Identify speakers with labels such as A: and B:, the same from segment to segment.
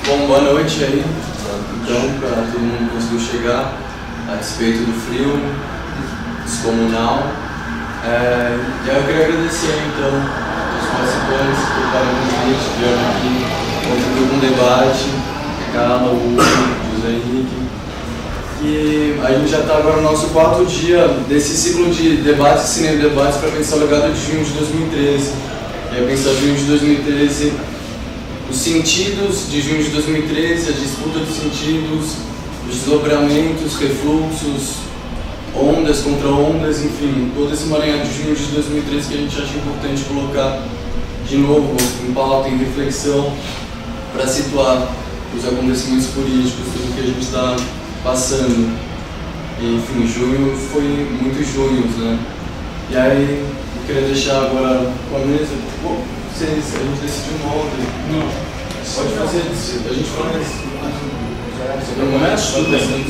A: Bom, boa noite aí. Então, para todo mundo que conseguiu chegar, a despeito do frio descomunal. Eu queria agradecer então aos participantes que prepararam o convite, vieram aqui, contribuíram com o debate, Carla, Hugo, José Henrique. E a gente já está agora no nosso 4º dia desse ciclo de debates, cinema e debates, para pensar o legado de junho de 2013. E é pensar junho de 2013, os sentidos de junho de 2013, a disputa dos sentidos, os desdobramentos, refluxos, ondas contra ondas, enfim, todo esse emaranhado de junho de 2013 que a gente acha importante colocar de novo em pauta, em reflexão, para situar os acontecimentos políticos, tudo que a gente está passando. E, enfim, junho foi muitos junhos, né? E aí, eu queria deixar agora com a mesa, a gente decidiu ontem. Não, pode fazer, a gente faz. Eu começo? Tudo bem.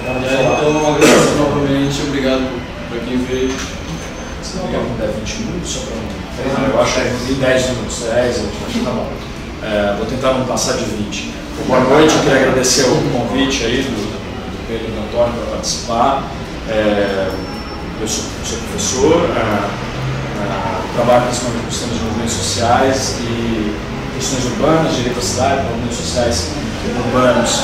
A: Então, agradeço novamente, obrigado para quem veio.
B: Você não quer mudar 20 minutos só para eu acho que 10 minutos, 10, eu acho que tá bom. Vou tentar não passar de 20. Boa noite, eu queria agradecer o convite aí do Pedro e do Antônio para participar. Eu sou professor, trabalho principalmente com questões de movimentos sociais e questões urbanas, direito à cidade, movimentos sociais urbanos.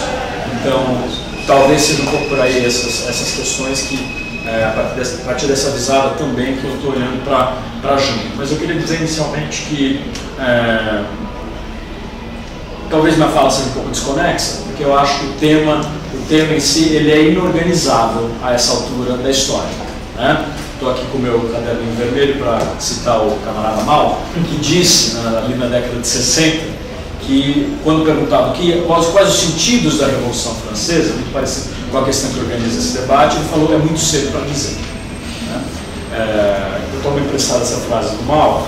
B: Então, talvez seja um pouco por aí essas questões que, a partir dessa visada também, que eu estou olhando para junho. Mas eu queria dizer inicialmente que talvez minha fala seja um pouco desconexa, porque eu acho que o tema em si ele é inorganizável a essa altura da história. Estou aqui com o meu caderninho vermelho para citar o camarada Mal, que disse ali na década de 60 que, quando perguntado quais os sentidos da Revolução Francesa, muito parecido com a questão que organiza esse debate, ele falou: é muito cedo para dizer. Eu tomo emprestado essa frase do Mal,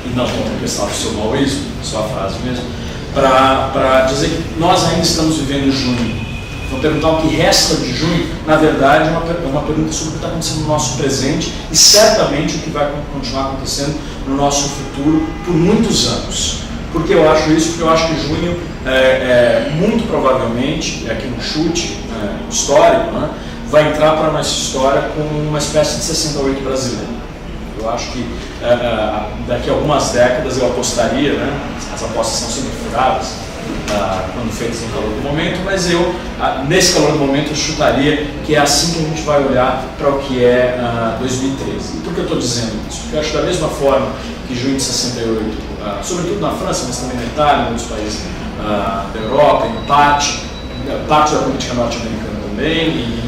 B: e não tomo emprestado o seu maoísmo, só a frase mesmo, para dizer que nós ainda estamos vivendo junho. Vou perguntar o que resta de junho, na verdade, é uma pergunta sobre o que está acontecendo no nosso presente e certamente o que vai continuar acontecendo no nosso futuro por muitos anos. Por que eu acho isso? Porque eu acho que junho, muito provavelmente, aqui um chute histórico, vai entrar para a nossa história com uma espécie de 68 brasileiro. Eu acho que daqui a algumas décadas eu apostaria, as apostas são sempre furadas, quando feitas no calor do momento, mas eu, nesse calor do momento, eu chutaria que é assim que a gente vai olhar para o que é 2013. E por que eu estou dizendo isso? Porque eu acho que da mesma forma que junho de 68, sobretudo na França, mas também na Itália, em outros países da Europa, em parte da política norte-americana também, e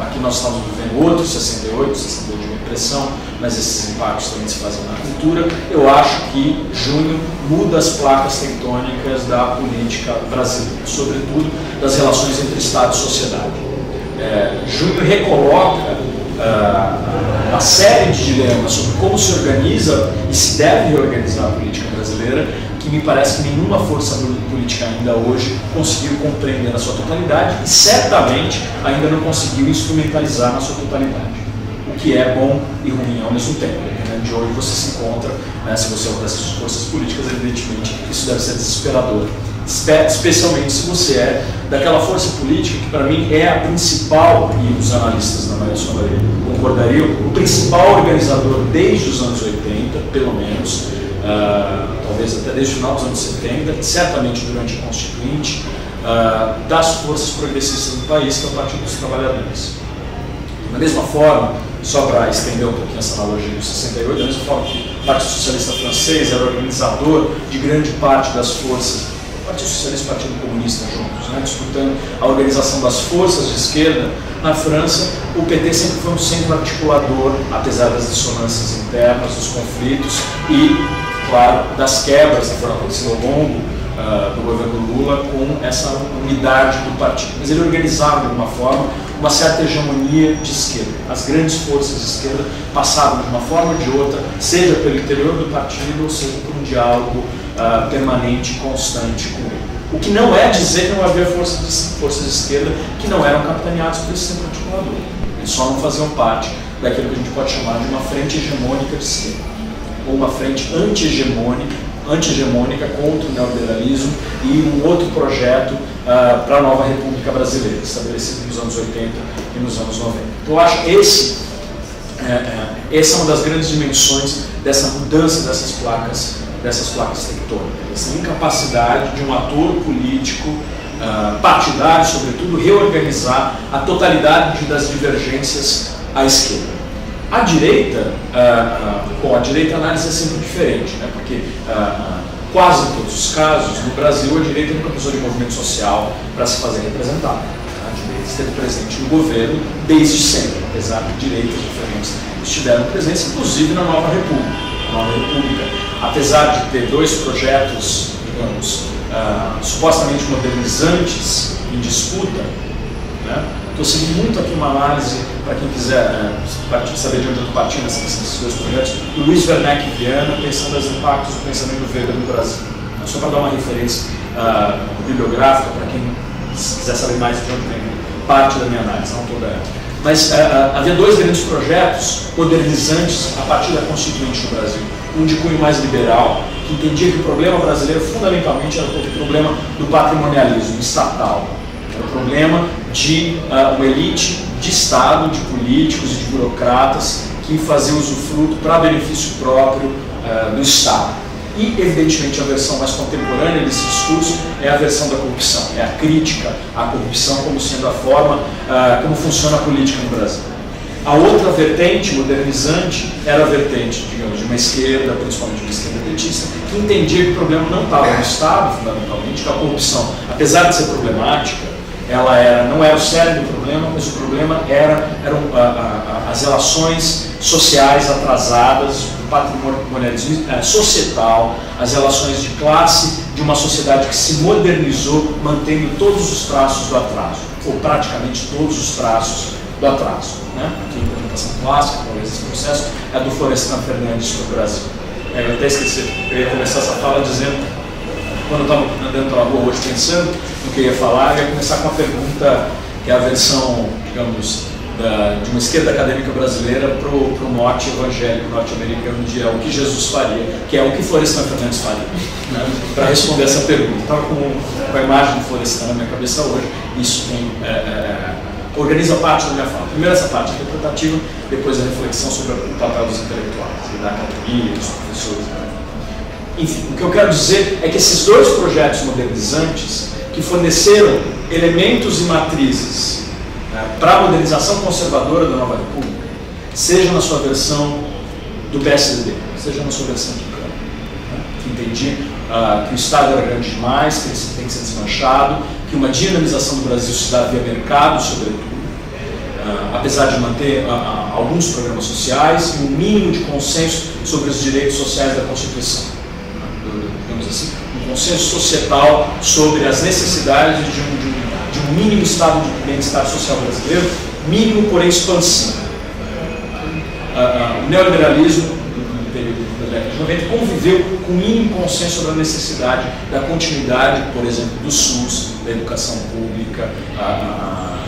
B: aqui nós estamos vivendo outro 68 de uma impressão, mas esses impactos também se fazem na cultura. Eu acho que junho muda as placas tectônicas da política brasileira, sobretudo das relações entre Estado e sociedade. Junho recoloca uma série de dilemas sobre como se organiza e se deve reorganizar a política brasileira, que me parece que nenhuma força política ainda hoje conseguiu compreender na sua totalidade e certamente ainda não conseguiu instrumentalizar na sua totalidade. O que é bom e ruim ao mesmo tempo, dependendo de onde você se encontra, se você é uma dessas forças políticas, evidentemente isso deve ser desesperador. Especialmente se você é daquela força política que para mim é a principal, e os analistas da maioria concordariam, o principal organizador desde os anos 80, pelo menos, talvez até desde o final dos anos 70, certamente durante a Constituinte, das forças progressistas do país, que é o Partido dos Trabalhadores. Da mesma forma, só para estender um pouquinho essa analogia do 68, da mesma forma que o Partido Socialista Francês era organizador de grande parte das forças, o Partido Socialista e o Partido Comunista juntos, disputando a organização das forças de esquerda, na França o PT sempre foi um centro articulador, apesar das dissonâncias internas, dos conflitos e, claro, das quebras que foram acontecendo ao longo do governo Lula com essa unidade do partido. Mas ele organizava, de alguma forma, uma certa hegemonia de esquerda. As grandes forças de esquerda passavam de uma forma ou de outra, seja pelo interior do partido, ou seja por um diálogo permanente, constante com ele. O que não é dizer que não havia forças de esquerda que não eram capitaneadas por esse centro articulador. Eles só não faziam parte daquilo que a gente pode chamar de uma frente hegemônica de esquerda, ou uma frente anti-hegemônica contra o neoliberalismo e um outro projeto para a nova República Brasileira, estabelecido nos anos 80 e nos anos 90. Então, eu acho que essa é uma das grandes dimensões dessa mudança dessas placas tectônicas, essa incapacidade de um ator político partidário, sobretudo, reorganizar a totalidade das divergências à esquerda. A direita, a análise é sempre diferente, né? Porque quase em todos os casos, no Brasil, a direita nunca precisou de movimento social para se fazer representar. A direita esteve presente no governo desde sempre, apesar de direitas diferentes estiveram presentes, inclusive na nova República. Apesar de ter dois projetos, digamos, supostamente modernizantes em disputa, né? Estou seguindo muito aqui uma análise, para quem quiser saber de onde eu estou partindo nesses dois projetos, do Luiz Werneck Viana, pensando nos impactos do pensamento Weber no Brasil. Só para dar uma referência bibliográfica, para quem quiser saber mais de onde vem parte da minha análise, não toda ela. Mas havia dois grandes projetos modernizantes a partir da Constituinte no Brasil. Um de cunho mais liberal, que entendia que o problema brasileiro fundamentalmente era o problema do patrimonialismo estatal. Era o problema de uma elite de Estado, de políticos e de burocratas que fazia usufruto para benefício próprio do Estado. E, evidentemente, a versão mais contemporânea desse discurso é a versão da corrupção, é a crítica à corrupção como sendo a forma como funciona a política no Brasil. A outra vertente, modernizante, era a vertente, digamos, de uma esquerda, principalmente uma esquerda petista, que entendia que o problema não estava no Estado, fundamentalmente, que a corrupção, apesar de ser problemática, ela não era o cerne do problema, mas o problema eram as relações sociais atrasadas, o patrimonialismo societal, as relações de classe de uma sociedade que se modernizou, mantendo todos os traços do atraso, ou praticamente todos os traços do atraso. Né? Aqui a implementação clássica, talvez esse processo, é do Florestan Fernandes para o Brasil. Eu até esqueci, eu ia começar essa fala dizendo, quando eu estava andando pela rua hoje pensando no que eu ia falar, eu ia começar com uma pergunta que é a versão, digamos, de uma esquerda acadêmica brasileira para o mote evangélico norte-americano de o que Jesus faria, que é o que Florestan Fernandes faria, né? Para responder essa pergunta. Estava com a imagem de Florestan na minha cabeça hoje, isso tem, organiza parte da minha fala. Primeiro essa parte interpretativa, depois a reflexão sobre o papel dos intelectuais, e da academia, dos professores. Enfim, o que eu quero dizer é que esses dois projetos modernizantes que forneceram elementos e matrizes para a modernização conservadora da nova República, seja na sua versão do PSDB, seja na sua versão do Câmara, que entendia que o Estado era grande demais, que ele tem que ser desmanchado, que uma dinamização do Brasil se dá via mercado, sobretudo, apesar de manter alguns programas sociais e um mínimo de consenso sobre os direitos sociais da Constituição. Digamos assim, um consenso societal sobre as necessidades de um mínimo estado de bem-estar social brasileiro, mínimo, porém expansivo. O neoliberalismo, no período da década de 90, conviveu com o mínimo consenso sobre a necessidade da continuidade, por exemplo, do SUS, da educação pública,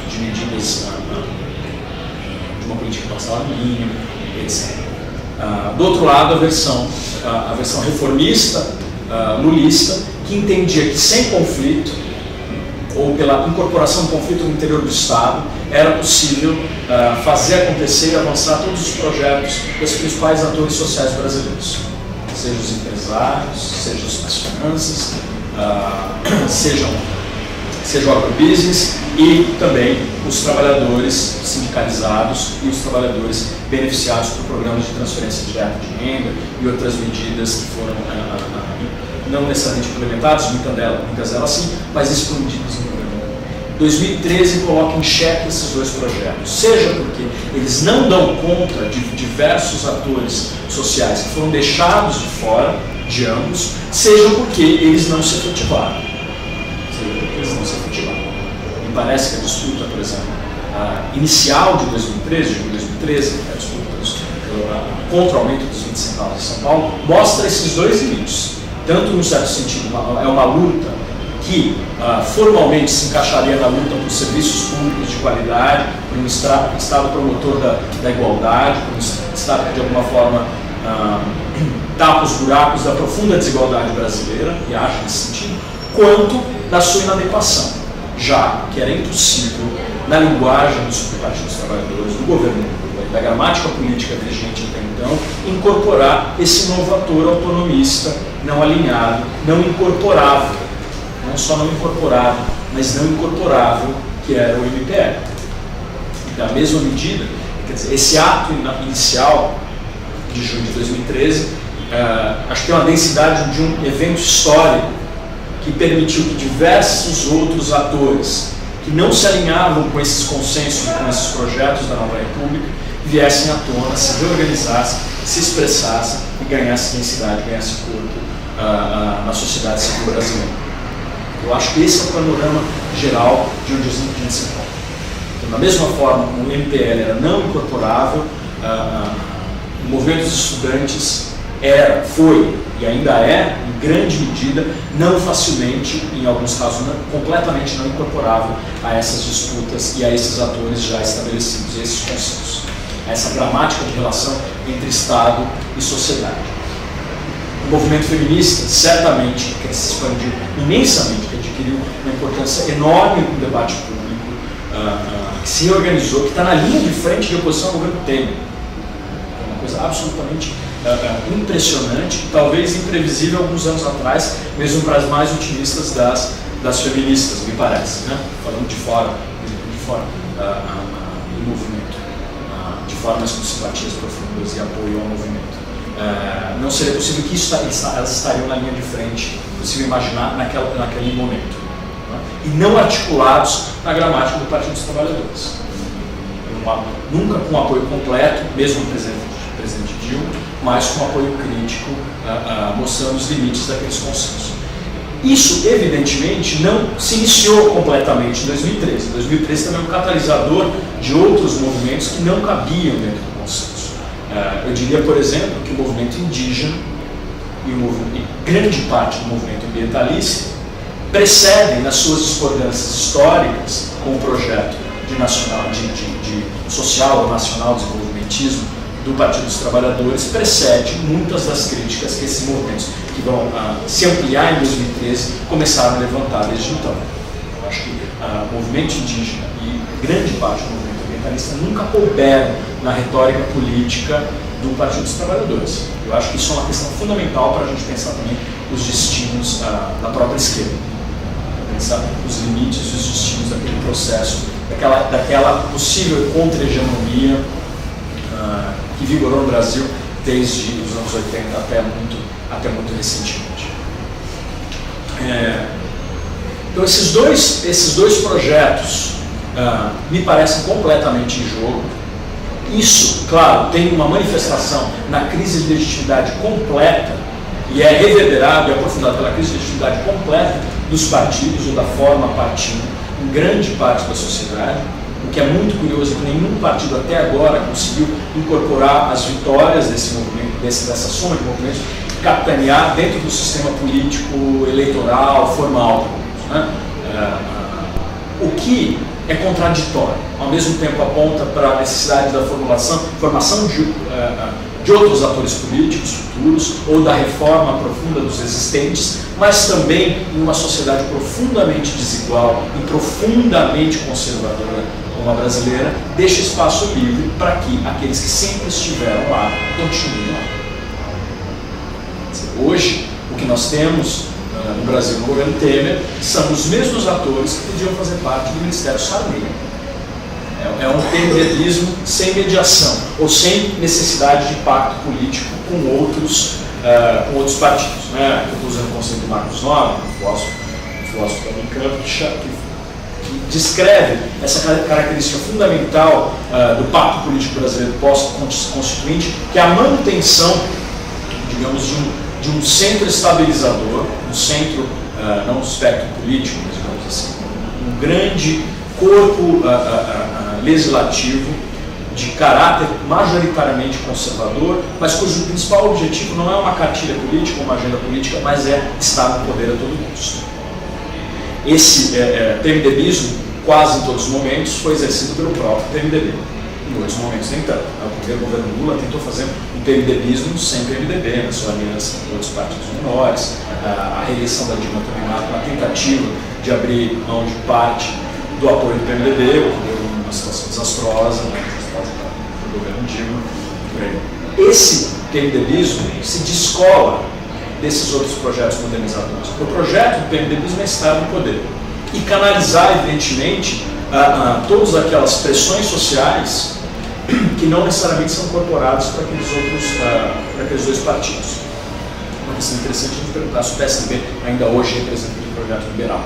B: de medidas de uma política de salário mínimo, etc. Do outro lado, a versão reformista, lulista, que entendia que sem conflito, ou pela incorporação do conflito no interior do Estado, era possível fazer acontecer e avançar todos os projetos dos principais atores sociais brasileiros, seja os empresários, seja as finanças, seja o agrobusiness e também os trabalhadores sindicalizados e os trabalhadores beneficiados por programas de transferência direta de renda e outras medidas que foram não necessariamente implementadas, muitas delas sim, mas expandidas no programa. 2013 coloca em xeque esses dois projetos, seja porque eles não dão conta de diversos atores sociais que foram deixados de fora de ambos, seja porque eles não se efetivaram. Me parece que a disputa, por exemplo, inicial de 2013, a disputa contra o aumento dos 20 centavos em São Paulo, mostra esses dois limites. Tanto, num certo sentido, é uma luta que formalmente se encaixaria na luta por serviços públicos de qualidade, por um Estado promotor da igualdade, por um Estado que de alguma forma tapa os buracos da profunda desigualdade brasileira, e age nesse sentido, quanto da sua inadequação, já que era impossível, na linguagem dos Partido dos Trabalhadores, do governo Lula, da gramática política vigente até então, incorporar esse novo ator autonomista, não alinhado, não incorporável, não só não incorporável, mas não incorporável, que era o MPL. E da mesma medida, quer dizer, esse ato inicial de junho de 2013, acho que tem uma densidade de um evento histórico que permitiu que diversos outros atores que não se alinhavam com esses consensos e com esses projetos da nova república viessem à tona, se reorganizassem, se expressassem e ganhassem densidade, ganhassem corpo na sociedade civil brasileira. Eu acho que esse é o panorama geral de onde a gente se encontra. Então, da mesma forma como o MPL era não incorporável, o movimento dos estudantes foi e ainda é, em grande medida, não facilmente, em alguns casos, completamente não incorporável a essas disputas e a esses atores já estabelecidos, esses consensos. Essa gramática de relação entre Estado e sociedade. O movimento feminista, certamente, que se expandiu imensamente, que adquiriu uma importância enorme no debate público, que se reorganizou, que está na linha de frente de oposição ao governo Temer. É uma coisa absolutamente impressionante, talvez imprevisível alguns anos atrás, mesmo para as mais otimistas das feministas, me parece, né? Falando de fora do movimento, de formas com simpatias profundas e apoio ao movimento. Não seria possível que elas estariam na linha de frente, possível imaginar naquele momento, né? E não articulados na gramática do Partido dos Trabalhadores. Nunca com apoio completo, mesmo do presidente Dilma, mas com apoio crítico, mostrando os limites daqueles consensos. Isso, evidentemente, não se iniciou completamente em 2013. 2013 também é um catalisador de outros movimentos que não cabiam dentro do consenso. Eu diria, por exemplo, que o movimento indígena e grande parte do movimento ambientalista precedem, nas suas discordâncias históricas com o projeto de social ou nacional desenvolvimentismo do Partido dos Trabalhadores, precede muitas das críticas que esses movimentos, que vão se ampliar em 2013, começaram a levantar desde então. Eu acho que o movimento indígena e grande parte do movimento ambientalista nunca couberam na retórica política do Partido dos Trabalhadores. Eu acho que isso é uma questão fundamental para a gente pensar também os destinos da própria esquerda, pensar os limites e os destinos daquele processo, daquela possível contra-hegemonia que vigorou no Brasil desde os anos 80 até muito recentemente. Então esses dois projetos me parecem completamente em jogo. Isso, claro, tem uma manifestação na crise de legitimidade completa e é reverberado e aprofundado pela crise de legitimidade completa dos partidos ou da forma partindo em grande parte da sociedade. O que é muito curioso é que nenhum partido até agora conseguiu incorporar as vitórias desse movimento, dessa soma de movimentos, capitanear dentro do sistema político, eleitoral, formal, né? O que é contraditório, ao mesmo tempo aponta para a necessidade da formação de outros atores políticos futuros ou da reforma profunda dos existentes, mas também em uma sociedade profundamente desigual e profundamente conservadora como a brasileira, deixa espaço livre para que aqueles que sempre estiveram lá continuem lá. Hoje, o que nós temos no Brasil, no governo Temer, são os mesmos atores que podiam fazer parte do Ministério Sarney. É um temerismo sem mediação, ou sem necessidade de pacto político com outros partidos. Né? Eu estou usando o conceito do Marcos Nobre, um filósofo americano, que descreve essa característica fundamental do pacto político brasileiro pós-constituinte, que é a manutenção, digamos, de um centro estabilizador, um centro, não um espectro político, mas digamos assim, um grande corpo legislativo de caráter majoritariamente conservador, mas cujo principal objetivo não é uma cartilha política ou uma agenda política, mas é estar no poder a todo custo. Esse PMDBismo quase em todos os momentos, foi exercido pelo próprio PMDB. Em outros momentos nem tanto. O primeiro governo Lula tentou fazer um PMDBismo sem PMDB, na sua aliança com outros partidos menores. A reeleição da Dilma também marca uma tentativa de abrir mão de parte do apoio do PMDB, o que deu uma situação desastrosa, para o governo Dilma. Esse PMDBismo se descola desses outros projetos modernizadores. O projeto do PMDBismo é estar no poder e canalizar, evidentemente, todas aquelas pressões sociais que não necessariamente são incorporadas para aqueles dois partidos. Uma questão interessante a gente perguntar se o PSDB ainda hoje representa um projeto liberal.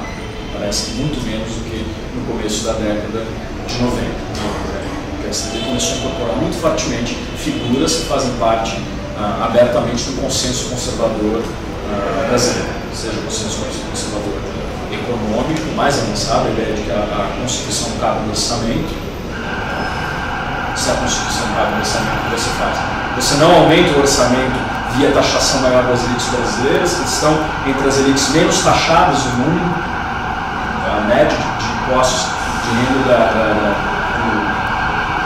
B: Parece que muito menos do que no começo da década de 90. O PSDB começou a incorporar muito fortemente figuras que fazem parte abertamente do consenso conservador brasileiro, seja o consenso conservador econômico, mais avançado, a ideia de que a Constituição cabe no orçamento. Se a Constituição cabe no orçamento, o que você faz? Você não aumenta o orçamento via taxação maior das elites brasileiras, que estão entre as elites menos taxadas do mundo. A média de impostos de renda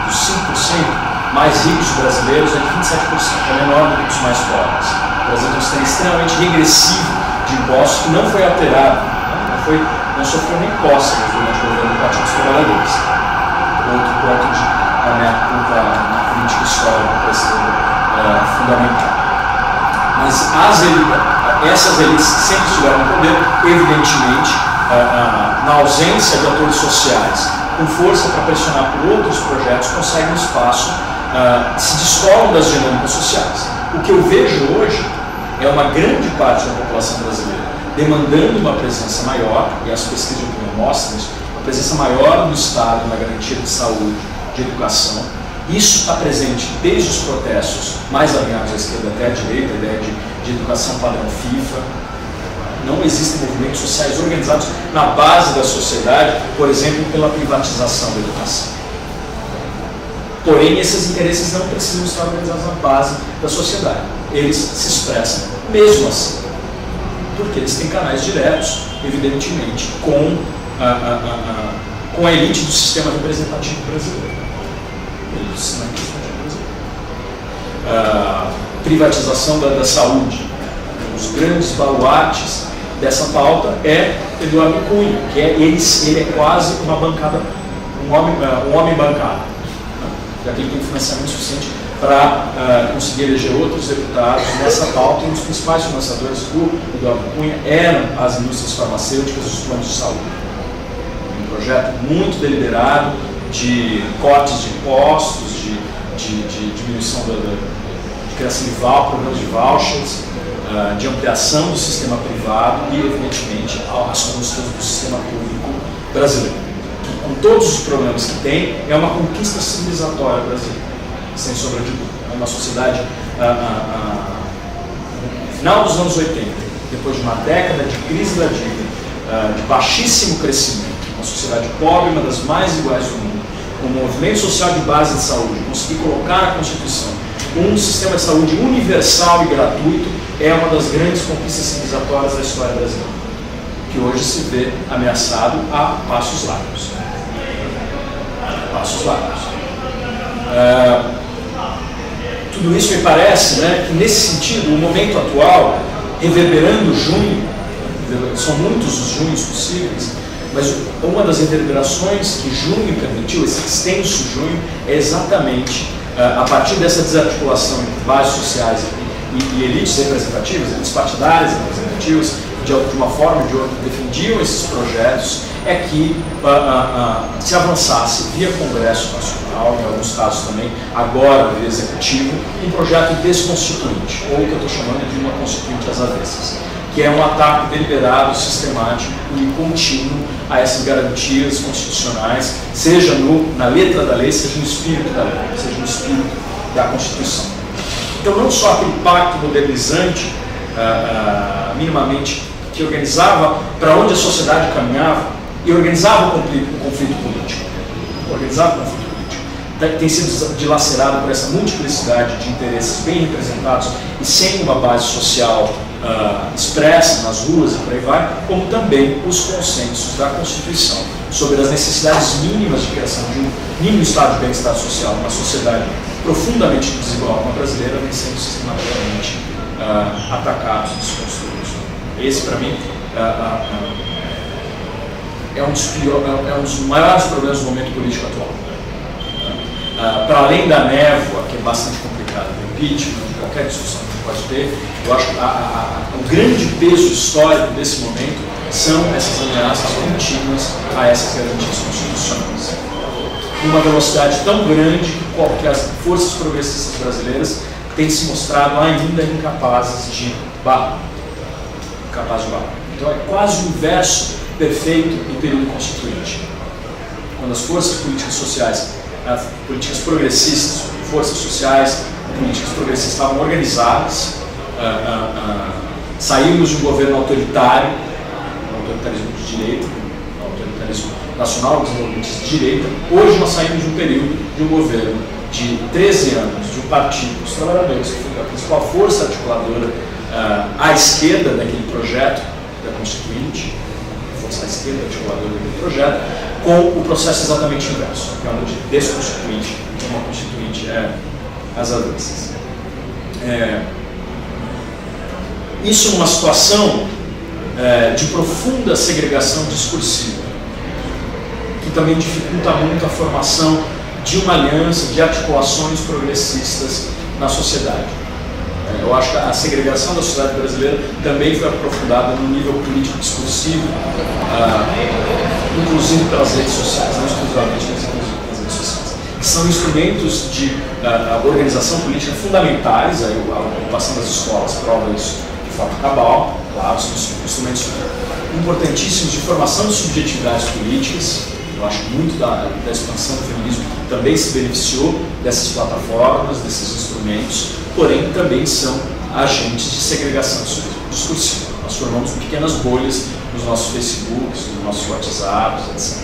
B: dos 5% mais ricos brasileiros é de 27%, é menor do que os mais pobres. O Brasil tem um sistema extremamente regressivo de impostos que não foi alterado, não sofreu nem cócegas durante o governo do Partido dos Trabalhadores. Outro ponto da minha crítica histórica fundamental. Mas essas elites que sempre estiveram no poder, evidentemente, na ausência de atores sociais, com força para pressionar por outros projetos, conseguem espaço, se descolam das dinâmicas sociais. O que eu vejo hoje é uma grande parte da população brasileira demandando uma presença maior, e as pesquisas de opinião mostram isso, uma presença maior do Estado na garantia de saúde, de educação. Isso está presente desde os protestos mais alinhados à esquerda até à direita, a ideia de educação padrão FIFA. Não existem movimentos sociais organizados na base da sociedade, por exemplo, pela privatização da educação. Porém, esses interesses não precisam estar organizados na base da sociedade. Eles se expressam mesmo assim, porque eles têm canais diretos, evidentemente, com a elite do sistema representativo brasileiro. Privatização da saúde. Os grandes baluartes dessa pauta é Eduardo Cunha, que ele é quase uma bancada, um homem bancada, já que ele tem financiamento suficiente para conseguir eleger outros deputados nessa pauta. Um dos principais financiadores do Eduardo Cunha eram as indústrias farmacêuticas e os planos de saúde. Um projeto muito deliberado de cortes de impostos, de diminuição de criação de programas de vouchers, de ampliação do sistema privado e, evidentemente, as custas do sistema público brasileiro, que, com todos os problemas que tem, é uma conquista civilizatória brasileira, sem sombra de dúvida. É uma sociedade, no final dos anos 80, depois de uma década de crise da dívida, de baixíssimo crescimento, uma sociedade pobre, uma das mais iguais do mundo, com um movimento social de base de saúde, conseguir colocar na Constituição um sistema de saúde universal e gratuito, é uma das grandes conquistas civilizatórias da história brasileira, que hoje se vê ameaçado a passos largos. Tudo isso me parece, que nesse sentido, o momento atual, reverberando junho, são muitos os junhos possíveis, mas uma das reverberações que junho permitiu, esse extenso junho, é exatamente a partir dessa desarticulação entre bases sociais e elites representativas, elites partidárias representativas, de uma forma ou de outra defendiam esses projetos, é que se avançasse via Congresso Nacional, em alguns casos também, agora via Executivo, um projeto desconstituinte, ou o que eu estou chamando de uma constituinte às avessas, que é um ataque deliberado, sistemático e contínuo a essas garantias constitucionais, seja na letra da lei, seja no espírito da lei, seja no espírito da Constituição. Então, não só aquele pacto modernizante, minimamente, que organizava para onde a sociedade caminhava e organizava o conflito político. Tem sido dilacerado por essa multiplicidade de interesses bem representados e sem uma base social expressa nas ruas e por aí vai, como também os consensos da Constituição sobre as necessidades mínimas de criação de um mínimo estado de bem-estar social numa sociedade profundamente desigual como a brasileira, vem sendo sistematicamente atacados e desconstruídos. Esse, para mim, é um dos maiores problemas do momento político atual. Para além da névoa, que é bastante complicada, do impeachment, de qualquer discussão que pode ter, eu acho que o grande peso histórico desse momento são essas ameaças contínuas a essas garantias constitucionais. Uma velocidade tão grande que as forças progressistas brasileiras têm se mostrado ainda incapazes de barrar. Então é quase o inverso perfeito do período constituinte. Quando as forças políticas sociais, as políticas progressistas, forças sociais, políticas progressistas estavam organizadas, saímos de um governo autoritário, um autoritarismo de direita, um autoritarismo nacional, desenvolvimentista de direita. Hoje nós saímos de um período de um governo de 13 anos, de um partido dos trabalhadores, que foi a principal força articuladora à esquerda daquele projeto da Constituinte, força à esquerda articuladora daquele projeto, com o processo exatamente inverso, que é uma de desconstituinte, uma constituinte às avessas. Isso numa situação de profunda segregação discursiva, que também dificulta muito a formação de uma aliança de articulações progressistas na sociedade. Eu acho que a segregação da sociedade brasileira também foi aprofundada no nível político discursivo, inclusive pelas redes sociais, não exclusivamente nas redes sociais, que são instrumentos de organização política fundamentais. A ocupação das escolas prova isso de forma cabal, claro, são instrumentos importantíssimos de formação de subjetividades políticas. Eu acho que muito da expansão do feminismo também se beneficiou dessas plataformas, desses instrumentos, porém também são agentes de segregação discursiva. Nós formamos pequenas bolhas nos nossos Facebooks, nos nossos WhatsApps, etc.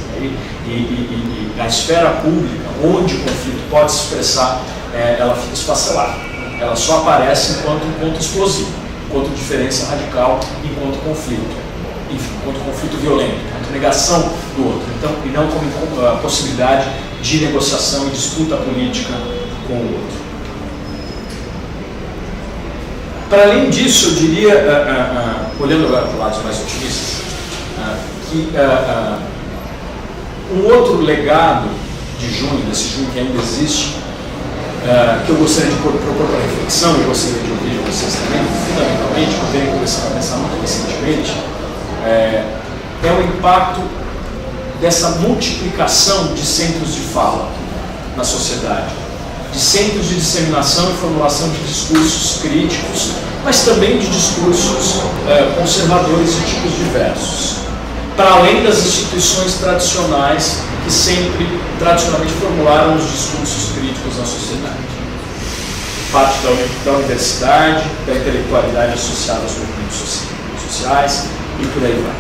B: E a esfera pública, onde o conflito pode se expressar, ela fica esfacelada. Ela só aparece enquanto um ponto explosivo, enquanto diferença radical, enquanto conflito. Enfim, enquanto conflito violento, enquanto negação do outro, então, e não como a possibilidade de negociação e disputa política com o outro. Para além disso, eu diria, olhando agora para os lados mais otimistas, que um outro legado de junho, desse junho que ainda existe, que eu gostaria de propor para reflexão, e gostaria de ouvir de vocês também, fundamentalmente, que eu venho começando a pensar muito recentemente, é o impacto dessa multiplicação de centros de fala na sociedade, de centros de disseminação e formulação de discursos críticos, mas também de discursos conservadores de tipos diversos, para além das instituições tradicionais que sempre, tradicionalmente, formularam os discursos críticos na sociedade. Parte da universidade, da intelectualidade associada aos movimentos sociais, e por aí vai.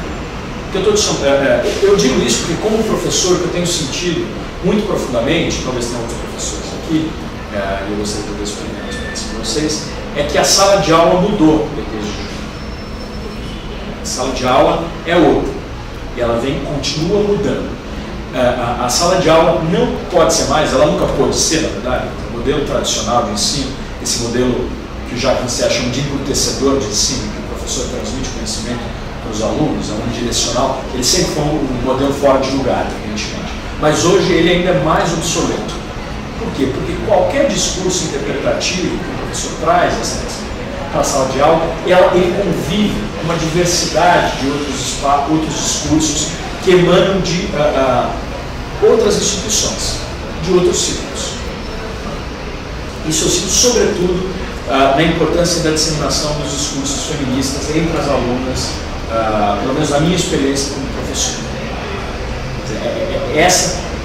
B: Eu digo isso porque, como professor, que eu tenho sentido muito profundamente, talvez tenha outros professores aqui, e eu gostaria de poder explicar a experiência para vocês, é que a sala de aula mudou desde junho. A sala de aula é outra, e ela continua mudando. A sala de aula não pode ser mais, ela nunca pôde ser, na verdade, o modelo tradicional de ensino, esse modelo que o Jacques Rancière chama de embrutecedor de ensino, que o professor transmite conhecimento para os alunos, é um direcional, ele sempre foi um modelo fora de lugar, evidentemente. Mas hoje ele ainda é mais obsoleto. Por quê? Porque qualquer discurso interpretativo que o professor traz para a sala de aula, ele convive com uma diversidade de outros discursos que emanam de outras instituições, de outros círculos. Isso eu sinto, sobretudo, na importância da disseminação dos discursos feministas entre as alunas, pelo menos na minha experiência como professor.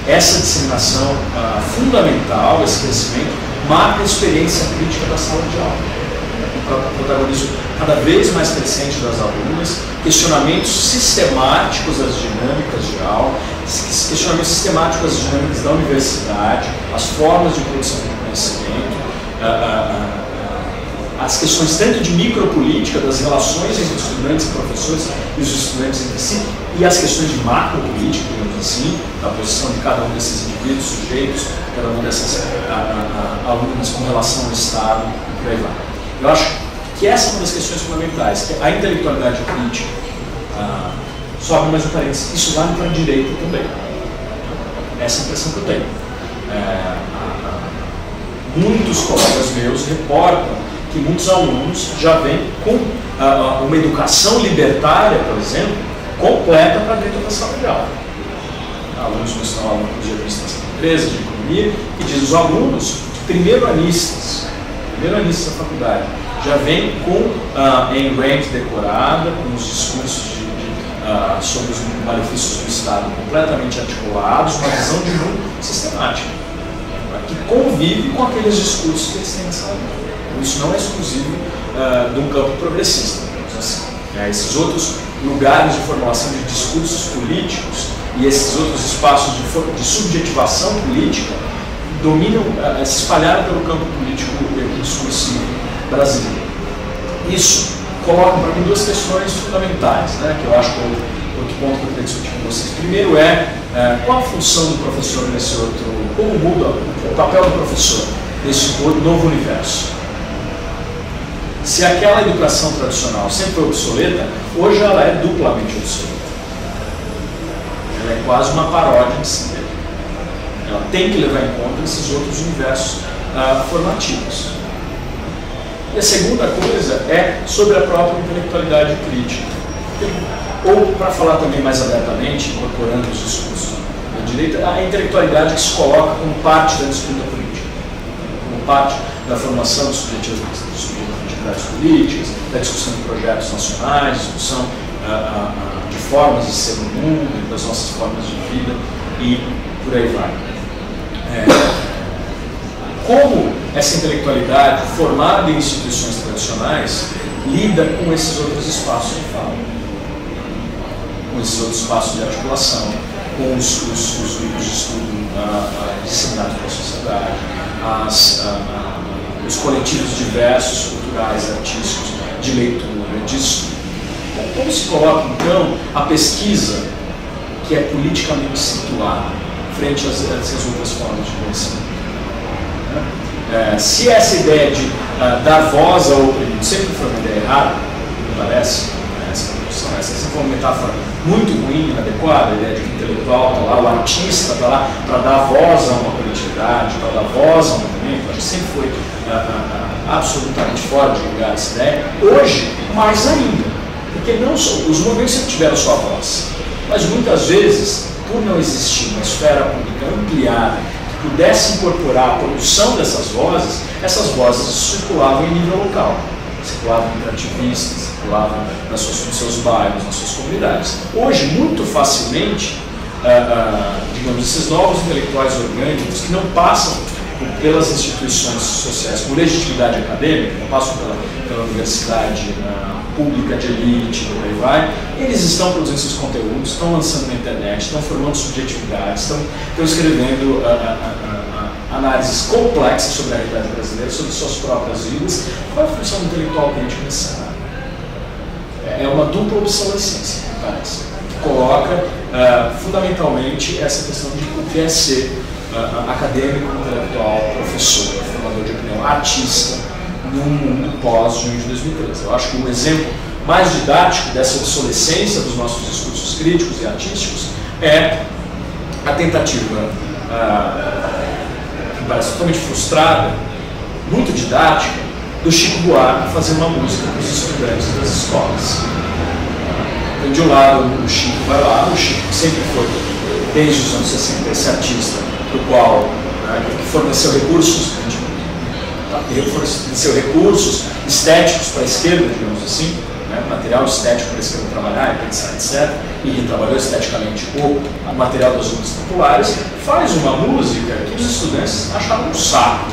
B: Essa disseminação fundamental, esse crescimento, marca a experiência crítica da sala de aula. O protagonismo cada vez mais crescente das alunas, questionamentos sistemáticos das dinâmicas de aula, questionamentos sistemáticos das dinâmicas da universidade, as formas de produção de conhecimento, as questões tanto de micropolítica, das relações entre estudantes e professores e os estudantes entre si, e as questões de macropolítica, digamos assim, da posição de cada um desses indivíduos, sujeitos, cada uma dessas alunas com relação ao Estado e por aí vai. Eu acho que essa é uma das questões fundamentais, que a intelectualidade crítica, só abre mais um parênteses, isso vale para a direita também. Essa é a impressão que eu tenho. Muitos colegas meus reportam que muitos alunos já vêm com uma educação libertária, por exemplo, completa para dentro da sala de aula. Alunos que estão aula de administração de empresas, de economia, que diz os alunos primeiro-anistas da faculdade, já vêm com Ayn Rand decorada, com os discursos sobre os malefícios do Estado completamente articulados, uma visão de mundo sistemática, que convive com aqueles discursos que eles têm nessa aula. Isso não é exclusivo de um campo progressista, digamos assim. Esses outros lugares de formulação de discursos políticos e esses outros espaços de subjetivação política dominam, se espalharam pelo campo político e discursivo brasileiro. Isso coloca para mim duas questões fundamentais, né, que eu acho que é outro ponto que eu queria discutir com vocês. Primeiro qual a função do professor nesse outro, como muda o papel do professor nesse novo universo? Se aquela educação tradicional sempre foi obsoleta, hoje ela é duplamente obsoleta. Ela é quase uma paródia de si mesma. Ela tem que levar em conta esses outros universos formativos. E a segunda coisa é sobre a própria intelectualidade crítica. Ou, para falar também mais abertamente, incorporando os discursos da direita, a intelectualidade que se coloca como parte da disputa política, como parte da formação dos subjetividades políticas, da discussão de projetos nacionais, discussão de formas de ser no mundo, das nossas formas de vida e por aí vai. Como essa intelectualidade formada em instituições tradicionais lida com esses outros espaços de fala, com esses outros espaços de articulação, com os grupos de estudo disseminados pela sociedade, os coletivos diversos, culturais, artísticos, de leitura, de estudo. Como se coloca, então, a pesquisa que é politicamente situada frente às outras formas de conhecimento? Se essa ideia de dar voz ao oprimido sempre foi uma ideia errada, me parece, essa foi uma metáfora muito ruim, inadequada, a ideia de que o intelectual está lá, o artista está lá para dar voz a uma coletividade, para dar voz a um movimento, acho que sempre foi absolutamente fora de lugar essa ideia. Hoje, mais ainda, porque não só, os movimentos sempre tiveram sua voz, mas muitas vezes, por não existir uma esfera pública ampliada que pudesse incorporar a produção dessas vozes, essas vozes circulavam em nível local, circulavam entre ativistas, circulavam nos seus bairros, nas suas comunidades. Hoje, muito facilmente, digamos, esses novos intelectuais orgânicos que não passam pelas instituições sociais com legitimidade acadêmica, não passam pela universidade pública de elite, por aí vai, eles estão produzindo seus conteúdos, estão lançando na internet, estão formando subjetividades, estão escrevendo análises complexas sobre a realidade brasileira, sobre suas próprias vidas. Qual é a função do intelectual crítico nesse cenário? É uma dupla obsolescência, me parece. Coloca fundamentalmente essa questão de o que é ser acadêmico, intelectual, professor, formador de opinião, artista, no mundo pós-junho de 2013. Eu acho que o exemplo mais didático dessa obsolescência dos nossos discursos críticos e artísticos é a tentativa, que parece totalmente frustrada, muito didática, do Chico Buarque fazer uma música para os estudantes das escolas. Então, de um lado, o Chico vai lá, o Chico sempre foi, desde os anos 60, esse artista do qual que forneceu recursos estéticos para a esquerda, digamos assim, material estético para a esquerda trabalhar, etc. E que trabalhou esteticamente o material das lutas populares, faz uma música que os estudantes acharam um saco,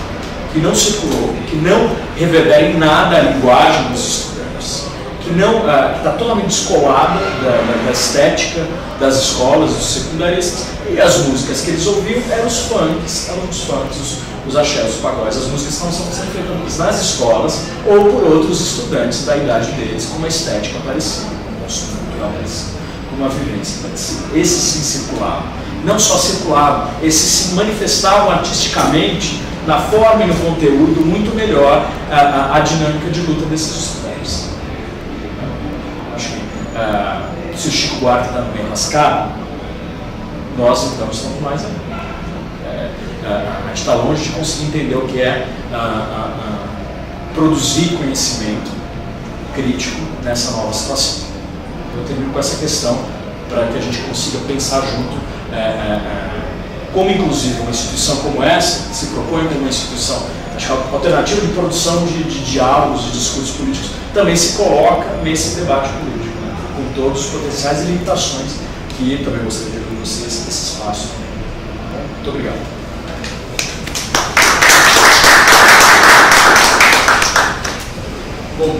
B: que não circulou, que não reverbera em nada a linguagem dos estudantes, que está totalmente descolada da estética das escolas, dos secundaristas, e as músicas que eles ouviam eram os funks, os axés, os pagodes, as músicas estão sendo feitas nas escolas ou por outros estudantes da idade deles, com uma estética parecida, com um consumo cultural parecido, com uma vivência parecida. Esses sim circulavam. Não só circulavam, esses se manifestavam artisticamente na forma e no conteúdo muito melhor a dinâmica de luta desses estudantes. Acho que se o Chico Buarque está no bem lascado, nós então estamos mais ainda. A gente está longe de conseguir entender o que é produzir conhecimento crítico nessa nova situação. Eu termino com essa questão para que a gente consiga pensar junto como inclusive uma instituição como essa se propõe como uma instituição, acho que a alternativa de produção de diálogos, de discursos políticos também se coloca nesse debate político, né, com todos os potenciais e limitações que também gostaria de ver com vocês nesse espaço. Muito obrigado.
C: Bom,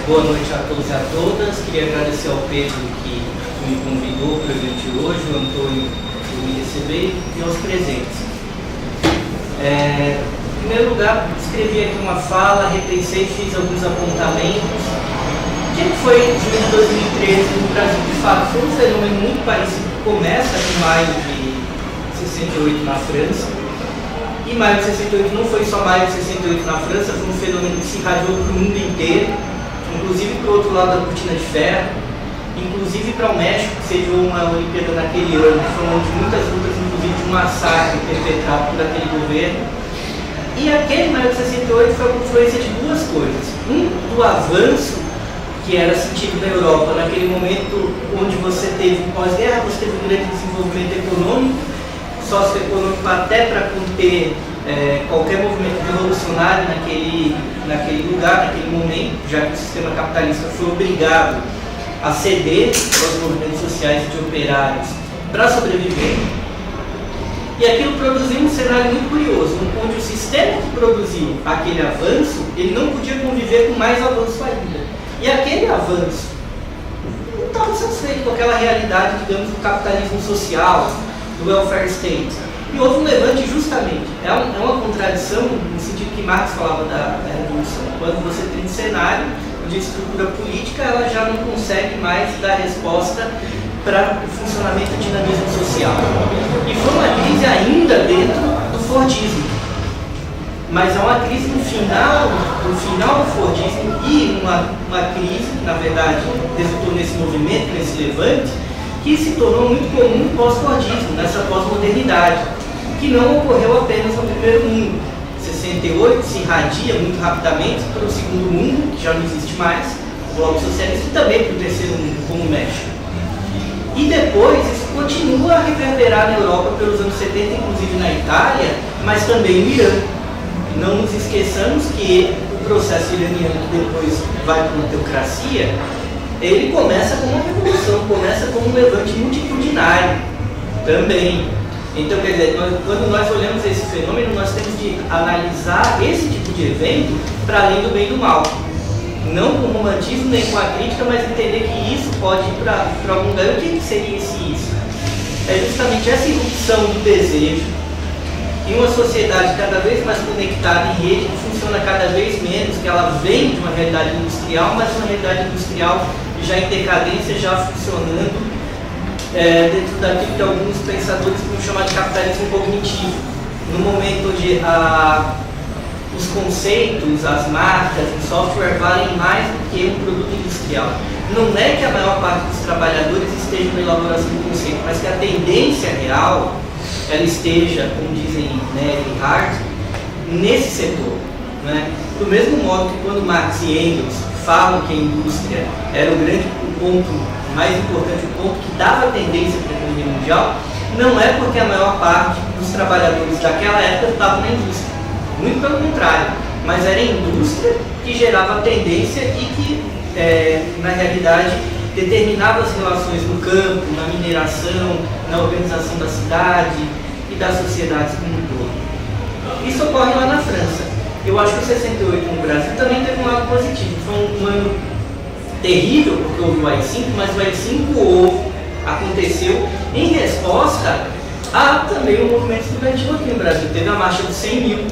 C: boa noite a todos e a todas. Queria agradecer ao Pedro que me convidou para o evento de hoje, o Antônio por me receber e aos presentes. Em primeiro lugar, escrevi aqui uma fala, repensei, fiz alguns apontamentos. O que foi junho de 2013 no Brasil? De fato, foi um fenômeno muito parecido que começa em maio de 68 na França. E maio de 68 não foi só maio de 68 na França, foi um fenômeno que se irradiou para o mundo inteiro, inclusive para o outro lado da cortina de ferro, inclusive para o México, que sediou uma Olimpíada naquele ano, que foi onde muitas lutas, inclusive de um massacre perpetrado por aquele governo. E aquele maio de 68 foi a confluência de duas coisas. Do avanço que era sentido na Europa, naquele momento onde você teve pós-guerra, você teve um grande desenvolvimento econômico, socioeconômico até para conter qualquer movimento revolucionário naquele lugar, naquele momento, já que o sistema capitalista foi obrigado a ceder aos movimentos sociais de operários para sobreviver. E aquilo produziu um cenário muito curioso, onde o sistema que produziu aquele avanço, ele não podia conviver com mais avanço ainda. E aquele avanço não estava satisfeito com aquela realidade, digamos, do capitalismo social, do welfare state. E houve um levante justamente. É uma contradição no sentido que Marx falava da revolução. Quando você tem um cenário de estrutura política, ela já não consegue mais dar resposta para o funcionamento do dinamismo social. E foi uma crise ainda dentro do Fordismo. Mas é uma crise no final do Fordismo e uma crise, na verdade, resultou nesse movimento, nesse levante, que se tornou muito comum no pós-fordismo, nessa pós-modernidade, que não ocorreu apenas no primeiro mundo. 68 se irradia muito rapidamente para o segundo mundo, que já não existe mais, o bloco socialista, e também para o terceiro mundo, como o México. E depois isso continua a reverberar na Europa pelos anos 70, inclusive na Itália, mas também no Irã. Não nos esqueçamos que o processo iraniano, que depois vai para uma teocracia, ele começa como uma revolução, começa como um levante multitudinário também. Então, quer dizer, quando nós olhamos esse fenômeno, nós temos de analisar esse tipo de evento para além do bem e do mal. Não com romantismo nem com a crítica, mas entender que isso pode ir para algum lugar. O que seria esse isso? É justamente essa irrupção do desejo em uma sociedade cada vez mais conectada em rede, que funciona cada vez menos, que ela vem de uma realidade industrial, mas uma realidade industrial já em decadência, já funcionando dentro daquilo que alguns pensadores vão chamar de capitalismo cognitivo. No momento onde os conceitos, as marcas, o software valem mais do que um produto industrial. Não é que a maior parte dos trabalhadores esteja na elaboração do conceito, mas que a tendência real ela esteja, como dizem Nery e Hart, nesse setor. Né? Do mesmo modo que quando Marx e Engels falam que a indústria era o ponto mais importante, o ponto que dava tendência para a economia mundial, não é porque a maior parte dos trabalhadores daquela época estavam na indústria. Muito pelo contrário, mas era a indústria que gerava a tendência e que, na realidade, determinava as relações no campo, na mineração, na organização da cidade e das sociedades como um todo. Isso ocorre lá na França. Eu acho que o 68 no Brasil também teve um lado positivo. Foi um ano terrível, porque houve o AI-5, mas o AI-5 aconteceu em resposta Há também o movimento estudantil aqui no Brasil. Teve a marcha dos 100 mil,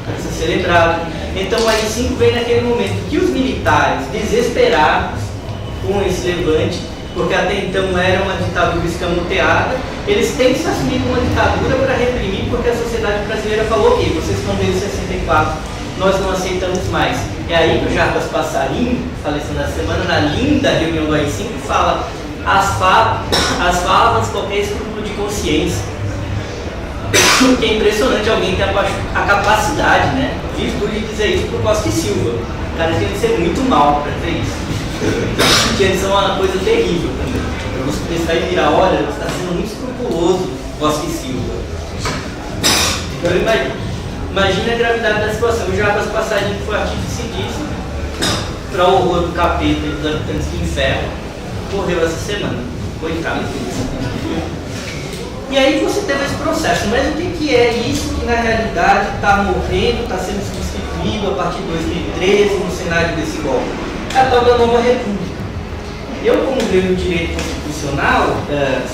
C: para ser celebrado. Então o AI-5 vem naquele momento que os militares, desesperados com esse levante, porque até então era uma ditadura escamoteada, eles têm que se assumir como uma ditadura para reprimir, porque a sociedade brasileira falou: ok, vocês estão desde 64, nós não aceitamos mais. É aí que o Jarbas Passarinho, falecendo na semana, na linda reunião do AI-5, fala: as favas qualquer escrúpulo de consciência. Que é impressionante alguém ter a capacidade, né, virtude de dizer isso para o Costa e Silva. O cara tem que ser muito mal para dizer isso. Porque eles são uma coisa terrível também. Para você pensar e virar: olha, você está sendo muito escrupuloso, Costa e Silva. Então imagina a gravidade da situação. O Jarbas Passarinho foi artífice disso, para o horror do capeta e dos habitantes do inferno, morreu essa semana. Coitado deles. E aí você teve esse processo. Mas o que é isso que na realidade está morrendo, está sendo substituído a partir de 2013 no cenário desse golpe? É a tal da nova república. Eu, como veio do direito constitucional,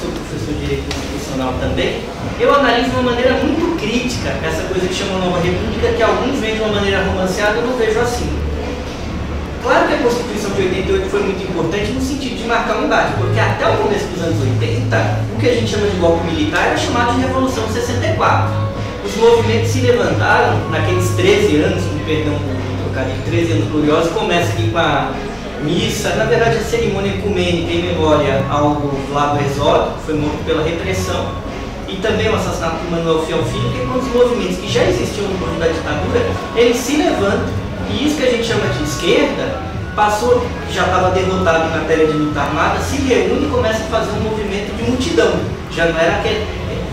C: sou professor de direito constitucional também, eu analiso de uma maneira muito crítica essa coisa que chama nova república, que alguns veem de uma maneira romanceada, eu não vejo assim. Claro que a Constituição de 88 foi muito importante no sentido de marcar um embate, porque até o começo dos anos 80, o que a gente chama de golpe militar era chamado de Revolução de 64. Os movimentos se levantaram naqueles 13 anos, com perdão por trocar de 13 anos gloriosos, começa aqui com a missa, na verdade a cerimônia ecumênica em memória ao Vlado Herzog, que foi morto pela repressão, e também o assassinato do Manuel Fiel Filho, que é quando os movimentos que já existiam no governo da ditadura, eles se levantam. E isso que a gente chama de esquerda, passou, já estava derrotado em matéria de luta armada, se reúne e começa a fazer um movimento de multidão. Já não era aquele,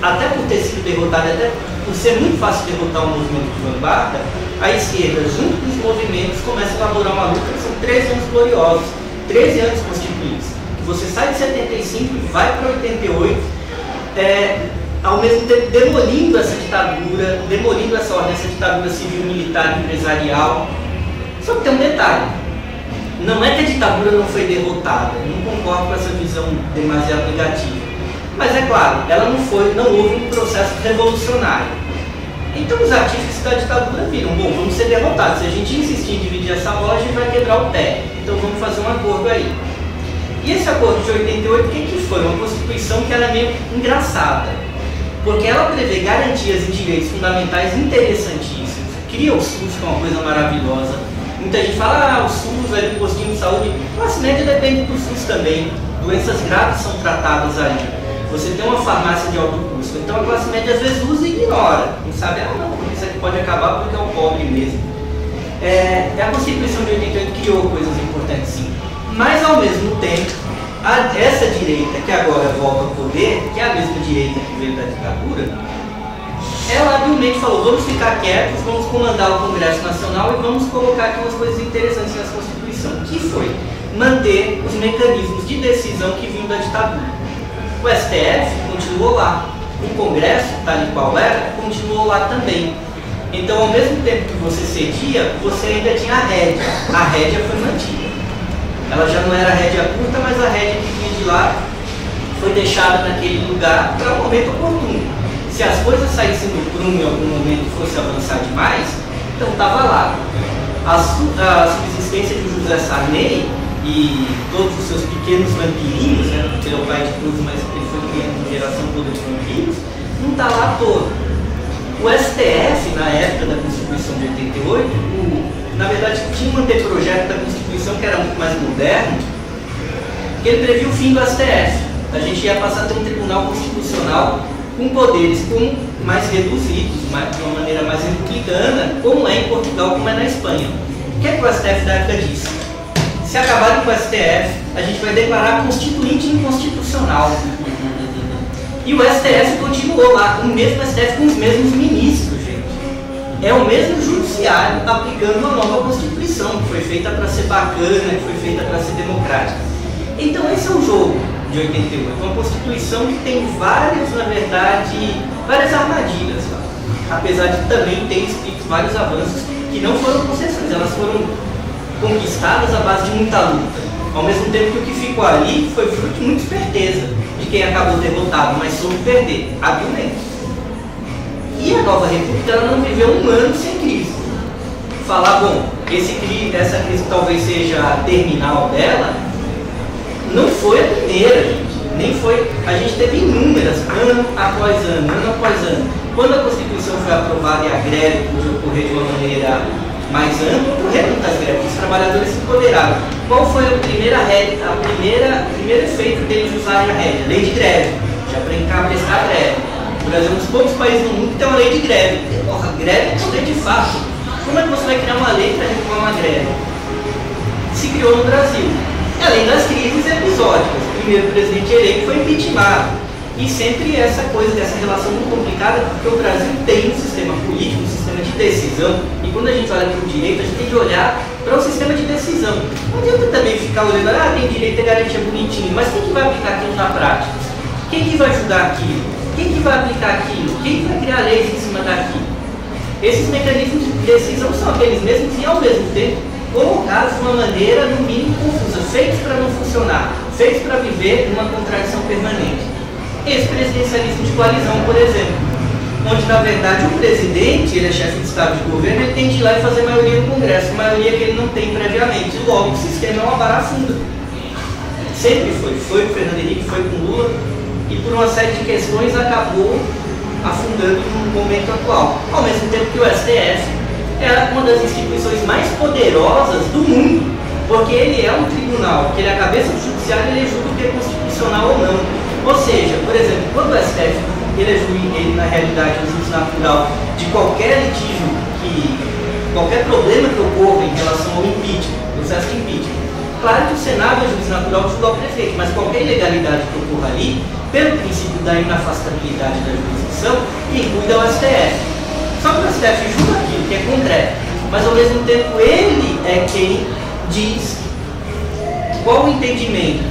C: até por ter sido derrotado, até por ser muito fácil derrotar um movimento de vanguarda, a esquerda, junto com os movimentos, começa a elaborar uma luta que são 13 anos gloriosos, 13 anos constituintes. Que você sai de 75 e vai para 88, ao mesmo tempo demolindo essa ditadura, demolindo essa ordem, essa ditadura civil, militar, empresarial. Só que tem um detalhe: não é que a ditadura não foi derrotada, eu não concordo com essa visão demasiado negativa, mas é claro, ela não houve um processo revolucionário. Então os artífices da ditadura viram: bom, vamos ser derrotados, se a gente insistir em dividir essa bola, a gente vai quebrar o pé, então vamos fazer um acordo aí. E esse acordo de 88, o que foi? Uma Constituição que era meio engraçada, porque ela prevê garantias e direitos fundamentais interessantíssimos, cria o SUS, que é uma coisa maravilhosa. Muita gente fala: o SUS, o postinho de saúde. A classe média depende do SUS também. Doenças graves são tratadas ali. Você tem uma farmácia de alto custo. Então a classe média às vezes usa e ignora. Não sabe: não, isso aqui pode acabar porque é o pobre mesmo. A Constituição de 88 criou coisas importantes, sim. Mas ao mesmo tempo, essa direita que agora volta ao poder, que é a mesma direita que veio da ditadura, ela habilmente falou: vamos ficar quietos, vamos comandar o Congresso Nacional e vamos colocar aqui umas coisas interessantes nessa Constituição, que foi manter os mecanismos de decisão que vinham da ditadura. O STF continuou lá, o Congresso, tal e qual era, continuou lá também. Então, ao mesmo tempo que você cedia, você ainda tinha a rédea foi mantida. Ela já não era a rédea curta, mas a rédea que vinha de lá foi deixada naquele lugar para o momento oportuno. Se as coisas saíssem do prumo em algum momento e fosse avançar demais, então estava lá. A subsistência de José Sarney e todos os seus pequenos vampirinhos, né, porque ele é o pai de todos, mas ele foi criando uma geração toda de vampiros, não está lá à toa. O STF, na época da Constituição de 88, na verdade tinha um anteprojeto da Constituição que era muito mais moderno, que ele previa o fim do STF. A gente ia passar a ter um Tribunal Constitucional com poderes mais reduzidos, de uma maneira mais republicana, como é em Portugal, como é na Espanha. O que é que o STF da época disse? Se acabarem com o STF, a gente vai declarar a Constituinte inconstitucional. E o STF continuou lá, o mesmo STF com os mesmos ministros, gente. É o mesmo judiciário aplicando uma nova Constituição, que foi feita para ser bacana, que foi feita para ser democrática. Então esse é o jogo de 88, uma Constituição que tem várias armadilhas, apesar de também ter escrito vários avanços que não foram concessões, elas foram conquistadas à base de muita luta. Ao mesmo tempo que o que ficou ali foi fruto de muita esperteza, de quem acabou derrotado, mas soube perder, habilmente. E a Nova República ela não viveu um ano sem crise. Falar, bom, essa crise talvez seja a terminal dela, não foi a primeira, gente. Nem foi. A gente teve inúmeras, ano após ano, ano após ano. Quando a Constituição foi aprovada e a greve pôde ocorrer de uma maneira mais ampla, ocorreram muitas greves, os trabalhadores se empoderaram. Qual foi o primeiro efeito deles usarem a rédea? Lei de greve, já para encabeçar a greve. O Brasil é um dos poucos países do mundo que tem uma lei de greve. Porra, greve é poder de fato. Como é que você vai criar uma lei para regular uma greve? Se criou no Brasil. Além das crises episódicas. O primeiro presidente eleito foi impeachmentado. E sempre essa coisa dessa relação muito complicada, porque o Brasil tem um sistema político, um sistema de decisão, e quando a gente olha para o direito, a gente tem que olhar para o sistema de decisão. Não adianta também ficar olhando, tem direito e garantia bonitinho, mas quem que vai aplicar aquilo na prática? Quem que vai julgar aquilo? Quem que vai aplicar aquilo? Quem que vai criar leis em cima daquilo? Esses mecanismos de decisão são aqueles mesmos e, ao mesmo tempo, colocados de uma maneira, no mínimo, confusa, feitos para não funcionar, feitos para viver numa contradição permanente. Esse presidencialismo de coalizão, por exemplo, onde, na verdade, o presidente, ele é chefe de Estado de governo, ele tem de ir lá e fazer maioria no Congresso, maioria que ele não tem previamente, logo o sistema é uma barafunda. Sempre foi com o Fernando Henrique, foi com o Lula, e por uma série de questões acabou afundando no momento atual. Ao mesmo tempo que o STF é uma das instituições mais poderosas do mundo, porque ele é um tribunal, que ele é a cabeça do judiciário, ele julga o que é constitucional ou não. Ou seja, por exemplo, quando o STF, ele na realidade é o juiz natural de qualquer litígio, qualquer problema que ocorra em relação ao impeachment, processo de impeachment. Claro que o Senado é o juiz natural de julgar o prefeito, mas qualquer ilegalidade que ocorra ali, pelo princípio da inafastabilidade da jurisdição, inclui ao STF. Só que o STF julga aquilo que é concreto, mas ao mesmo tempo ele é quem diz qual o entendimento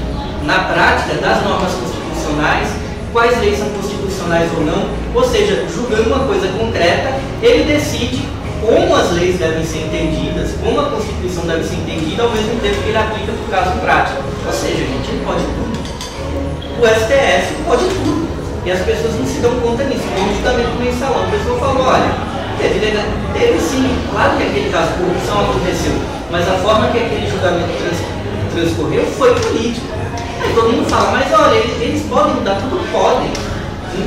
C: na prática das normas constitucionais, quais leis são constitucionais ou não, ou seja, julgando uma coisa concreta, ele decide como as leis devem ser entendidas, como a Constituição deve ser entendida, ao mesmo tempo que ele aplica para o caso prático. Ou seja, gente, ele pode tudo. O STF pode tudo. E as pessoas não se dão conta nisso. Justamente no mensalão, a pessoa falou, olha, teve sim, claro que aquele caso de corrupção aconteceu, mas a forma que aquele julgamento transcorreu foi político. Aí todo mundo fala, mas olha, eles podem mudar, tudo podem.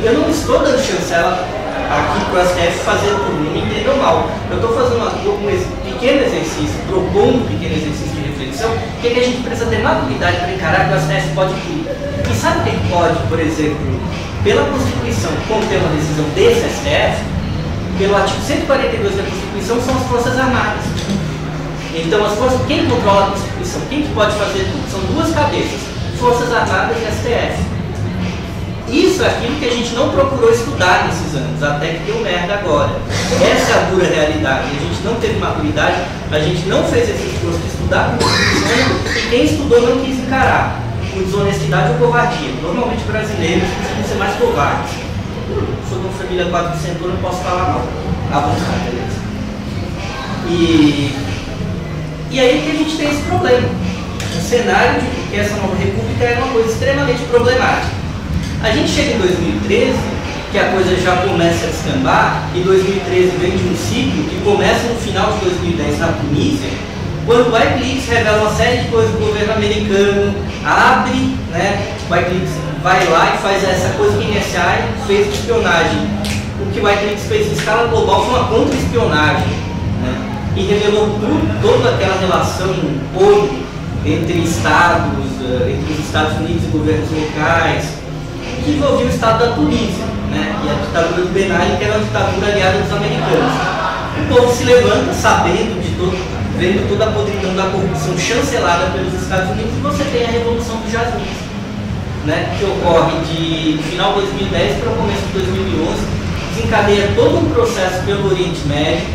C: Eu não estou dando chancela aqui para o STF fazer tudo, não me entendam mal. Eu estou fazendo um pequeno exercício, propondo um pequeno exercício de reflexão, que a gente precisa ter maturidade para encarar que o STF pode tudo. E sabe o que pode, por exemplo, pela Constituição, conter uma decisão desse STF, pelo artigo 142 da Constituição, são as Forças Armadas. Então, quem controla a Constituição, quem que pode fazer tudo? São duas cabeças, Forças Armadas e STF. Isso é aquilo que a gente não procurou estudar nesses anos, até que deu merda agora. Essa é a dura realidade. A gente não teve maturidade, a gente não fez esse esforço de estudar a Constituição, e quem estudou não quis encarar, por desonestidade ou covardia. Normalmente brasileiros precisam ser mais covardes. Sou de uma família 400, não posso falar mal. À vontade, beleza. E aí que a gente tem esse problema. O cenário de que essa nova república é uma coisa extremamente problemática. A gente chega em 2013, que a coisa já começa a descambar, e 2013 vem de um ciclo que começa no final de 2010 na Tunísia, quando o Wikileaks revela uma série de coisas do governo americano, abre, né, o Wikileaks vai lá e faz essa coisa que a NSA fez de espionagem. O que o Wikileaks fez em escala global foi uma contra-espionagem, né, e revelou toda aquela relação entre estados, entre os Estados Unidos e governos locais, que envolvia o Estado da Tunísia, né, e a ditadura do Ben Ali, que era uma ditadura aliada dos americanos. O povo se levanta sabendo vendo toda a podridão da corrupção chancelada pelos Estados Unidos, e você tem a Revolução dos Jasmins, né, que ocorre de final de 2010 para o começo de 2011, desencadeia todo um processo pelo Oriente Médio.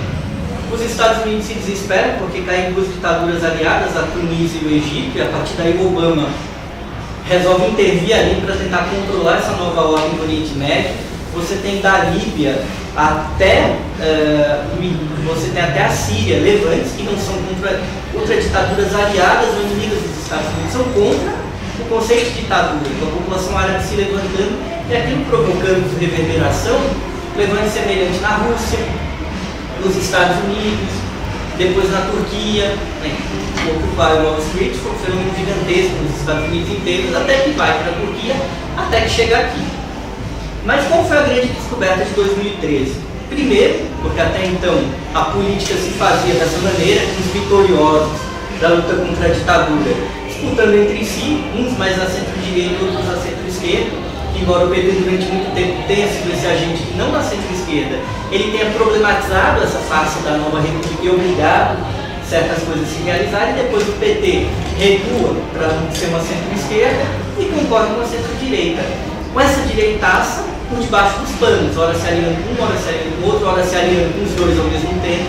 C: Os Estados Unidos se desesperam porque caem duas ditaduras aliadas, a Tunísia e o Egito, e a partir daí o Obama resolve intervir ali para tentar controlar essa nova ordem do Oriente Médio. Você tem da Líbia até a Síria, levantes que não são contra ditaduras aliadas ou inimigas dos Estados Unidos, são contra o conceito de ditadura, com a população árabe se levantando e aquilo provocando reverberação, levando semelhante na Rússia, nos Estados Unidos, depois na Turquia, né? Ocupar o Wall Street foi um fenômeno gigantesco nos Estados Unidos inteiros, até que vai para a Turquia, até que chega aqui. Mas qual foi a grande descoberta de 2013? Primeiro, porque até então a política se fazia dessa maneira, os vitoriosos da luta contra a ditadura, disputando entre si, uns mais a centro-direita, outros a centro-esquerda, embora o PT durante muito tempo tenha sido esse agente que não na centro-esquerda, ele tenha problematizado essa face da nova república e obrigado certas coisas a se realizarem, e depois o PT recua para não ser uma centro-esquerda e concorre com a centro-direita. Com essa direitaça por debaixo dos panos, ora se alinhando com um, ora se alinhando com outro, ora se alinhando com os dois ao mesmo tempo,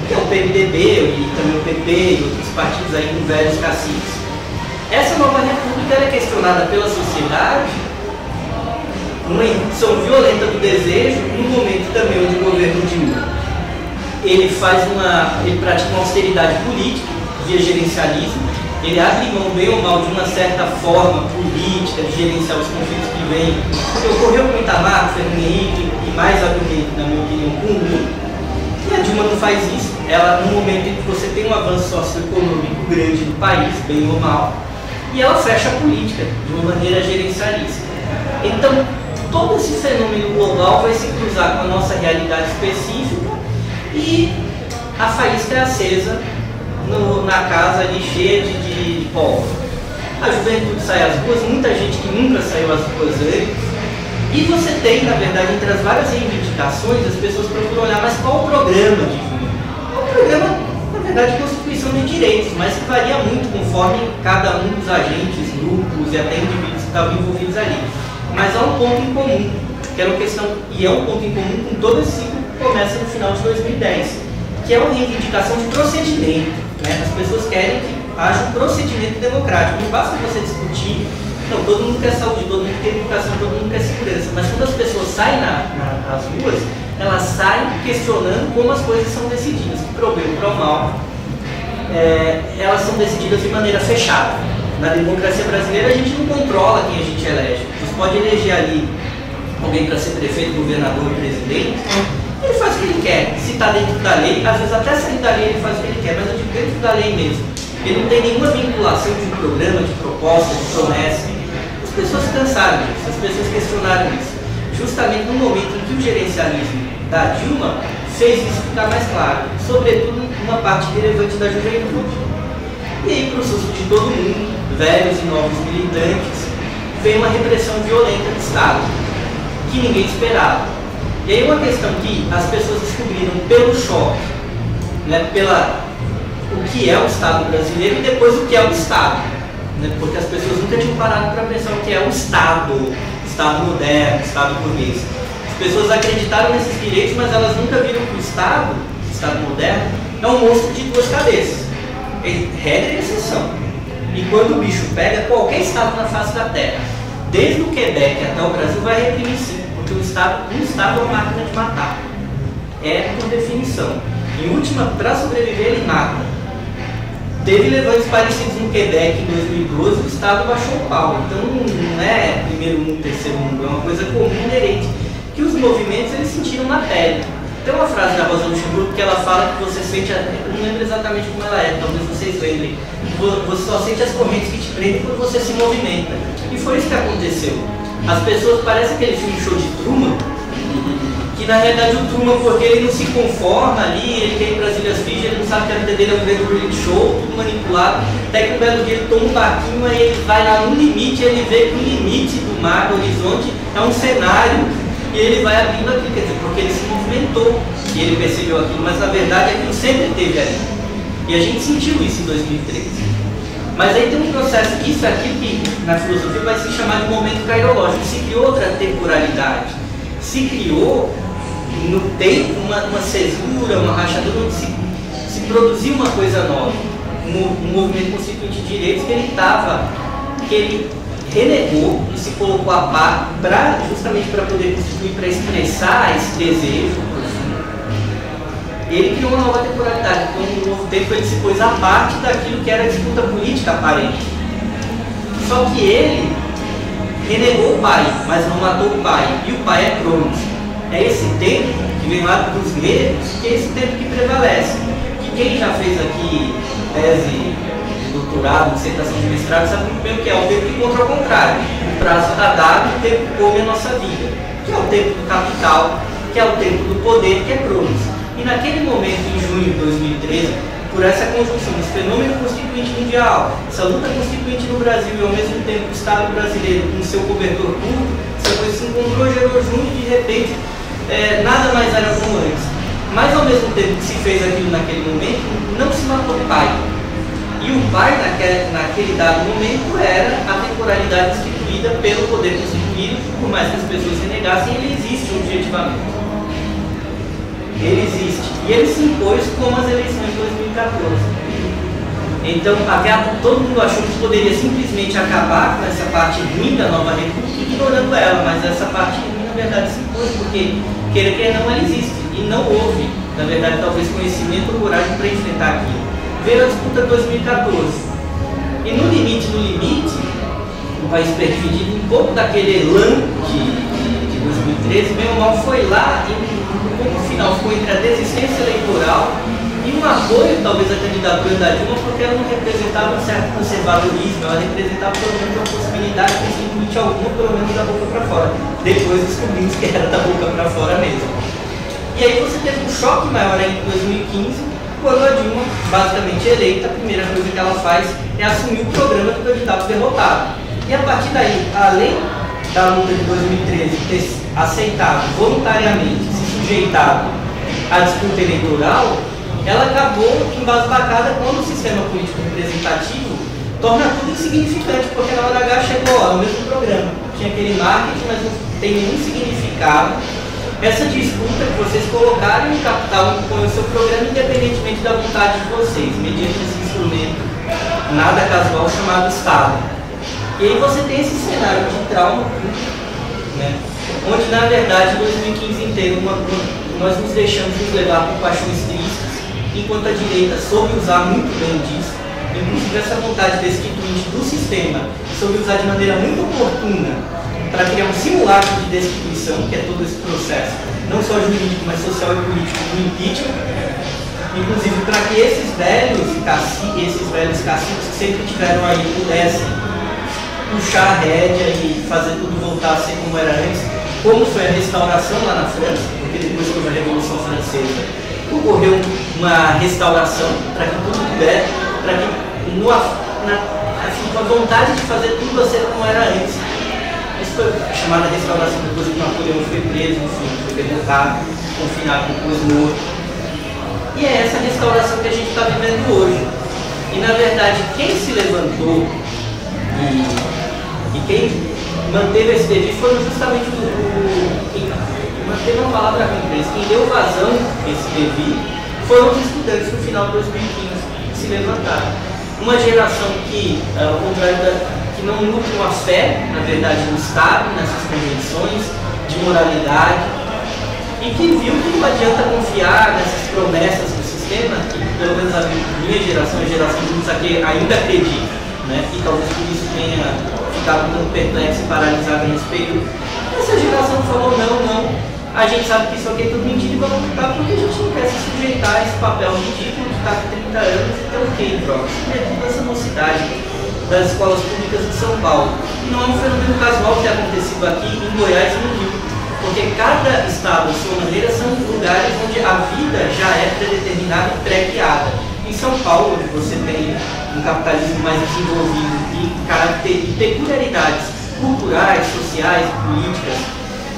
C: que é o PMDB e também o PP e outros partidos aí com velhos caciques. Essa nova república é questionada pela sociedade, uma irrupção violenta do desejo, no momento também onde o governo Dilma ele pratica uma austeridade política via gerencialismo, ele abre mão bem ou mal de uma certa forma política de gerenciar os conflitos que vêm, que ocorreu com o Itamar, com o Fernando Henrique e mais na minha opinião com o Lula. E a Dilma não faz isso, ela no momento em que você tem um avanço socioeconômico grande no país, bem ou mal, e ela fecha a política de uma maneira gerencialista. Então, todo esse fenômeno global vai se cruzar com a nossa realidade específica e a faísca é acesa na casa ali cheia de pólvora. A juventude sai às ruas, muita gente que nunca saiu às ruas antes, e você tem, na verdade, entre as várias reivindicações, as pessoas procuram olhar, mas qual o programa de junho? É um programa, na verdade, de constituição de direitos, mas que varia muito conforme cada um dos agentes, grupos e até indivíduos que estavam envolvidos ali. Mas há um ponto em comum, que é uma questão, e é um ponto em comum com todo esse ciclo que começa no final de 2010, que é uma reivindicação de procedimento. Né? As pessoas querem que haja um procedimento democrático. Não basta você discutir, não, todo mundo quer saúde, todo mundo quer educação, todo mundo quer segurança, mas quando as pessoas saem nas ruas, elas saem questionando como as coisas são decididas, que pro bem ou pro mal, elas são decididas de maneira fechada. Na democracia brasileira a gente não controla quem a gente elege. Você pode eleger ali alguém para ser prefeito, governador e presidente, ele faz o que ele quer. Se está dentro da lei, às vezes até sair da lei ele faz o que ele quer, mas eu digo dentro da lei mesmo. Ele não tem nenhuma vinculação de um programa, de proposta, de promessa. As pessoas se cansaram disso, as pessoas questionaram isso. Justamente no momento em que o gerencialismo da Dilma fez isso ficar mais claro, sobretudo uma parte relevante da juventude. E aí, para o susto de todo mundo, velhos e novos militantes, veio uma repressão violenta do Estado, que ninguém esperava. E aí uma questão que as pessoas descobriram pelo choque, né, o que é o Estado brasileiro e depois o que é o Estado. Né, porque as pessoas nunca tinham parado para pensar o que é o Estado moderno, Estado burguês. As pessoas acreditaram nesses direitos, mas elas nunca viram que o Estado moderno, é um monstro de duas cabeças. Regra e exceção. E quando o bicho pega, qualquer Estado na face da Terra, desde o Quebec até o Brasil, vai reprimir sim. Porque um Estado é uma máquina de matar. É por definição. Em última, para sobreviver, ele mata. Teve levantes parecidos no Quebec em 2012, o Estado baixou o pau. Então não é primeiro mundo, terceiro mundo, é uma coisa comum e inerente. Que os movimentos eles sentiram na pele. Tem uma frase da Rosa Luxemburgo que ela fala que você sente, eu não lembro exatamente como ela é, talvez vocês lembrem, você só sente as correntes que te prendem quando você se movimenta. E foi isso que aconteceu. As pessoas, parece aquele filme Show de Truman, que na realidade o Truman, porque ele não se conforma ali, ele quer ir para as Ilhas Fiji, ele não sabe que a vida dele é um grande reality show, tudo manipulado, até que um belo dia ele toma um barquinho, aí ele vai lá no limite, ele vê que o limite do mar, do horizonte, é um cenário. E ele vai abrindo aquilo, quer dizer, porque ele se movimentou e ele percebeu aquilo, mas na verdade aquilo sempre esteve ali. E a gente sentiu isso em 2013. Mas aí tem um processo, isso é aquilo que na filosofia vai se chamar de momento cairológico. Se criou outra temporalidade, se criou no tempo uma cesura, uma rachadura, onde se produziu uma coisa nova. Um movimento constituinte de direitos que ele renegou e se colocou a par justamente para poder constituir, para expressar esse desejo profundo. Ele criou uma nova temporalidade, então no novo tempo ele se pôs à parte daquilo que era a disputa política aparente. Só que ele renegou o pai, mas não matou o pai, e o pai é Cronos. É esse tempo que vem lá dos gregos, que é esse tempo que prevalece. Que quem já fez aqui tese de doutorado, dissertação de mestrado, sabe muito bem o que é o tempo que encontra ao contrário. O prazo está dado e o tempo come a nossa vida, que é o tempo do capital, que é o tempo do poder, que é Cronos. E naquele momento, em junho de 2013, por essa conjunção desse fenômeno constituinte mundial, essa luta constituinte no Brasil e ao mesmo tempo o Estado brasileiro com seu cobertor curto, essa coisa se encontrou, gerou junto e de repente nada mais era como antes. Mas ao mesmo tempo que se fez aquilo naquele momento, não se matou o pai. E o pai naquele dado momento era a temporalidade instituída pelo poder constituído, por mais que as pessoas renegassem, ele existe objetivamente. Ele existe. E ele se impôs como as eleições de 2014. Então, todo mundo achou que poderia simplesmente acabar com essa parte ruim da nova república, ignorando ela, mas essa parte ruim, na verdade, se impôs, porque, queira que não, ela existe. E não houve, na verdade, talvez conhecimento ou coragem para enfrentar aquilo. Veio a disputa 2014. E no limite, o país perdido, um pouco daquele elan de 2013, bem ou mal, foi lá e no final ficou entre a desistência eleitoral e um apoio, talvez, à candidatura da Dilma, porque ela não representava um certo conservadorismo, ela representava pelo menos uma possibilidade de constituinte alguma, pelo menos da boca para fora. Depois descobrimos que era da boca para fora mesmo. E aí você teve um choque maior em 2015, quando a Dilma, basicamente eleita, a primeira coisa que ela faz é assumir o programa do candidato derrotado. E a partir daí, além da luta de 2013 ter aceitado voluntariamente, se sujeitado à disputa eleitoral, ela acabou embasbacada quando o sistema político representativo torna tudo insignificante, porque na hora H chegou ao mesmo programa. Tinha aquele marketing, mas não tem nenhum significado. Essa disputa que vocês colocaram, o capital impõe o seu programa independentemente da vontade de vocês, mediante esse instrumento nada casual chamado Estado. E aí você tem esse cenário de trauma, né? Onde na verdade 2015 inteiro nós nos deixamos nos levar por paixões tristes, enquanto a direita soube usar muito bem disso, inclusive essa vontade destituinte do sistema, soube usar de maneira muito oportuna para criar um simulacro de destituição, que é todo esse processo, não só jurídico, mas social e político do impeachment, inclusive para que esses velhos caciques que sempre tiveram aí pudessem puxar a rédea e fazer tudo voltar a ser como era antes, como foi a restauração lá na França, porque depois houve a Revolução Francesa, ocorreu uma restauração para que tudo pudesse, para que com a vontade de fazer tudo a ser como era antes. Isso foi a chamada restauração, depois que Napoleão foi preso, enfim, foi derrotado, confinado, depois morto. E é essa restauração que a gente está vivendo hoje. E na verdade, quem se levantou e quem manteve esse devido foram justamente quem manteve uma palavra ruim, quem deu vazão a esse devido foram os estudantes no final de 2015 que se levantaram. Uma geração que, ao contrário que não nutre uma fé, na verdade, no Estado, nessas convenções de moralidade, e que viu que não adianta confiar nessas promessas do sistema, que pelo menos a minha geração, a geração de muitos aqui ainda acredita, né? E talvez por isso tenha ficado um pouco perplexo e paralisado nesse período. Essa geração falou, não, a gente sabe que isso aqui é tudo mentira e vamos lutar porque a gente não quer se sujeitar a esse papel ridículo de estar com 30 anos e ter o quê em troca? Devido a essa mocidade das escolas públicas de São Paulo. E não é um fenômeno casual que tem acontecido aqui em Goiás e no Rio, porque cada estado, à sua maneira, são lugares onde a vida já é predeterminada e pré-criada. Em São Paulo, onde você tem um capitalismo mais desenvolvido e peculiaridades culturais, sociais, políticas,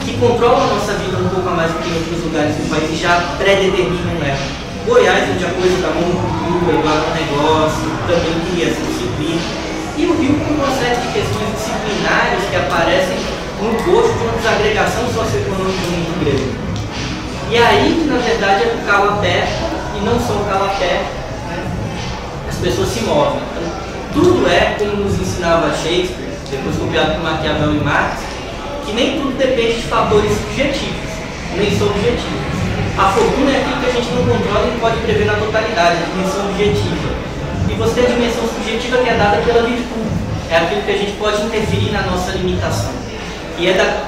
C: que controlam a nossa vida um pouco a mais do que em outros lugares do país e já predeterminam ela. Goiás, onde a coisa está muito crua, igual ao negócio, também cria essa disciplina. E o Rio com uma série de questões disciplinares que aparecem no gosto de uma desagregação socioeconômica muito grande. E aí que na verdade é o calapé, e não só o calapé, né? As pessoas se movem. Então, tudo é, como nos ensinava Shakespeare, depois copiado por Maquiavel e Marx, que nem tudo depende de fatores subjetivos, nem subjetivos. A fortuna é aquilo que a gente não controla e não pode prever na totalidade, a dimensão objetiva. E você tem a dimensão subjetiva que é dada pela virtude. é aquilo que a gente pode interferir na nossa limitação. E é da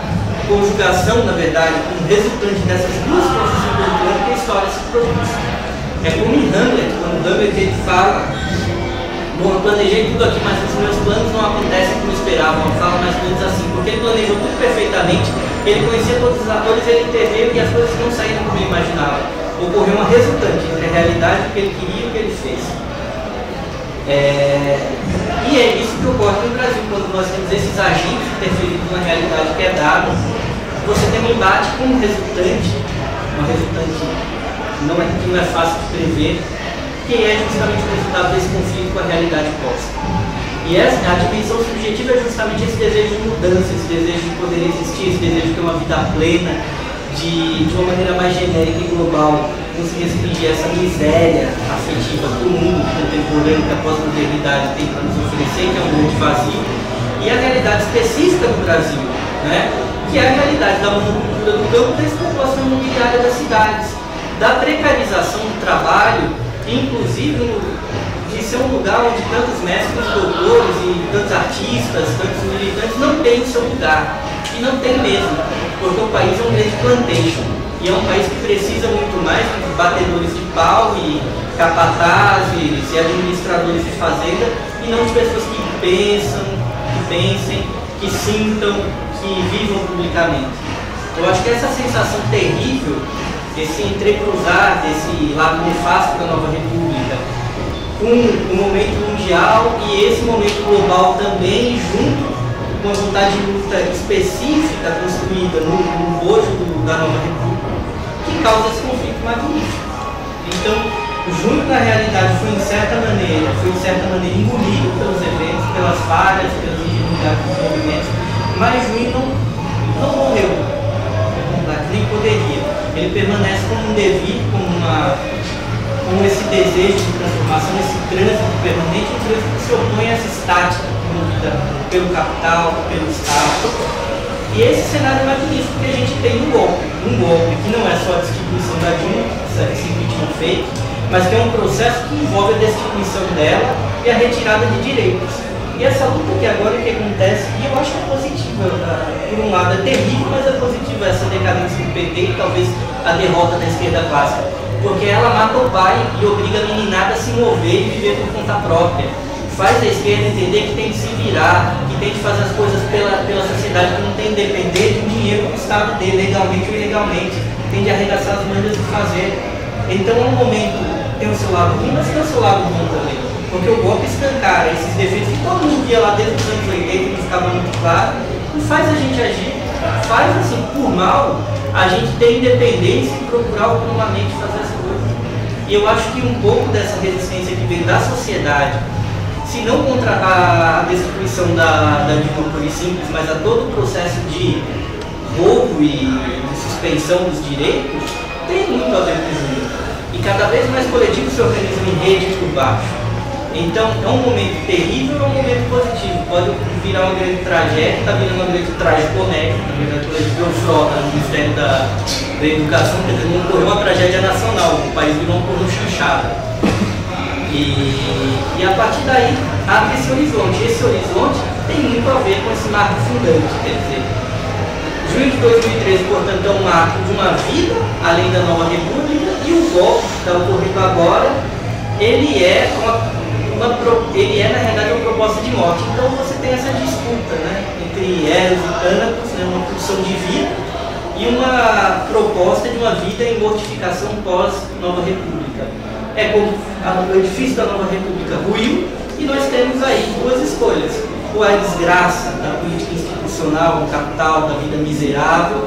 C: conjugação, na verdade, como resultante dessas duas forças simultâneas que a história se produz. É como em Hamlet, quando Hamlet ele fala: bom, eu planejei tudo aqui, mas os meus planos não acontecem como eu esperava. Ele fala mais ou menos assim, porque ele planejou tudo perfeitamente, ele conhecia todos os atores, ele interveio e as coisas não saíram como ele imaginava. Ocorreu uma resultante entre a realidade, o que ele queria e o que ele fez. E é isso que ocorre no Brasil, quando nós temos esses agentes interferindo na realidade que é dada. Você tem um embate com um resultante, uma resultante que não é fácil de prever, que é justamente o resultado desse conflito com a realidade posta. E a dimensão subjetiva é justamente esse desejo de mudança, esse desejo de poder existir, esse desejo de ter uma vida plena, de uma maneira mais genérica e global, conseguir restringir essa miséria afetiva que o mundo contemporâneo, que a pós-modernidade tem para nos oferecer, que é um grande vazio, e a realidade específica do Brasil, né? Que é a realidade da monocultura do campo, da especulação imobiliária das cidades, da precarização do trabalho, inclusive de ser um lugar onde tantos mestres, doutores e tantos artistas, tantos militantes não têm o seu lugar. E não tem mesmo, porque o país é um grande plantation. E é um país que precisa muito mais de batedores de pau e capatazes e administradores de fazenda, e não de pessoas que pensem, que sintam, que vivam publicamente. Eu acho que essa sensação terrível, esse entrecruzar desse lado nefasto da nova república, com o momento mundial e esse momento global também, junto com a vontade de luta específica construída no bojo da nova república, que causa esse conflito magnífico. Então, junto na realidade foi em certa maneira engolido pelos eventos, pelas falhas, pelas ingenuidades dos movimentos, mas Juin não morreu, nem poderia. Ele permanece como um devir, como esse desejo de transformação, esse trânsito permanente, um trânsito que se opõe a essa estática movida pelo capital, pelo Estado. E esse cenário é magnífico que a gente tem um golpe que não é só a distribuição da Dilma, esse impeachment fake, mas que é um processo que envolve a destituição dela e a retirada de direitos. E essa luta que agora que acontece, e eu acho que é positiva, por um lado é terrível, mas é positiva essa decadência do PT e talvez a derrota da esquerda clássica, porque ela mata o pai e obriga a meninada a se mover e viver por conta própria. Faz a esquerda entender que tem que se virar, que tem que fazer as coisas pela sociedade, que não tem que depender de um dinheiro que o Estado dê, legalmente ou ilegalmente, tem de arregaçar as mangas e fazer. Então é um momento, tem o seu lado ruim, mas tem o seu lado bom também. Porque o golpe escancara esses defeitos que todo mundo via lá desde os anos 80, que ficava muito claro, e faz a gente agir, faz assim, por mal, a gente ter independência e procurar autonomamente fazer as coisas. E eu acho que um pouco dessa resistência que vem da sociedade, se não contra a destituição da Dilma pura e simples, mas a todo o processo de roubo e de suspensão dos direitos, tem muito a ver com isso. E cada vez mais coletivos se organizam em rede por baixo. Então, é um momento terrível, é um momento positivo. Pode virar uma grande tragédia, está virando uma grande tragicomédia. Na verdade, quando a gente vê o Frota no Ministério da Educação, quer dizer, não ocorreu uma tragédia nacional, o país virou um porno chanchada. E a partir daí, abre esse horizonte. Esse horizonte tem muito a ver com esse marco fundante, quer dizer, junho de 2013, portanto, é um marco de uma vida, além da nova república, e o golpe que está ocorrendo agora, ele é na realidade uma proposta de morte. Então você tem essa disputa, né, entre Eros e Thanatos, né, uma pulsão de vida e uma proposta de uma vida em mortificação pós-Nova República. É como o edifício da Nova República ruiu e nós temos aí duas escolhas: ou a desgraça da política institucional, do capital, da vida miserável,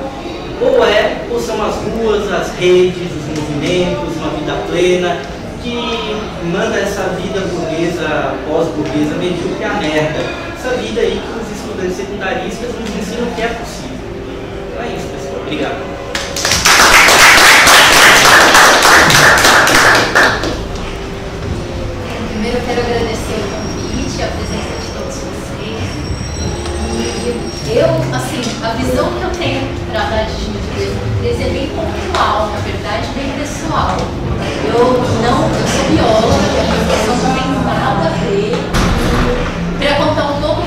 C: ou são as ruas, as redes, os movimentos, uma vida plena, que manda essa vida burguesa, pós-burguesa, medíocre a merda. Essa vida aí que os estudantes secundaristas nos ensinam que é possível. Então é isso, pessoal. Obrigado.
D: Primeiro eu quero agradecer o convite, a presença de todos vocês. E eu, assim, a visão que eu tenho para dar de junho de 2013 é bem pontual, na verdade, bem pessoal. Eu sou bióloga, a minha profissão não tem nada a ver. Para contar um pouco,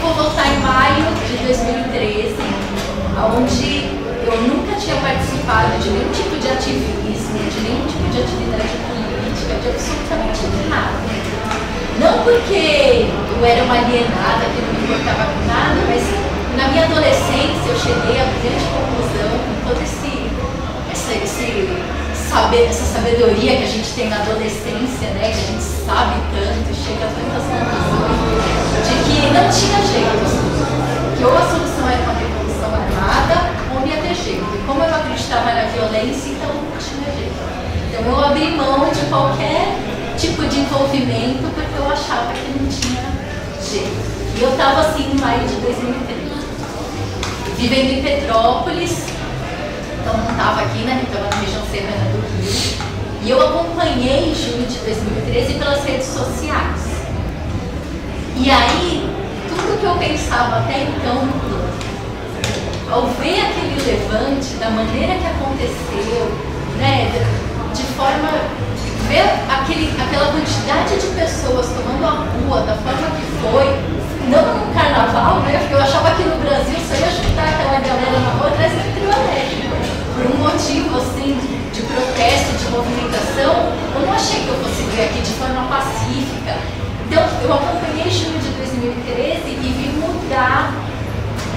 D: não porque eu era uma alienada que não me importava com nada, mas na minha adolescência eu cheguei à brilhante conclusão com todo essa sabedoria que a gente tem na adolescência, né, que a gente sabe tanto e chega a tantas conclusões, de que não tinha jeito, que ou a solução era uma revolução armada ou não ia ter jeito. E como eu acreditava na violência, então não tinha jeito. Então eu abri mão de qualquer tipo de envolvimento porque eu achava que não tinha jeito. E eu estava assim em maio de 2013, vivendo em Petrópolis, então não estava aqui, né, estava na região serrana do Rio, e eu acompanhei em junho de 2013 pelas redes sociais. E aí, tudo que eu pensava até então mudou. Ao ver aquele levante, da maneira que aconteceu, né, de forma, ver aquela quantidade de pessoas tomando a rua da forma que foi, não no carnaval, né, porque eu achava que no Brasil só ia juntar aquela galera na rua atrás do trio elétrico. Por um motivo assim, de protesto, de movimentação, eu não achei que eu fosse vir aqui de forma pacífica. Então, eu acompanhei junho de 2013 e vi mudar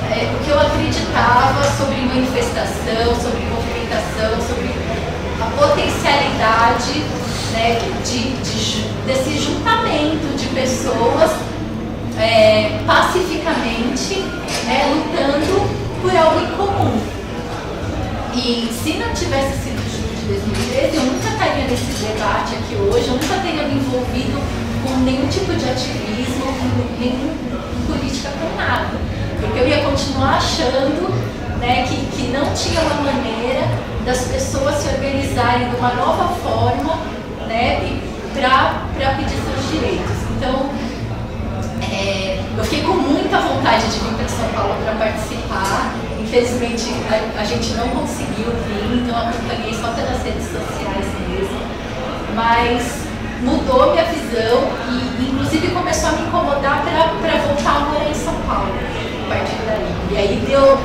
D: o que eu acreditava sobre manifestação, sobre movimentação, sobre a potencialidade, né, desse juntamento de pessoas pacificamente, né, lutando por algo em comum. E se não tivesse sido junho de 2013, eu nunca estaria nesse debate aqui hoje, eu nunca teria me envolvido com nenhum tipo de ativismo, nem política, com nada. Porque eu ia continuar achando, né, que não tinha uma maneira das pessoas se organizarem de uma nova forma, né, para pedir seus direitos. Então, eu fiquei com muita vontade de vir para São Paulo para participar. Infelizmente, a gente não conseguiu vir, então eu acompanhei só pelas redes sociais mesmo. Mas mudou minha visão e, inclusive, começou a me incomodar para voltar a morar em São Paulo, a partir daí. E aí deu,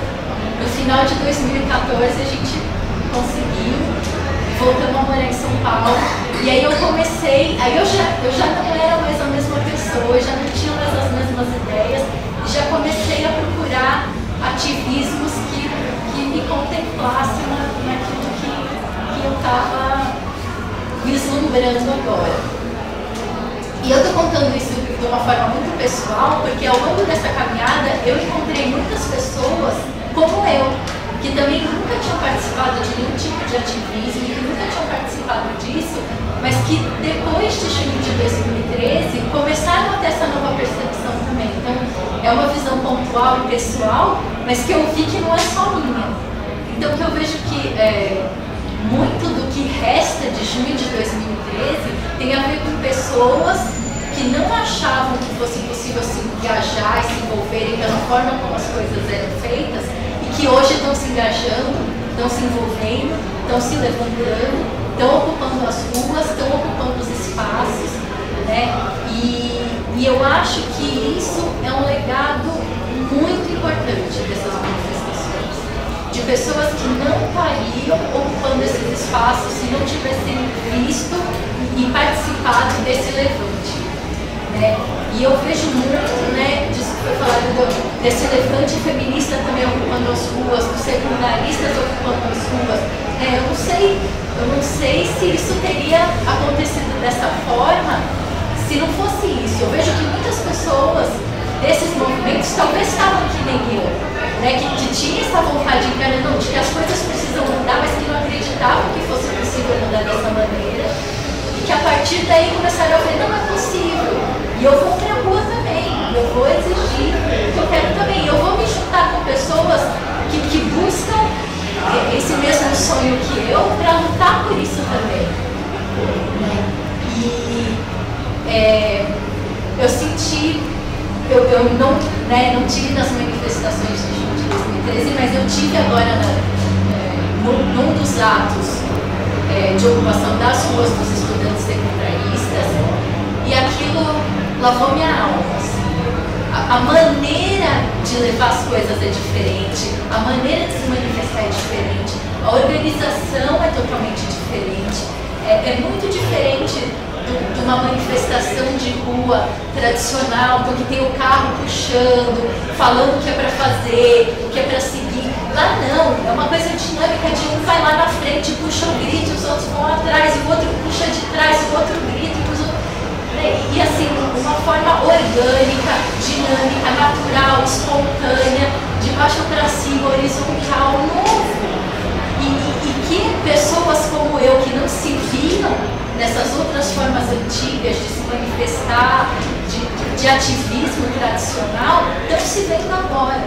D: no final de 2014, a gente conseguiu, voltamos a morar em São Paulo. E aí eu comecei, aí eu já não era mais a mesma pessoa, eu já não tinha mais as mesmas ideias, e já comecei a procurar ativismos que me contemplassem naquilo que eu estava vislumbrando agora. E eu estou contando isso de uma forma muito pessoal, porque ao longo dessa caminhada eu encontrei muitas pessoas como eu, que também nunca tinham participado de nenhum tipo de ativismo, que nunca tinham participado disso, mas que depois de junho de 2013 começaram a ter essa nova percepção também. Então é uma visão pontual e pessoal, mas que eu vi que não é só minha. Então que eu vejo que muito do que resta de junho de 2013 tem a ver com pessoas que não achavam que fosse possível se engajar e se envolverem pela forma como as coisas eram feitas, que hoje estão se engajando, estão se envolvendo, estão se levantando, estão ocupando as ruas, estão ocupando os espaços, né? E eu acho que isso é um legado muito importante dessas manifestações, de pessoas que não estariam ocupando esses espaços se não tivessem visto e participado desse levante, né? E eu vejo muito, né, disso que foi falado, desse levante feminista também ocupando as ruas, dos secundaristas ocupando as ruas. Eu não sei se isso teria acontecido dessa forma se não fosse isso. Eu vejo que muitas pessoas desses movimentos talvez estavam que nem eu, né, que tinha essa vontade interna de que as coisas precisam mudar, mas que não acreditavam que fosse possível mudar dessa maneira. E que a partir daí começaram a ver, não é possível. E eu vou para a rua também, eu vou exigir o que eu quero também. Eu vou me juntar com pessoas que buscam esse mesmo sonho que eu para lutar por isso também. E eu senti, eu não tive nas manifestações de junho de 2013, mas eu tive agora num dos atos de ocupação das ruas dos estudantes secundaristas, e aquilo lavou minha alma. A maneira de levar as coisas é diferente, a maneira de se manifestar é diferente, a organização é totalmente diferente, é muito diferente de uma manifestação de rua tradicional, porque tem o carro puxando, falando o que é para fazer, o que é para seguir. Lá não, é uma coisa dinâmica de um vai lá na frente, puxa o grito, os outros vão atrás, o outro puxa de trás, o outro grita, e assim, uma forma orgânica, dinâmica, natural, espontânea, de baixo para cima, horizontal, novo. E que pessoas como eu, que não se viam nessas outras formas antigas de se manifestar, de ativismo tradicional, estão se vendo agora,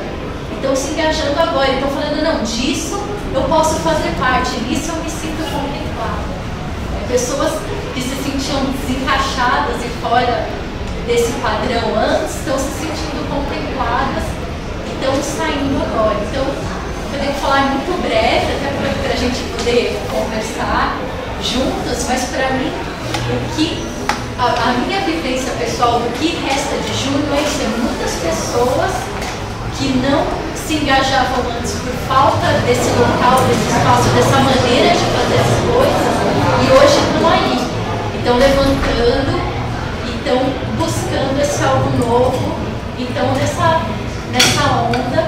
D: estão se engajando agora, estão falando, não, disso eu posso fazer parte, nisso eu me sinto contemplada. Pessoas que se sentiam desencaixadas e fora desse padrão antes, estão se sentindo contempladas e estão saindo agora. Então, eu tenho que falar muito breve, até para a gente poder conversar juntos, mas para mim, a minha vivência pessoal do que resta de junho é isso, muitas pessoas que não se engajavam antes por falta desse local, desse espaço, dessa maneira de fazer as coisas, e hoje estão aí, estão levantando, estão buscando esse algo novo, estão nessa onda,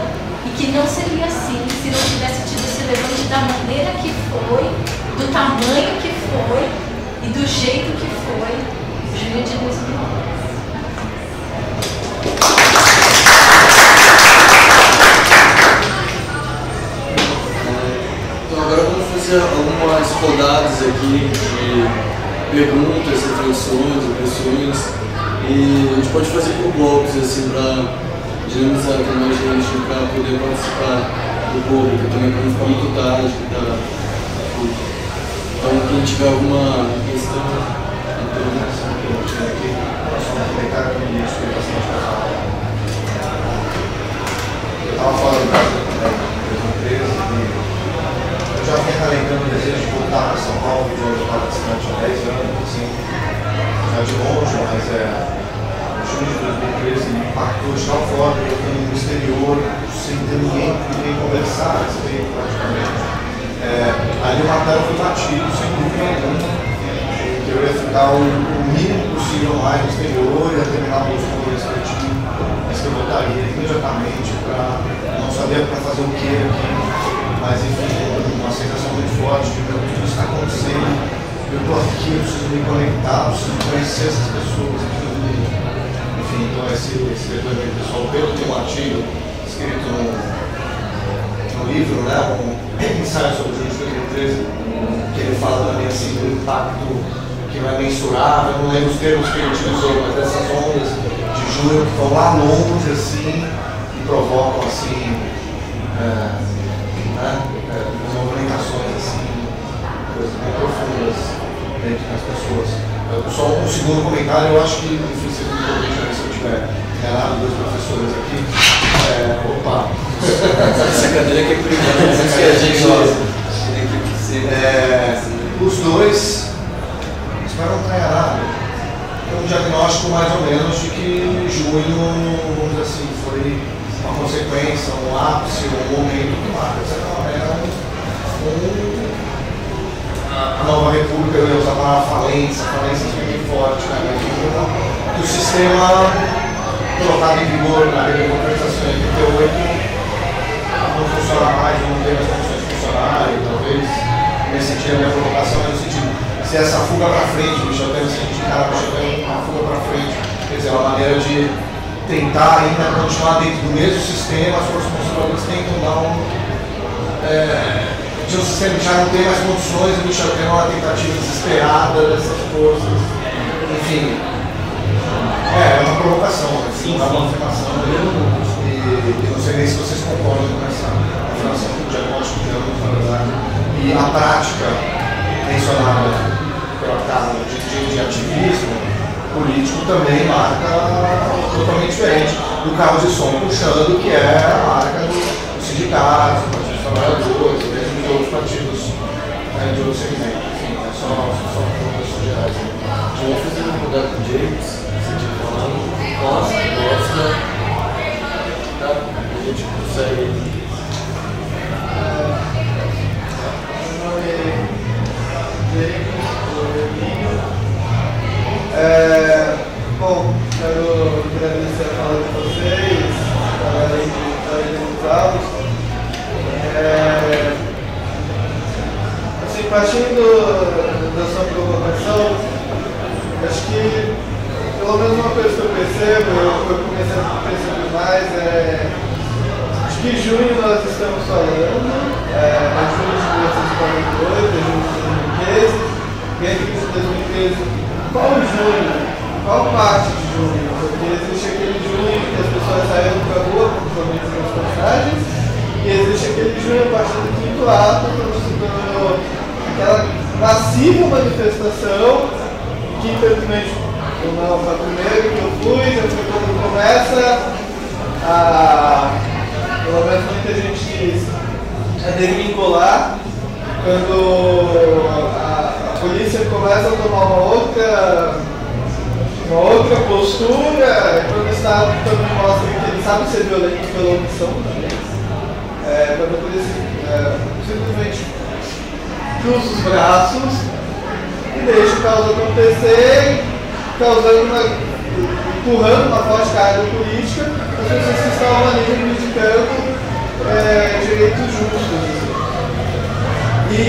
D: e que não seria assim se não tivesse tido esse levante da maneira que foi, do tamanho que foi e do jeito que foi, junho de 2011.
A: Agora vamos fazer algumas rodadas aqui de perguntas, reflexões, impressões, e a gente pode fazer por blocos assim para dinamizar com mais gente, para poder participar do público, também para não ficar muito tarde. Então quem tiver alguma questão,
E: eu estava falando da empresa eu já vinha calentando o desejo de voltar para São Paulo, de onde eu estava distante há 10 anos, assim, já de longe, mas junho de 2013 me impactou de tal forma que eu fui no exterior sem ter ninguém com quem conversar a respeito, praticamente. Ali o martelo foi batido, sem dúvida nenhuma, que eu ia ficar o mínimo possível mais no exterior, ia terminar meus cursos respectivos, mas que eu voltaria imediatamente para não saber para fazer o que aqui. Mas enfim, uma sensação muito forte de que tudo está acontecendo, eu estou aqui, eu preciso me conectar, eu preciso conhecer essas pessoas, enfim, então esse depoimento pessoal, o Pedro tem um artigo escrito no livro, né, um ensaio sobre o junho de 2013, que ele fala também assim do impacto que não é mensurável, eu não lembro os termos que ele utilizou, mas dessas ondas de junho que vão lá longe assim e provocam assim movimentações assim, coisas bem profundas dentro das pessoas. Só um segundo comentário, eu acho que, enfim, se eu tiver enganado dois professores aqui, opa!
A: Essa cadeira aqui é privada, isso que a gente
E: os dois, espero não estar enganado, tem um diagnóstico mais ou menos de que junho, vamos dizer assim, foi uma consequência, um ápice, um momento que marca, de certa maneira, a nova república, eu ia usar a palavra falência bem forte, né? Que o sistema colocado em vigor na redemocratização em 88 não funciona mais, não tem as condições de funcionar, e talvez nesse sentido a minha provocação é no sentido, se essa fuga para frente, o Michel Temer, se a gente encara uma fuga para frente, quer dizer, uma maneira de tentar ainda continuar dentro do mesmo sistema, as forças conservadoras tentam dar de um sistema que já não tem mais condições, o Michel Temer é uma tentativa desesperada dessas forças, enfim, é uma provocação, assim, uma afirmação, e não sei nem se vocês concordam com essa afirmação do diagnóstico de anos, na verdade, e a prática mencionada pela Carla de ativismo político também marca totalmente diferente do carro de som puxando, que é a marca dos sindicatos, do Partido dos Trabalhadores, mesmo de outros partidos de outros segmentos. Enfim, é só provocações gerais.
A: Vamos fazer uma rodada com o James, você tinha falado, gosta, tá? A gente consegue.
F: Bom, quero agradecer a fala de vocês, além dos autos. Assim, partindo da sua provocação, acho que, pelo menos uma coisa que eu percebo, eu comecei a perceber mais, acho que em junho nós estamos falando, junho de 1948, junho de 2013, e entre 2013, qual junho? Qual parte de junho? Porque existe aquele junho que as pessoas saíram para a rua com as passagens, e existe aquele junho a partir do quinto ato, quando se tornou aquela massiva manifestação, que infelizmente não foi a primeira que eu fui, já foi quando começa a, pelo menos muita gente diz, a desvincular, quando a polícia começa a tomar uma outra postura, quando o Estado também mostra que ele sabe ser violento pela omissão também. Quando a polícia simplesmente cruza os braços e deixa o caos acontecer, empurrando uma forte carga política as pessoas que estavam ali reivindicando direitos justos. E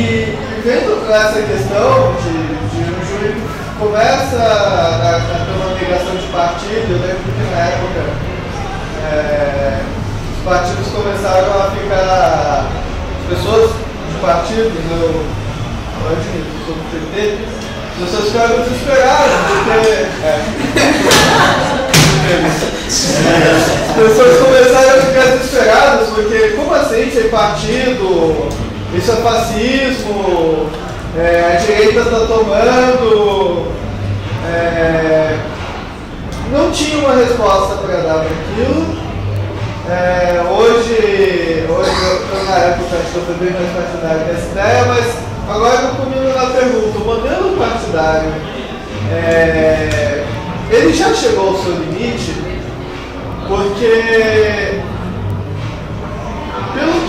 F: vendo essa questão de um juiz começa a ter uma migração de partido, eu lembro que na época os partidos começaram a ficar, as pessoas de partidos, eu sou do PT, as pessoas ficaram desesperadas, as pessoas começaram a ficar desesperadas, porque como assim sem partido, isso é fascismo, a direita está tomando, não tinha uma resposta para dar para aquilo. Hoje eu estou na época, acho que eu fui bem mais partidário dessa ideia, mas agora eu comigo na pergunta, o modelo partidário, ele já chegou ao seu limite, porque pelo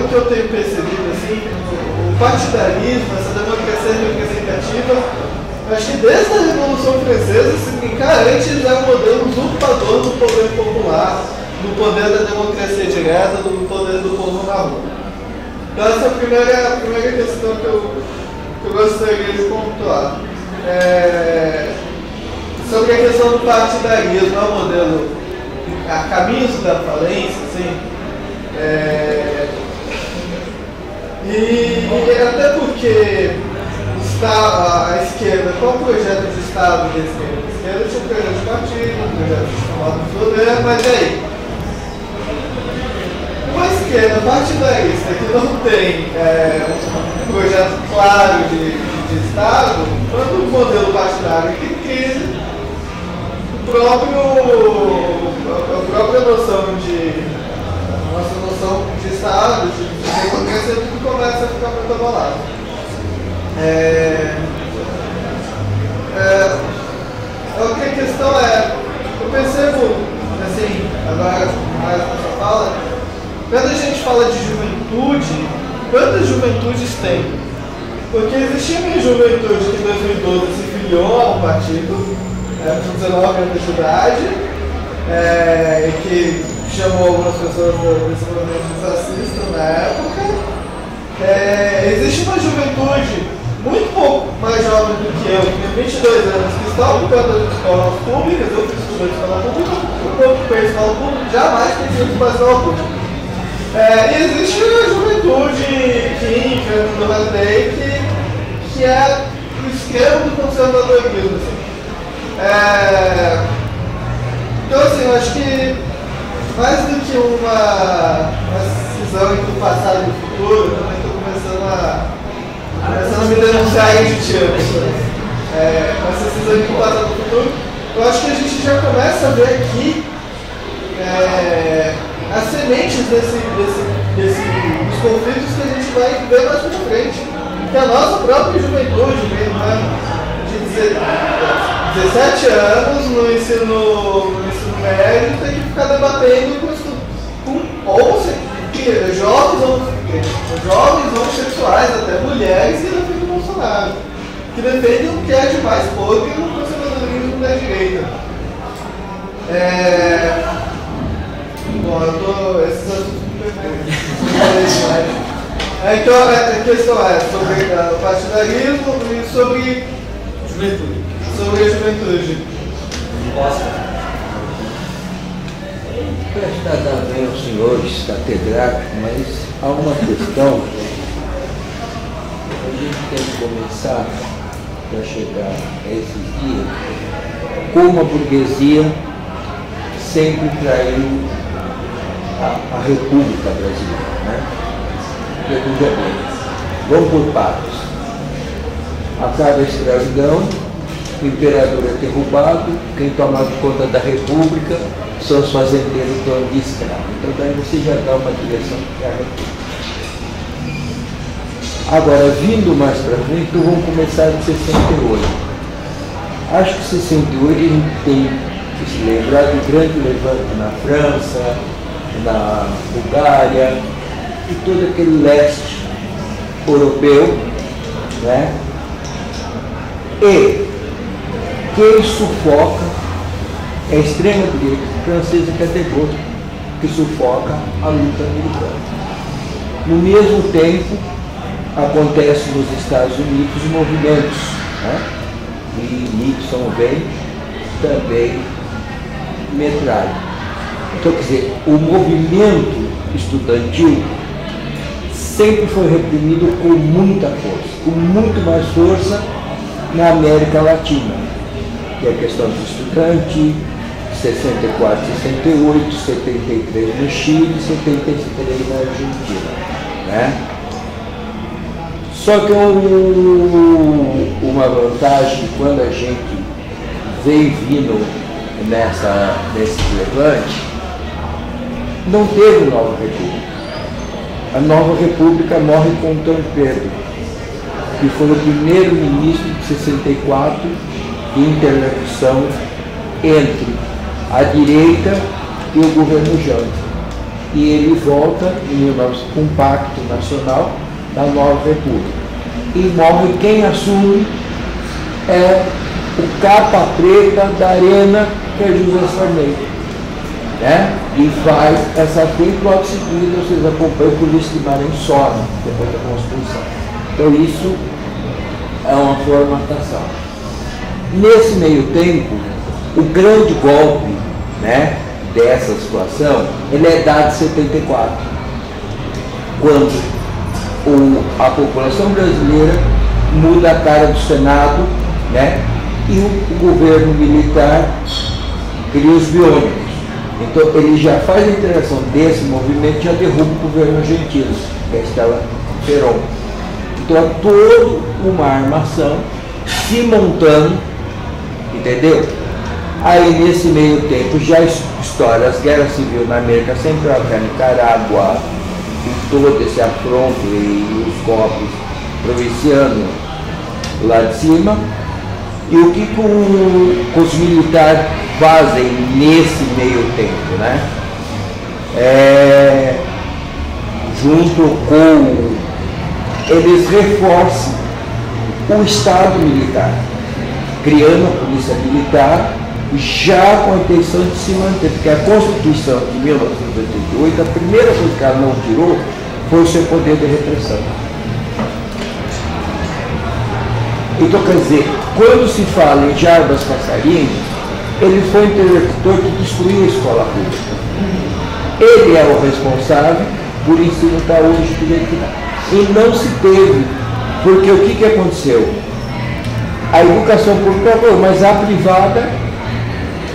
F: que eu tenho percebido, assim, o partidarismo, essa democracia representativa, eu acho que desde a Revolução Francesa se encarante já o modelo usurpador do poder popular, do poder da democracia direta, do poder do povo na rua. Então essa é a primeira questão que eu gostaria de pontuar. Sobre a questão do partidarismo, é um modelo a caminhos da falência, assim, e até porque a esquerda, qual o projeto de Estado da esquerda? A esquerda tinha um projeto de partido, um projeto de chamado de governo, mas aí, uma esquerda partidarista que não tem um projeto claro de Estado, quando o modelo partidário tem crise, a própria noção de Estado, de democracia, tudo começa a ficar muito abalado. A questão eu percebo, assim, agora mais nessa fala, quando a gente fala de juventude, quantas juventudes tem? Porque existia uma juventude que em 2012 se filiou a um partido, com 19 anos de idade, que chamou algumas pessoas desse movimento fascista na época. Existe uma juventude muito pouco mais jovem do que eu, que tem 22 anos, que está ocupando as escolas públicas. Eu fiz estudante de escola pública, o povo que fez escola pública jamais tem sido para a escola pública. E existe a juventude química, do Radley, que é o extremo do conservadorismo. Assim. Então, assim, eu acho que mais do que uma cisão entre o passado e o futuro, eu também estou começando a me denunciar aí de tiro. Essa cisão entre o passado e o futuro, eu acho que a gente já começa a ver aqui as sementes dos conflitos que a gente vai ver mais pra frente. Que a nossa própria juventude mesmo, de 17 anos no ensino médio, tem que ficar debatendo jovens homossexuais, até mulheres que defendem o Bolsonaro. que defende o que é de mais podre no conservadorismo da direita. Bom, esses assuntos me perderam. Então, a questão é sobre o partidarismo e sobre a juventude.
G: Prestar bem aos senhores catedráticos, mas há uma questão que a gente tem que começar para chegar a esses dias, como a burguesia sempre traiu a República Brasileira, né? Veja bem, vamos por partes. Acaba a escravidão, o imperador é derrubado, quem toma conta da República são os fazendeiros donos de escravos. Então daí você já dá uma direção que é a República. Agora, vindo mais para frente, então vamos começar em 68. Acho que 68 a gente tem que se lembrar do grande levante na França, na Bulgária, e todo aquele leste europeu, né? E quem sufoca é a extrema-direita francesa, que é De Gaulle, que sufoca a luta americana. No mesmo tempo, acontece nos Estados Unidos movimentos, né? E Nixon vem também metralha. Então, quer dizer, o movimento estudantil sempre foi reprimido com muita força, com muito mais força na América Latina, que é a questão do estudante, 64, 68, 73 no Chile, 73 na Argentina, né? Só que uma vantagem, quando a gente vem vindo nesse levante, não teve nova república. A nova república morre com Dom Pedro, que foi o primeiro ministro de 64 de interlocução entre a direita e o governo Jango. E ele volta com um pacto nacional da nova república. E morre, quem assume é o capa preta da arena, que é José Sarney, né? E faz essa feita, logo em seguida vocês acompanham por isso de Guimarães some depois da Constituição. Então isso é uma formatação. Nesse meio tempo, o grande golpe, né, dessa situação, ele é dado em 74, quando a população brasileira muda a cara do Senado, né, e o governo militar cria os biônicos. Então ele já faz a interação desse movimento e já derruba o governo argentino, que é a Estela Perón. Então é toda uma armação se montando, entendeu? Aí nesse meio tempo já estoura as guerras civis na América Central, que é a Nicarágua, e todo esse afronto e os golpes provincianos lá de cima. E o que os militares fazem nesse meio tempo, né? Junto com eles reforçam o Estado militar, criando a polícia militar, já com a intenção de se manter, porque a Constituição de 1988, a primeira coisa que ela não tirou foi o seu poder de repressão. Então, quer dizer, quando se fala em Jarbas Passarinho, ele foi o interlocutor que destruiu a escola pública. Ele é o responsável por o ensino estar hoje do jeito que está. E não se teve, porque o que aconteceu? A educação pública foi, mas a privada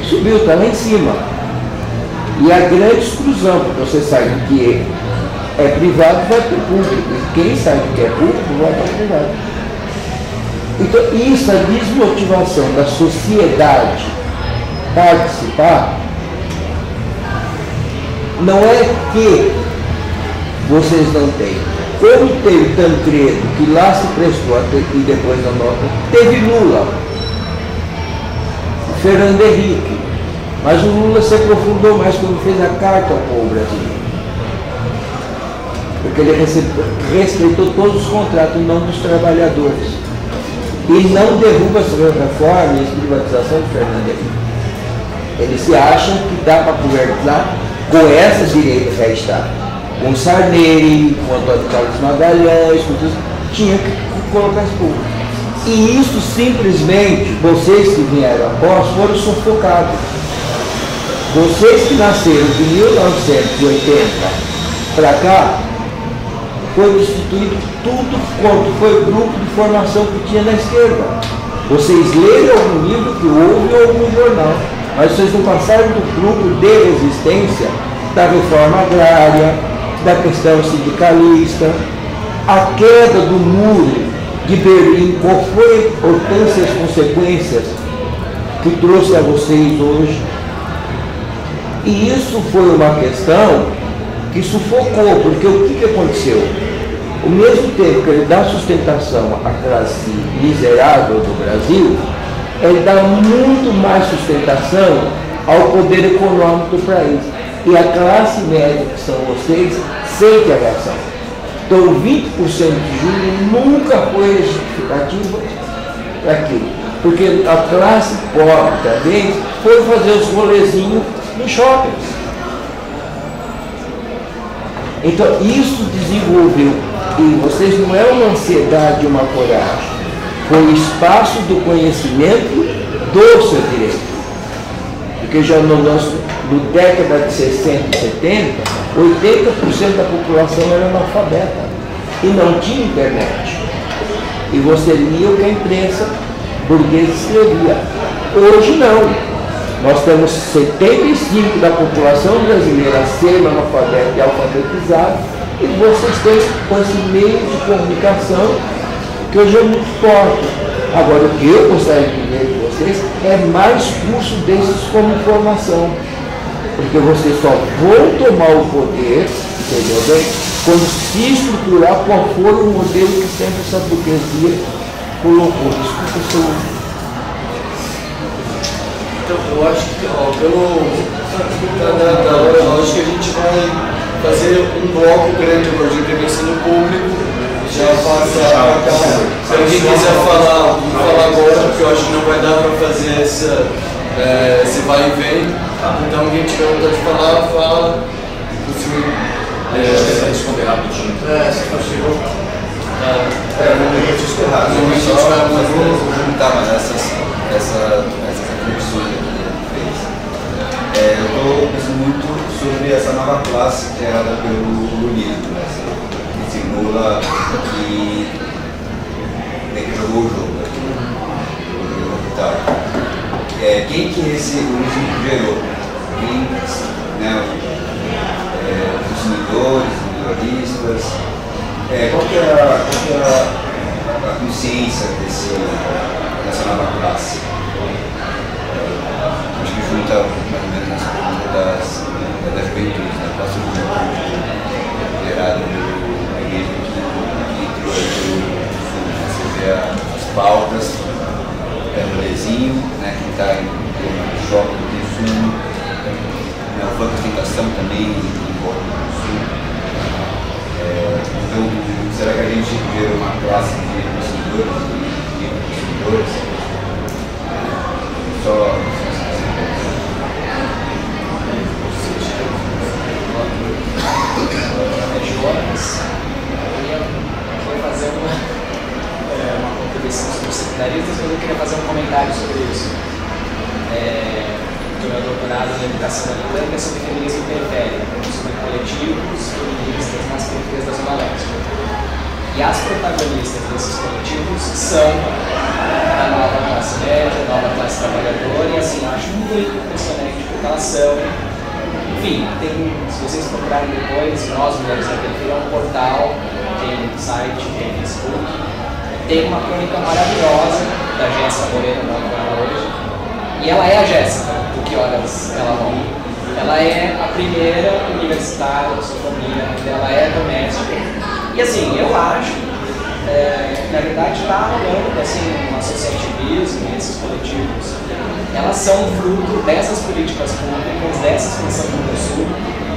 G: subiu, está lá em cima. E a grande exclusão, porque você sabe que é privado, vai para o público. E quem sabe que é público, vai para o privado. Então, isso, a desmotivação da sociedade participar, não é que vocês não têm. Como teve Tancredo, que lá se prestou e depois da nota, teve Lula, Fernando Henrique, mas o Lula se aprofundou mais quando fez a Carta ao Povo Brasileiro. Porque ele respeitou todos os contratos, não dos trabalhadores. e não derruba essa reforma e essa privatização de Fernando Henrique. Eles se acham que dá para governar com essa direita que aí está. Com Sarney, com Antônio Carlos Magalhães, com tudo, tinha que colocar esse povo. E isso simplesmente, vocês que vieram após, foram sufocados. Vocês que nasceram de 1980 para cá, foi destituído tudo quanto foi grupo de formação que tinha na esquerda. Vocês leram algum livro que houve ou algum jornal, mas vocês não passaram do grupo de resistência da reforma agrária, da questão sindicalista, a queda do muro de Berlim, qual foi a importância e as consequências que trouxe a vocês hoje. E isso foi uma questão que sufocou, porque o que aconteceu? Ao mesmo tempo que ele dá sustentação à classe miserável do Brasil, ele dá muito mais sustentação ao poder econômico do país. E a classe média, que são vocês, sente a reação. Então, 20% de juros nunca foi justificativa para aquilo. Porque a classe pobre também foi fazer os rolezinhos no shopping. Então, isso desenvolveu, e vocês não é uma ansiedade e uma coragem, foi o espaço do conhecimento do seu direito. Porque já no década de 60 e 70, 80% da população era analfabeta e não tinha internet. E você lia o que a imprensa burguesa escrevia. Hoje não. Nós temos 75% da população brasileira semi-analfabeta e alfabetizada, e vocês têm esse meio de comunicação que hoje é muito forte. Agora, o que eu gostaria de ver de vocês é mais curso desses como formação, porque vocês só vão tomar o poder, entendeu bem, quando se estruturar qual foi o modelo que sempre essa burguesia colocou. Desculpa o seu...
A: Então, eu acho que, eu acho que a gente vai fazer um bloco grande agora de intervenção do público. Já passar para cá. Se alguém quiser falar agora, porque eu acho que não vai dar para fazer esse vai e vem. Então, quem tiver vontade de falar, fala.
B: Deixa eu responder rapidinho.
E: Você não chegou. Normalmente isso é errado.
A: Normalmente a gente vai
H: vou juntar mais essas reflexões que ele fez. Eu estou pensando muito sobre essa nova classe criada pelo lulismo, né? Esse Lula que jogou o jogo, quem que esse lulismo gerou? Quem, né, consumidores, melhoristas, qual que é a consciência dessa nova classe? Acho que junta mais ou menos essa pergunta da juventude, da classe juventude gerada pelo mesmo que entrou aí você vê as pautas, o rolezinho, né, que está em choque do consumo, o banco de tentação também envolve o consumo. Então, será que a gente vê uma classe de consumidores e consumidores? Só
B: Jonas, eu ia fazer uma contribuição sobre os secundaristas, mas eu queria fazer um comentário sobre isso. Do meu doutorado em educação britânica sobre feminismo periférico, sobre coletivos feministas nas periferias da Zona Leste. E as protagonistas desses coletivos são a nova classe média, a nova classe trabalhadora, e assim, eu acho muito impressionante porque elas são. Enfim, se vocês procurarem depois, Nós Mulheres da Periferia é um portal, tem site, tem Facebook, tem uma crônica maravilhosa da Jéssica Moreno, não hoje, e ela é a Jéssica, do Que Horas Ela Morre. Ela é a primeira universitária da sua família, ela é doméstica, e assim, eu acho, na verdade está rolando assim, um associativismo, esses coletivos, elas são fruto dessas políticas públicas, dessa expansão do consumo,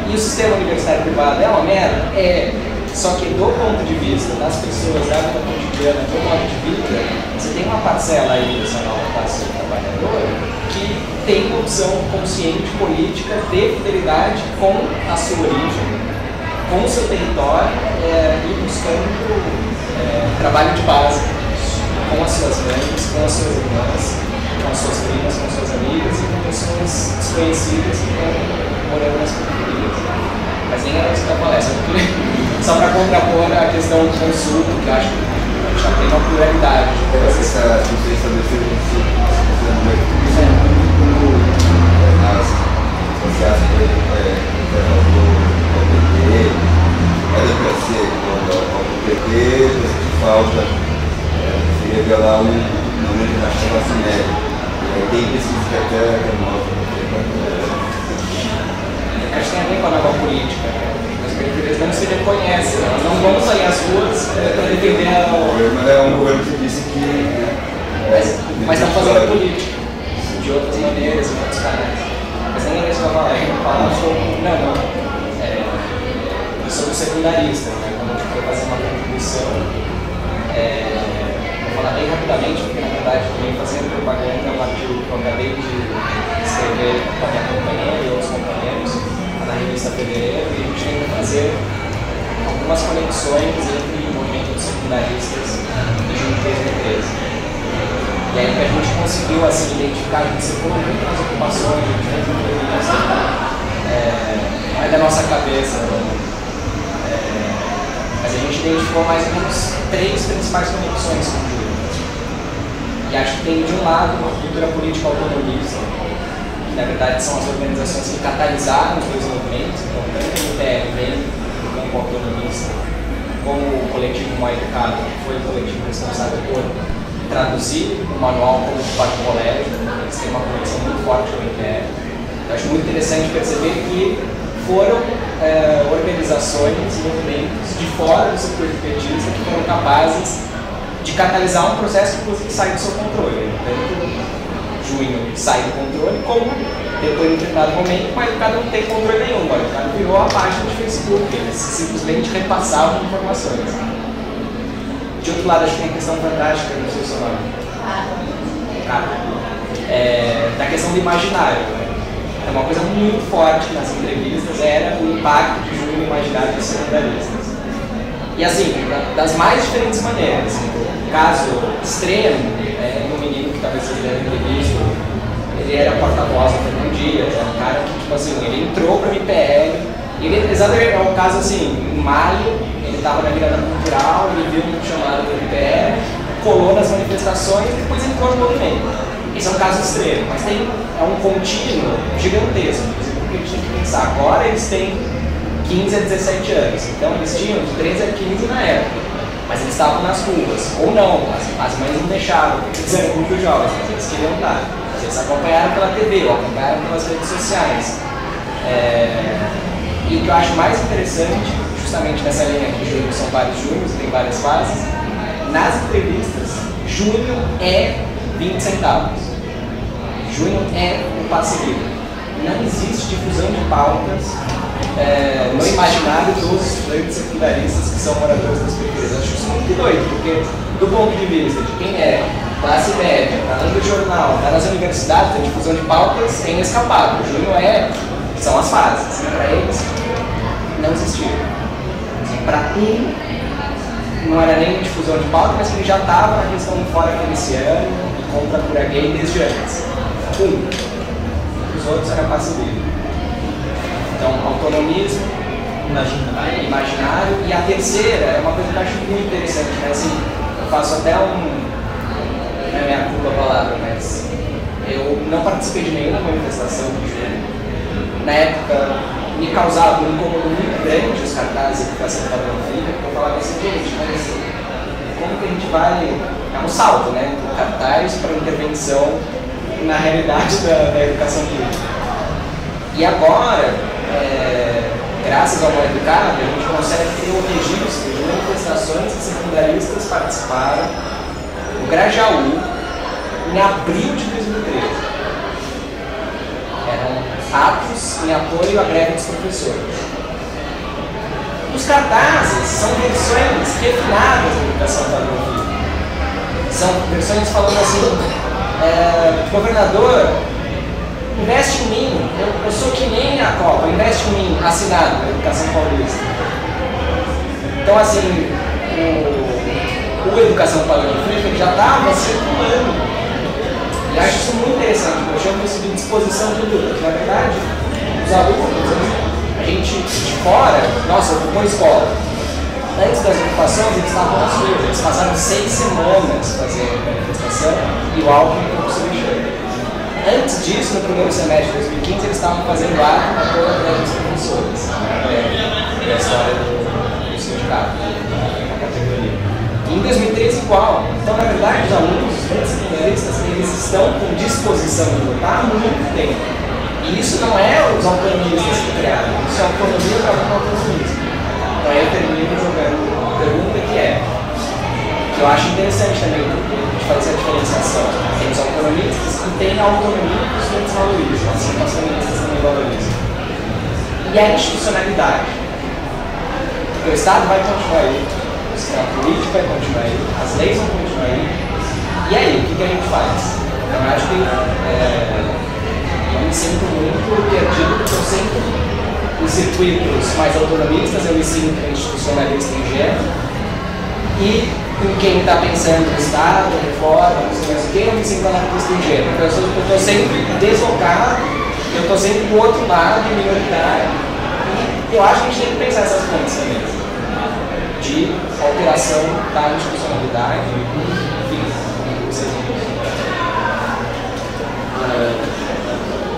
B: e o sistema universitário privado é uma merda?
I: Só que do ponto de vista das pessoas, da vida cotidiana, do modo de vida, você tem uma parcela aí dessa nova classe trabalhadora que tem uma opção consciente política de fidelidade com a sua origem, com o seu território e buscando trabalho de base com as suas mães, com as suas irmãs, com as suas primas, com as suas amigas e com pessoas desconhecidas que estão morando nas periferias. Mas nem era isso que eu palestra, só para contrapor a questão do consumo, que eu acho que já tem uma pluralidade.
H: Você estabeleceu o consumo nas sociedades do PT, a democracia do PT, falta revelar um número de classe média. Tem pesquisa que até remota.
I: Acho que tem a ver com a nova política. As periferias não se reconhecem, elas não vão sair às ruas para defender a.
H: O governo é um governo que disse que.
I: Mas estão fazendo política de outras maneiras, em outros canais. Mas nem é isso que eu falei, eu falo sobre. Não. Eu sou um secundarista, né? Quando a gente for fazer uma contribuição. Vou falar bem rapidamente, porque na verdade também fazendo propaganda é um artigo que eu acabei de escrever com a minha companheira e outros companheiros na revista Fevereiro, e a gente tenta fazer algumas conexões entre o movimento dos secundaristas e junto 2013. E aí que a gente conseguiu assim, identificar, a gente circulou muito nas ocupações, a gente fez uma entrevista, não é da nossa cabeça, mas a gente identificou mais ou menos 3 principais conexões com o Júlio. E acho que tem de um lado uma cultura política autonomista, que na verdade são as organizações que catalisaram os dois movimentos, então tanto o MPR vem do campo autonomista, como o coletivo Mal Educado, que foi o coletivo responsável por traduzir o manual como parte do colégio, eles têm uma conexão muito forte com o MPR. Eu acho muito interessante perceber que foram organizações e movimentos de fora do setor petista que foram capazes de catalisar um processo que inclusive sai do seu controle. Tanto Junho sai do controle, como depois de um determinado momento, mas o cara não tem controle nenhum. O cara virou a página de Facebook, eles simplesmente repassavam informações. De outro lado, acho que tem a questão fantástica do seu nome. Da questão do imaginário. Né? É uma coisa muito forte nas entrevistas, era o impacto de Junho no imaginário dos secundaristas. E assim, das mais diferentes maneiras. O caso extremo, no menino que talvez vocês devem ter visto, ele era porta-voz do Fernando Dias, era um cara que, tipo assim, ele entrou para o MPL, exatamente, é um caso assim, em maio, ele estava na virada cultural, ele viu um chamado do MPL, colou nas manifestações e depois entrou no movimento. Esse é um caso extremo, mas é um contínuo gigantesco. Porque a gente tem que pensar, agora eles têm 15 a 17 anos, então eles tinham de 13 a 15 na época, mas eles estavam nas ruas, ou não, as mães não deixavam, porque eles eram muito jovens, mas eles queriam estar. Eles acompanharam pela TV, ou acompanharam pelas redes sociais. E o que eu acho mais interessante, justamente nessa linha aqui, Junho, são vários Junhos, tem várias fases, nas entrevistas, Junho é 20 centavos. Junho é o passe livre. Não existe difusão de pautas no imaginário dos estudantes secundaristas que são moradores das periferias. Eu acho isso muito doido, porque do ponto de vista de quem é classe média, está lendo jornal, está nas universidades, a difusão de pautas é inescapável. Junho são as fases. Para eles, não existia. Para não era nem difusão de pauta, mas que ele já estava na questão do fora keynesiano e contra a cura gay desde antes. Os outros era passe livre. Então, autonomismo, imaginário. E a terceira é uma coisa que eu acho muito interessante, né? Assim, eu faço até não é minha culpa a palavra, mas eu não participei de nenhuma manifestação do Junho. Na época, me causava um incômodo muito grande os cartazes que estavam sendo padrão filha, porque eu falava assim, gente, mas como que a gente vai... É um salto, né? Do cartaz para intervenção na realidade da educação pública. E agora, graças ao Mal Educado, a gente consegue ter um registro de manifestações que secundaristas participaram no Grajaú em abril de 2013. Eram atos em apoio à greve dos professores. Os cartazes são versões refinadas da educação para o ouvido. São versões falando assim, governador, investe em mim, eu sou que nem a Copa, investe em mim, assinado pela Educação Paulista. Então assim, o Educação para o Ouvido já estava circulando. E acho isso muito interessante, eu chamo isso de disposição de luta, que na verdade, os alunos, a gente de fora, nossa, ocupou a escola. Antes das ocupações, eles estavam nas ruas, eles passaram 6 semanas fazendo manifestação e o Alckmin não conseguiu enxergar. Antes disso, no primeiro semestre de 2015, eles estavam fazendo ato para toda a greve dos professores, na história do sindicato, na categoria. E em 2013, igual. Então, na verdade, os alunos, os secundaristas, eles estão com disposição de lutar há muito tempo. E isso não é os autonomistas que criaram, isso é autonomia para o autonomismo. Então aí eu termino jogando uma pergunta que eu acho interessante também de fazer a diferenciação. Tem os autonomistas e tem a autonomia que os estudantes valorizam, assim como as feministas também valorizam. E a institucionalidade. Porque o Estado vai continuar aí, o sistema político vai continuar aí, as leis vão continuar aí. E aí, o que a gente faz? Eu acho que eu me sinto muito perdido, porque eu sempre, os circuitos mais autonomistas, eu me sinto institucionalista ingênuo, e com quem está pensando no Estado, reforma, não sei mais o que, eu me sinto anarquista ingênuo. Eu estou sempre deslocado, eu estou sempre do outro lado, minoritário, e eu acho que a gente tem que pensar essas pontes também, de alteração da institucionalidade, enfim, vocês vão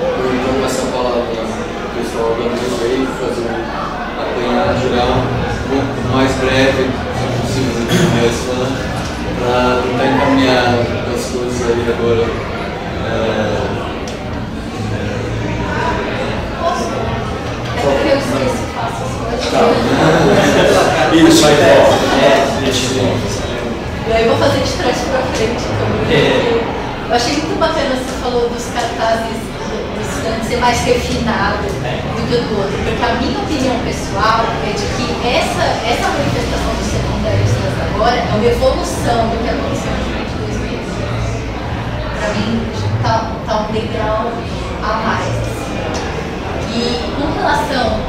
A: Eu vou passar a palavra para o pessoal da mesa aí, fazer um apanhado geral, o mais breve possível do que começa, para tentar encaminhar as coisas aí agora.
D: Porque eu sei se faço as coisas.
B: Isso, aí volta.
D: E aí eu vou fazer de trás para frente também. Eu achei muito bacana você falou dos cartazes do estudante ser mais refinado do que o do outro, porque a minha opinião pessoal é de que essa manifestação dos secundaristas agora é uma evolução do que aconteceu no de 2015. Para mim, está um degrau a mais. E com relação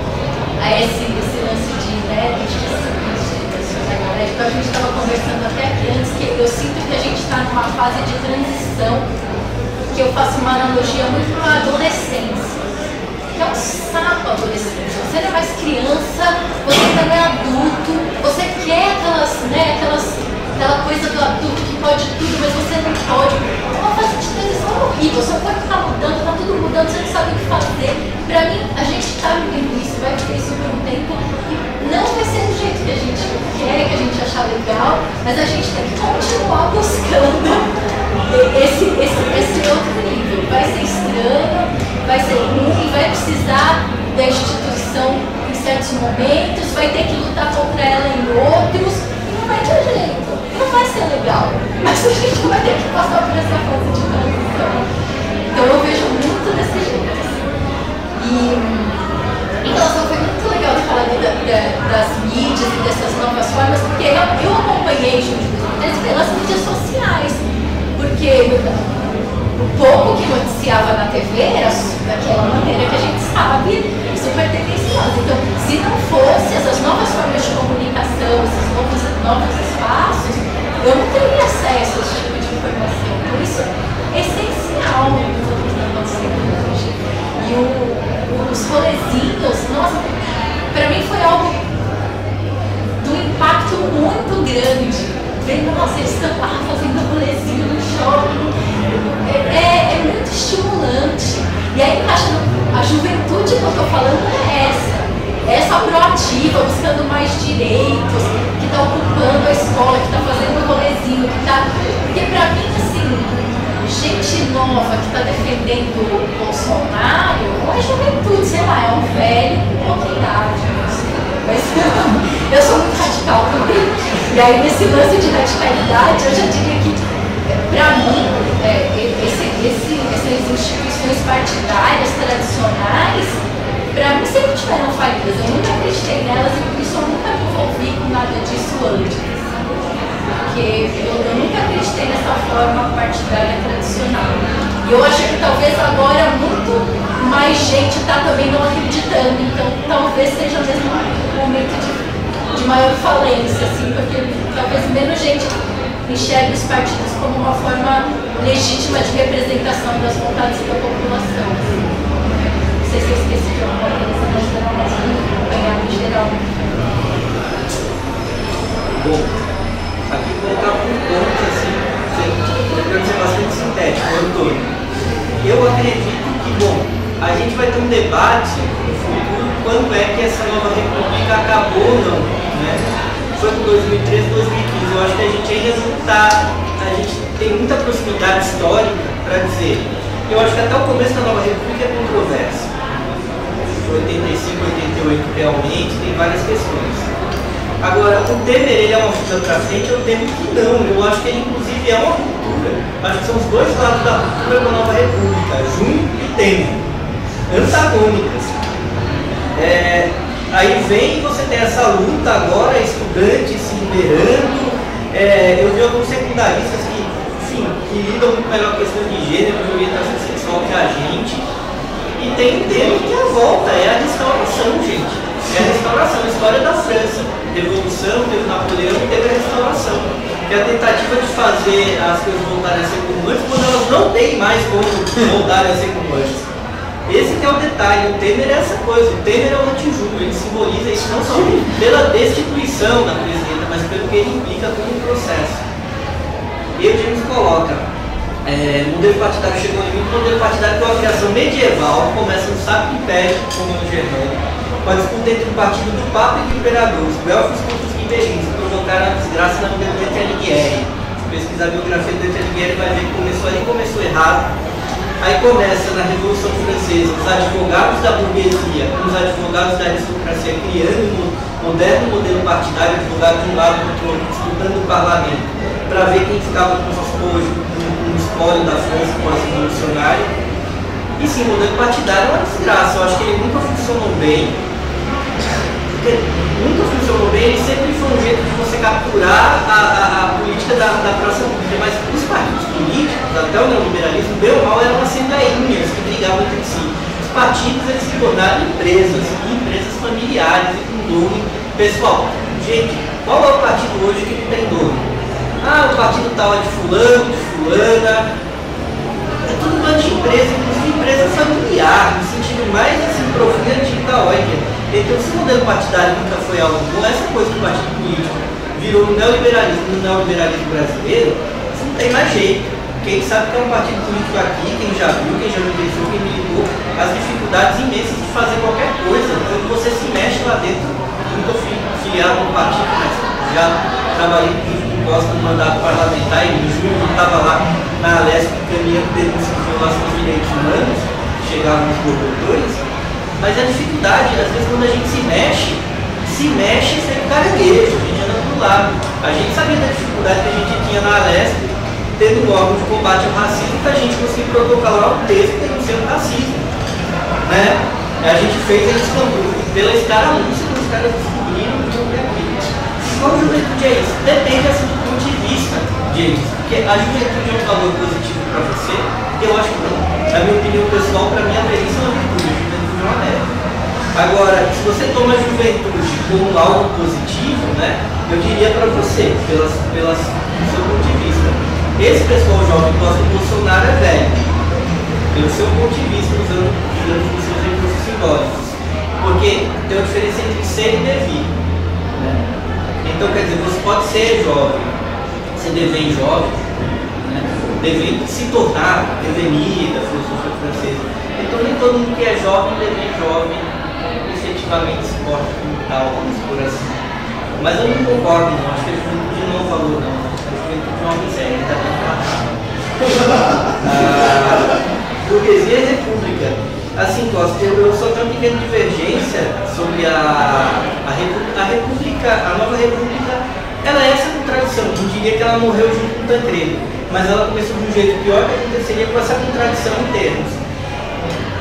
D: a esse lance de a gente estava conversando até aqui antes, que eu sinto que a gente está numa fase de transição, que eu faço uma analogia muito com a adolescência, que é um saco a adolescência. Você não é mais criança, você ainda não é adulto, você quer aquela coisa do adulto que pode tudo, mas você não pode. É uma fase de transição horrível, seu corpo está mudando, está tudo mudando, você não sabe o que fazer. Para mim, a gente está vivendo isso, vai ficar isso por um tempo, e não vai ser do jeito que a gente quer, que a gente achar legal, mas a gente tem que continuar buscando esse outro nível. Vai ser estranho, vai ser ruim, vai precisar da instituição em certos momentos, vai ter que lutar contra ela em outros, e não vai ter jeito, não vai ser legal, mas a gente vai ter que passar por essa fase de transição. Então eu vejo muito desse jeito. E em relação, foi muito legal de falar das mídias e dessas novas formas, porque eu acompanhei junto com eles pelas mídias sociais, porque o pouco que noticiava na TV era daquela maneira que a gente sabe, super tendenciosa. Então, se não fosse essas novas formas de comunicação, esses novos espaços, eu não teria acesso a esse tipo de informação. Por isso, é essencial o que está acontecendo hoje. E os rolezinhos, nossa, para mim foi algo de um impacto muito grande. Ver, nossa, eles estão lá fazendo rolezinho no shopping. É muito estimulante. E aí, a juventude que eu estou falando é essa proativa, buscando mais direitos, que está ocupando a escola, que está fazendo rolezinho, que está. Porque para mim, assim, gente nova que está defendendo o Bolsonaro, não é juventude, sei lá, é um velho com pouca idade, não sei. Mas eu sou muito radical também. E aí, nesse lance de radicalidade, eu já diria que, para mim, essas instituições partidárias tradicionais, para mim, sempre tiveram falidas. Eu nunca acreditei nelas e por isso só nunca me envolvi com nada disso antes, porque eu nunca acreditei nessa forma partidária tradicional. E eu acho que talvez agora muito mais gente está também não acreditando, então talvez seja mesmo um momento de maior falência, assim, porque talvez menos gente enxergue os partidos como uma forma legítima de representação das vontades da população. Não sei se eu esqueci de alguma coisa, mas era mais acompanhado em geral.
C: Bom, aqui colocar por pontos, assim, tentando ser bastante sintético, Antônio. Eu acredito que, bom, a gente vai ter um debate no futuro quando é que essa nova república acabou ou não, né? Foi com 2013, 2015. Eu acho que a gente ainda não está, a gente tem muita proximidade histórica para dizer. Eu acho que até o começo da nova república é controverso. 85, 88 realmente, tem várias questões. Agora, o Temer, ele é uma figura para frente, eu temo que não. Eu acho que ele, inclusive, é uma ruptura. Acho que são os dois lados da ruptura da nova república, Junho e Temer, antagônicas. Aí vem e você tem essa luta agora, estudantes se liberando. Eu vi alguns secundaristas que lidam muito melhor com questões de gênero, de orientação sexual que a gente. E tem um tema que é a volta, é a restauração, gente. É a restauração, a história da França. Revolução, teve Napoleão e teve a restauração. É a tentativa de fazer as coisas voltarem a ser como antes, quando elas não têm mais como voltarem a ser como antes. Esse que é o detalhe, o Temer é essa coisa, o Temer é o anti-Júlio, ele simboliza isso não só pela destituição da presidenta, mas pelo que ele implica como processo. E o James coloca, modelo partidário chegou no limite, modelo partidário que é uma criação medieval, começa no Sacro Império, como no Germânico, com a disputa entre o partido do Papa e do Imperador, os Guelfos contra os Ribeirinhos, que provocaram a desgraça na modelo de Alighieri. Se pesquisar a biografia do Alighieri vai ver que começou ali, começou errado. Aí começa na Revolução Francesa os advogados da burguesia com os advogados da aristocracia criando um moderno modelo partidário, advogado de um lado do outro, disputando o parlamento, para ver quem ficava com os espólios, no espólio da França pós-revolucionária. E sim, o modelo partidário é uma desgraça, eu acho que ele nunca funcionou bem. Ele sempre foi um jeito de você capturar a política da praça pública, mas os partidos políticos, até o neoliberalismo, bem ou mal, eram assembleiinhas que brigavam entre si. Os partidos eles se tornaram empresas familiares e com dono pessoal. Gente, qual é o partido hoje que não tem dono? O partido tal é de fulano, de fulana. É tudo um bando de empresa, inclusive empresa familiar, no sentido mais assim, profundo e antigo da ordem. Então, se o modelo partidário nunca foi algo bom, essa coisa que o partido político virou no neoliberalismo brasileiro, isso não tem mais jeito. Quem sabe que é um partido político aqui, quem já viu, quem já vivenciou, quem militou, as dificuldades imensas de fazer qualquer coisa. Quando você se mexe lá dentro, nunca fui filiado no partido, mas já trabalhei com Costa no mandato parlamentar e em junho eu estava lá na Alesp caminhando denúncia de violação dos direitos humanos, chegavam os governadores. Mas a dificuldade, às vezes, quando a gente se mexe sem caranguejo, a gente anda pro lado. A gente sabia da dificuldade que a gente tinha na Alesp, tendo um órgão de combate ao racismo, para a gente conseguir protocolar um texto denunciando racismo. Né? A gente fez em Istambul, pela escaramuça que os caras descobriram de um aquilo. Qual juventude é isso? Depende assim, do ponto de vista, James. Porque a juventude é um valor positivo para você? Eu acho que não. Na minha opinião pessoal, para mim, a velhice é uma virtude. Agora, se você toma a juventude como algo positivo, né, eu diria para você, pelo seu ponto de vista, esse pessoal jovem que gosta do Bolsonaro é velho, pelo seu ponto de vista, usando os seus recursos simbólicos, porque tem uma diferença entre ser e devir. Né? Então, quer dizer, você pode ser jovem, ser devem jovem, né? Devem se tornar, devenir da filosofia francesa. Então nem todo mundo que é jovem, deve jovem, efetivamente se porta como tal, vamos por assim. Mas eu não concordo, não. Acho que a juventude não é um valor, não. A juventude é uma miséria, está bem tratado. Burguesia e república. Assim, Costa, eu só tenho uma pequena divergência sobre a república, a nova república, ela é essa contradição. Eu diria que ela morreu junto com o Tancredo, mas ela começou de um jeito pior que aconteceria com essa contradição em termos.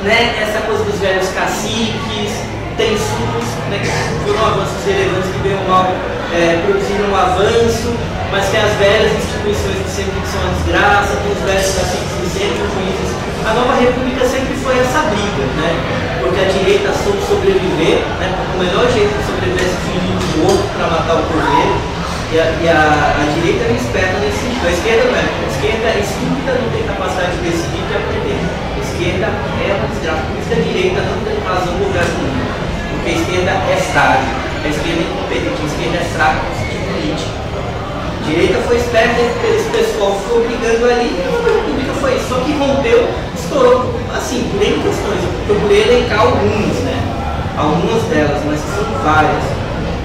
C: Né, essa coisa dos velhos caciques, tem SUS, né, que foram avanços relevantes que, bem ou mal, produziram um avanço, mas que as velhas instituições que sempre são uma desgraça, tem os velhos caciques que sempre juízes. A nova república sempre foi essa briga, né? Porque a direita soube sobreviver, né? Porque o melhor jeito de sobreviver é se fingir do outro para matar o poder. E a direita é esperta nesse sentido. A esquerda não é. A esquerda é estúpida, não tem capacidade de decidir e de aprender. A esquerda é uma desgraça. Por isso que a direita não tem razão no lugar do mundo. Porque a esquerda é frágil. A esquerda é incompetente. A esquerda é fraca no sentido político. A direita foi esperta, esse pessoal ficou brigando ali e a nova república foi isso. Só que rompeu, estourou, assim, por N questões. Eu procurei elencar algumas, né? Algumas delas, mas são várias.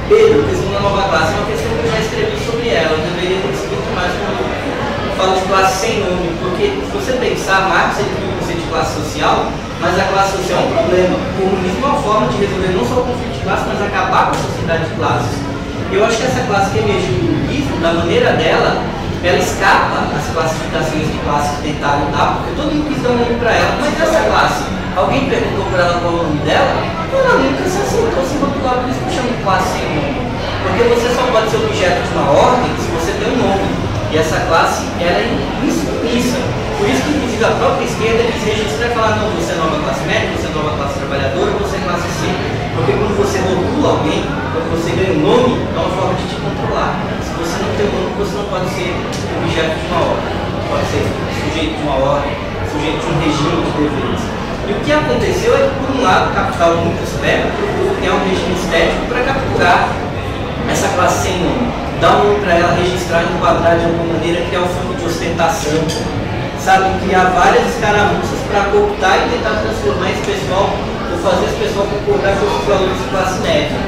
C: Pedro, a questão da nova classe é uma questão que eu já escrevi sobre ela. Eu deveria ter escrito mais quando eu falo de classe sem nome, porque se você pensar, Marx ele viu o conceito de classe social, mas a classe social é um problema. O comunismo é uma forma de resolver não só o conflito de classe, mas acabar com a sociedade de classes. Eu acho que essa classe que emergiu do livro, da maneira dela, ela escapa das classificações de classe que tentaram dar, porque todo mundo quis dar um nome para ela, mas essa classe, alguém perguntou para ela qual é o nome dela, ela nunca se aceitou se rotular, por isso que eu chamo de classe sem nome. Porque você só pode ser objeto de uma ordem se você tem um nome. E essa classe, ela é insubmissa. Por isso que, inclusive, a própria esquerda eles registram e falar, não, você é nova classe média, você é nova classe trabalhadora, você é classe C. Porque quando você rotula alguém, quando você ganha um nome, é uma forma de te controlar. Se você não tem um nome, você não pode ser objeto de uma ordem. Pode ser sujeito de uma ordem, sujeito de um regime de deveres. E o que aconteceu é que, por um lado, o capital muito esperto procurou criar um regime estético para capturar essa classe sem nome. Dar um nome para ela, registrar, enquadrar de alguma maneira, criar um fundo de ostentação, sabe? Criar várias escaramuças para cooptar e tentar transformar esse pessoal, ou fazer esse pessoal concordar com os valores de classe média.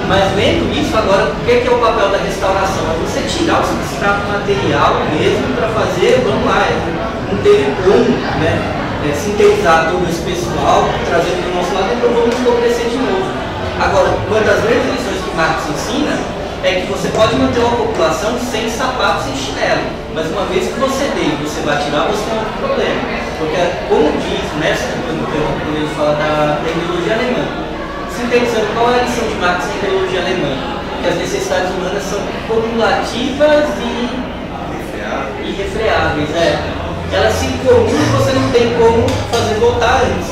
C: Mas vendo isso, agora, o que é o papel da restauração? É você tirar o substrato material mesmo para fazer, vamos lá, não teve como, né? Sintetizar todo esse pessoal, trazer para o nosso lado, então vamos empobrecer de novo. Agora, uma das grandes lições que Marx ensina é que você pode manter uma população sem sapato, sem chinelo, mas uma vez que você dê e você vai tirar, você tem outro problema. Porque, como diz nessa quando ele fala da ideologia alemã, sintetizando qual é a lição de Marx na ideologia alemã? Que as necessidades humanas são cumulativas e irrefreáveis. Elas se comunam e você não tem como fazer voltar antes.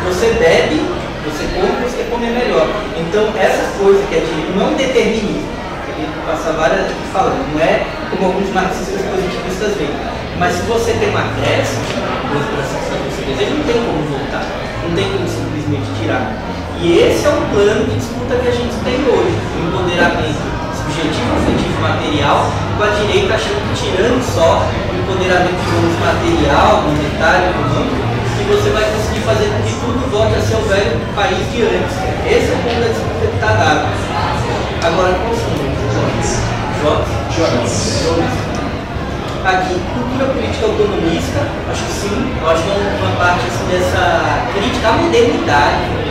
C: Você bebe, você come, você quer comer melhor. Então, essa coisa que é de não determinismo, ele passa várias falando, não é como alguns marxistas positivistas veem. Mas se você tem uma crença, coisa para satisfazer o seu desejo, não tem como voltar. Não tem como simplesmente tirar. E esse é o plano de disputa que a gente tem hoje. O empoderamento subjetivo, afetivo, material, com a direita achando que tirando só o empoderamento digamos, material, monetário, econômico, que você vai conseguir fazer com que tudo volte a ser o velho país de antes. Esse é o ponto da disputa que está dado. Agora, qual são os Jones? Aqui, cultura política autonomista, acho que sim, eu acho que é uma parte assim, dessa crítica à modernidade,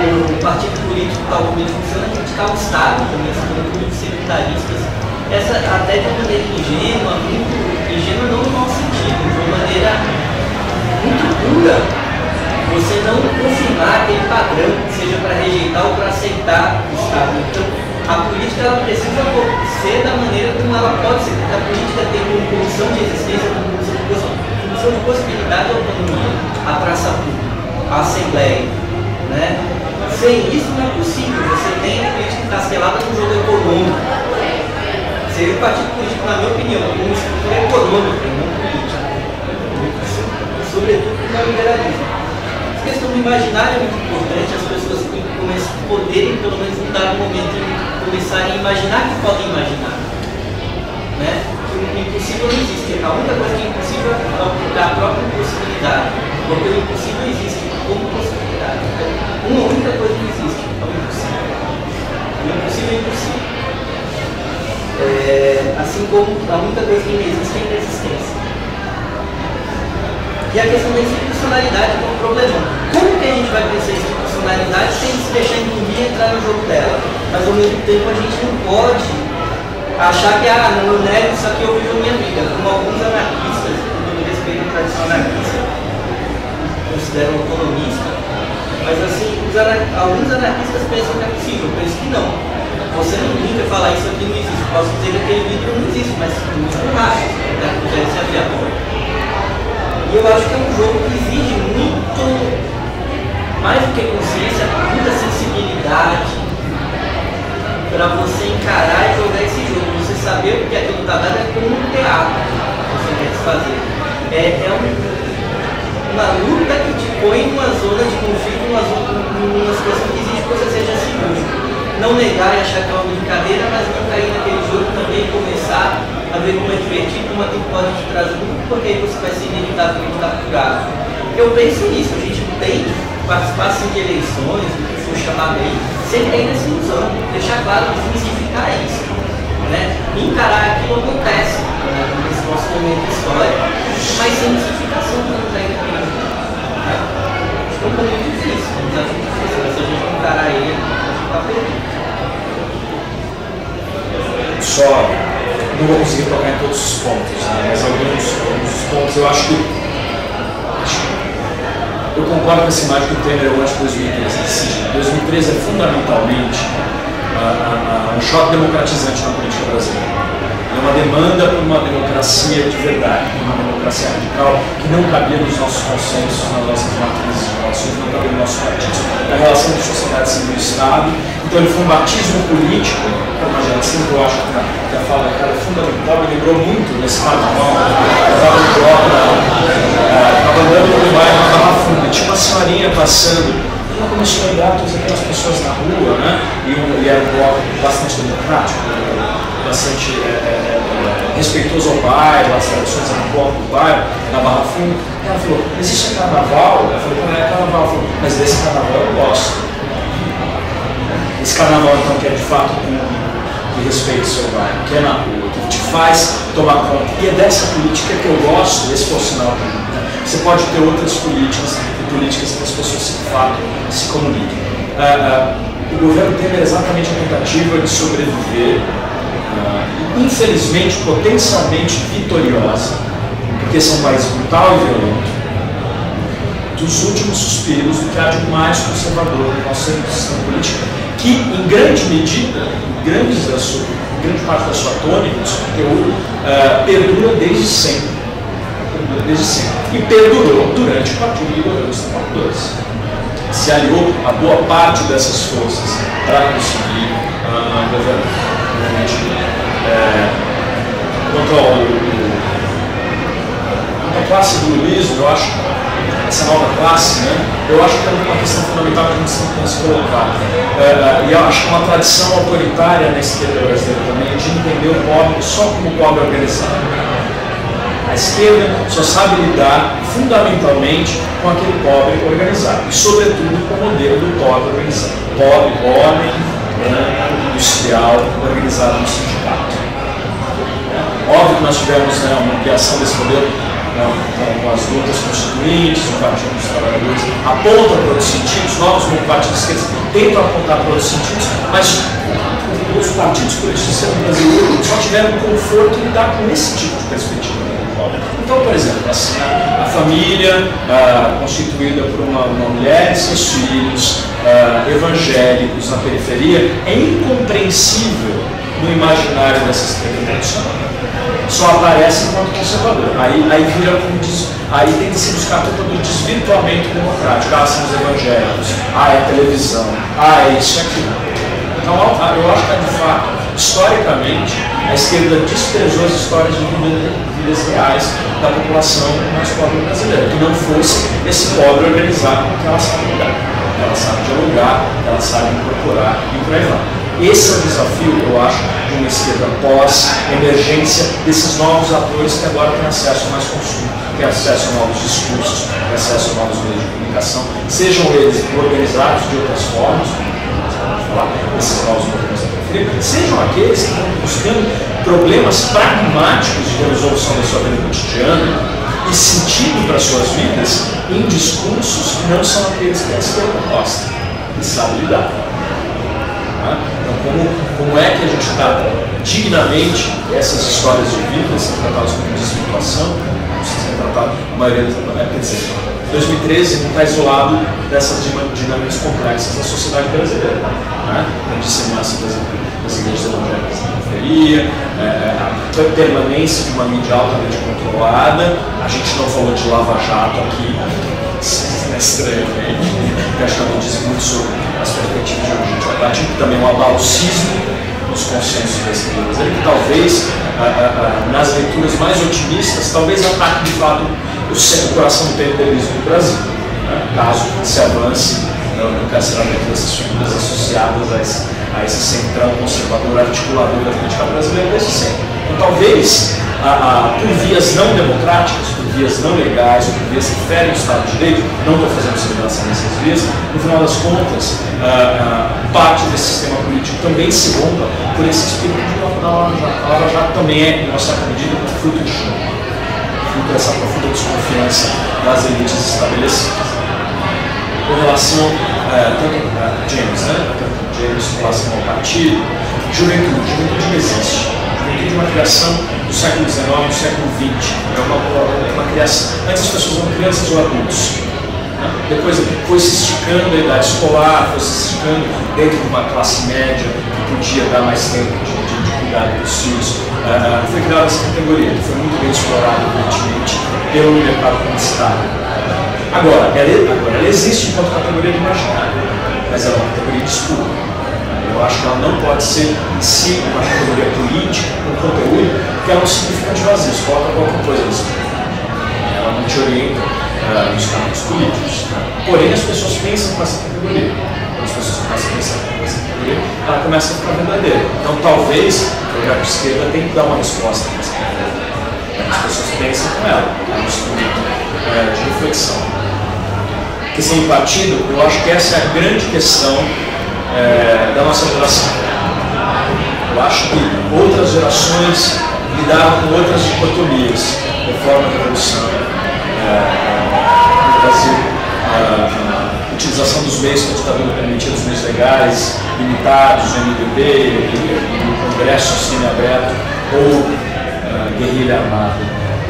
C: o partido político tal como ele funciona, criticar o Estado também, são políticos sectaristas, essa até de uma maneira ingênua, muito ingênua não no mau sentido, de uma maneira muito pura, você não confirmar aquele padrão, seja para rejeitar ou para aceitar o Estado. Então, a política ela precisa ser da maneira como ela pode ser, porque a política tem como condição de existência, como condição de possibilidade de autonomia, a praça pública, a assembleia, né? Sem isso não é possível, você tem a política encastelada no jogo econômico. Seria o partido político, na minha opinião, uma estrutura econômica, não política. Sobretudo no neoliberalismo. A questão do imaginário é muito importante, as pessoas poderem, pelo menos em dado momento, começarem a imaginar que podem imaginar. Né? O impossível não existe. A única coisa que é impossível é a própria impossibilidade. Porque o impossível existe como possibilidade. Então, uma única coisa que existe é o impossível. O impossível é impossível. Assim como a única coisa que não existe é a inexistência. E a questão da institucionalidade é um problema. Como que a gente vai pensar em institucionalidade sem se deixar engolir e entrar no jogo dela? Mas ao mesmo tempo a gente não pode achar que, não nego isso aqui eu vivo a minha vida. Como alguns anarquistas, com todo respeito à tradição anarquista, consideram autonomista, Mas assim, alguns anarquistas pensam que é possível, eu penso que não. Você não brinca falar isso aqui não existe. Eu posso dizer que aquele vidro não existe, mas não acho que pudesse abrir a porta. E eu acho que é um jogo que exige muito, mais do que consciência, muita sensibilidade para você encarar e jogar esse jogo. Você saber o que aquilo está dado é como um teatro que você quer desfazer. É uma luta que te põe numa zona de conflito, numa situação que exige que você seja seguro. Não negar e achar que é uma brincadeira, mas não cair naquele jogo também e começar a ver como é divertido, como aquilo pode te trazer muito, porque aí você vai ser inevitavelmente capturado. Eu penso nisso, a gente tem que participar assim, de eleições, do que for chamado aí, sem cair nessa ilusão, deixar claro, desmistificar isso, né? Encarar aquilo acontece, né? Nesse nosso momento histórico, mas sem mistificação para não cair naquele jogo. Né? Acho que é um pouco difícil, um desafio difícil, mas se a gente encarar ele, tá perdido.
B: Só não vou conseguir tocar em todos os pontos, né? Mas alguns dos pontos eu acho que eu concordo com essa imagem que o Temer eu acho que 2013. 2013 é fundamentalmente um choque democratizante na política brasileira. É uma demanda por uma democracia de verdade, por uma democracia radical que não cabia nos nossos consensos, nas nossas matrizes de relações, não cabia nos nossos partidos, na relação de sociedade civil e Estado. Então ele foi um batismo político para uma geração que eu acho que a fala é fundamental, me lembrou muito nesse carnaval. Eu estava no bloco, estava andando no bairro na Barra Funda, tinha uma senhorinha passando. Ela começou a olhar todas aquelas pessoas na rua, né? E era um bloco bastante democrático, bastante respeitoso ao bairro, às tradições do bloco do bairro, na Barra Funda. E ela falou, existe carnaval? Eu falei, não é carnaval. Ela falou, mas desse carnaval eu gosto. Esse carnaval, então, que é de fato que respeita o seu bairro, que é na rua, que te faz tomar conta. E é dessa política que eu gosto, esse foi o sinal que ajuda. Você pode ter outras políticas que as pessoas de fato se comuniquem. O governo Temer é exatamente a tentativa de sobreviver, infelizmente, potencialmente vitoriosa, porque esse é um país brutal e violento, dos últimos suspiros do que há de mais conservador no nosso sistema político, que em grande medida, em grande parte da sua tônica, do seu conteúdo, perdura desde sempre. E perdurou durante o partido do governo dos trabalhadores. Se aliou a boa parte dessas forças para conseguir governar. Quanto à classe do lulismo, eu acho essa nova classe, né, eu acho que é uma questão fundamental que a gente tem que se colocar. E eu acho que uma tradição autoritária na esquerda brasileira também de entender o pobre só como pobre organizado. A esquerda só sabe lidar fundamentalmente com aquele pobre organizado, e sobretudo com o modelo do pobre organizado. Pobre, homem, branco, industrial, organizado no sindicato. Óbvio que nós tivemos uma ampliação desse modelo com as lutas constituintes, o Partido dos Trabalhadores aponta para outros sentidos, novos partidos de esquerda tentam apontar para outros sentidos, mas os partidos políticos brasileiros só tiveram conforto em lidar com esse tipo de perspectiva. Então, por exemplo, assim, a família constituída por uma mulher e seus filhos, evangélicos na periferia, é incompreensível no imaginário dessa esquerda tradicional. Só aparece enquanto conservador. Aí vira como aí tem que se buscar todo o desvirtuamento democrático. São os evangélicos, é televisão, é isso e aquilo. Então, eu acho que, de fato, historicamente, a esquerda desprezou as histórias de vidas reais da população mais pobre brasileira, que não fosse esse pobre organizado que ela sabe lidar, que ela sabe dialogar, que ela sabe incorporar e por aí vai. Esse é o desafio, eu acho, de uma esquerda pós-emergência desses novos atores que agora têm acesso a mais consumo, têm acesso a novos discursos, têm acesso a novos meios de comunicação, sejam eles organizados de outras formas, esses novos modelos da periferia, sejam aqueles que estão buscando problemas pragmáticos de resolução da sua vida cotidiana e sentido para suas vidas em discursos que não são aqueles que a esquerda gosta e sabe lidar. Então, como é que a gente trata dignamente essas histórias de vida, sem tratá-las como desvirtuação, sem tratar a maioria das quer dizer, 2013 não está isolado dessas dinâmicas complexas da sociedade brasileira, né? A disseminação das igrejas evangélicas na periferia, a permanência de uma mídia altamente controlada. A gente não falou de Lava Jato aqui, estranhamente, que acho que também diz muito sobre as perspectivas de onde a gente vai partir, também um abalo sísmico nos consensos brasileiros, que talvez, nas leituras mais otimistas, talvez ataque de fato o coração do PMDBismo do Brasil, né? Caso se avance no cancelamento dessas figuras associadas a esse centrão conservador articulador da política brasileira desde sempre. Então, talvez, por vias não democráticas, por vias não legais, por vias que ferem o Estado de Direito, não estou fazendo celebração nessas vias, no final das contas, parte desse sistema político também se rompa por esse espírito de Lava Jato. A Lava Jato também é, em uma certa medida, fruto de chumbo, fruto dessa profunda desconfiança das elites estabelecidas. Com relação, tanto a James, com relação ao partido, juventude não existe. Juventude é uma criação do século XIX, do século XX. É uma criação. Antes as pessoas eram crianças ou adultos. Depois foi se esticando a idade escolar, foi se esticando dentro de uma classe média que podia dar mais tempo de cuidar dos filhos. Foi criada essa categoria, que foi muito bem explorada evidentemente pelo mercado publicitário. Agora, ela existe enquanto categoria de marginal, mas ela é uma categoria de estudo. Eu acho que ela não pode ser em si uma categoria política, um conteúdo, porque ela não significa de vazio, você coloca qualquer coisa nisso. Ela não te orienta nos campos políticos. Porém, as pessoas pensam com essa categoria. Quando as pessoas começam a pensar com essa categoria, ela começa a ficar verdadeira. Então, talvez, o projeto de esquerda tenha que dar uma resposta para essa categoria. As pessoas pensam com ela, é um instrumento de reflexão. A questão do partido, eu acho que essa é a grande questão da nossa geração. Eu acho que outras gerações lidaram com outras dicotomias, reforma e revolução, no Brasil, a utilização dos meios que a ditadura permitia, os meios legais, limitados, o MDB, o Congresso semi-aberto ou guerrilha armada.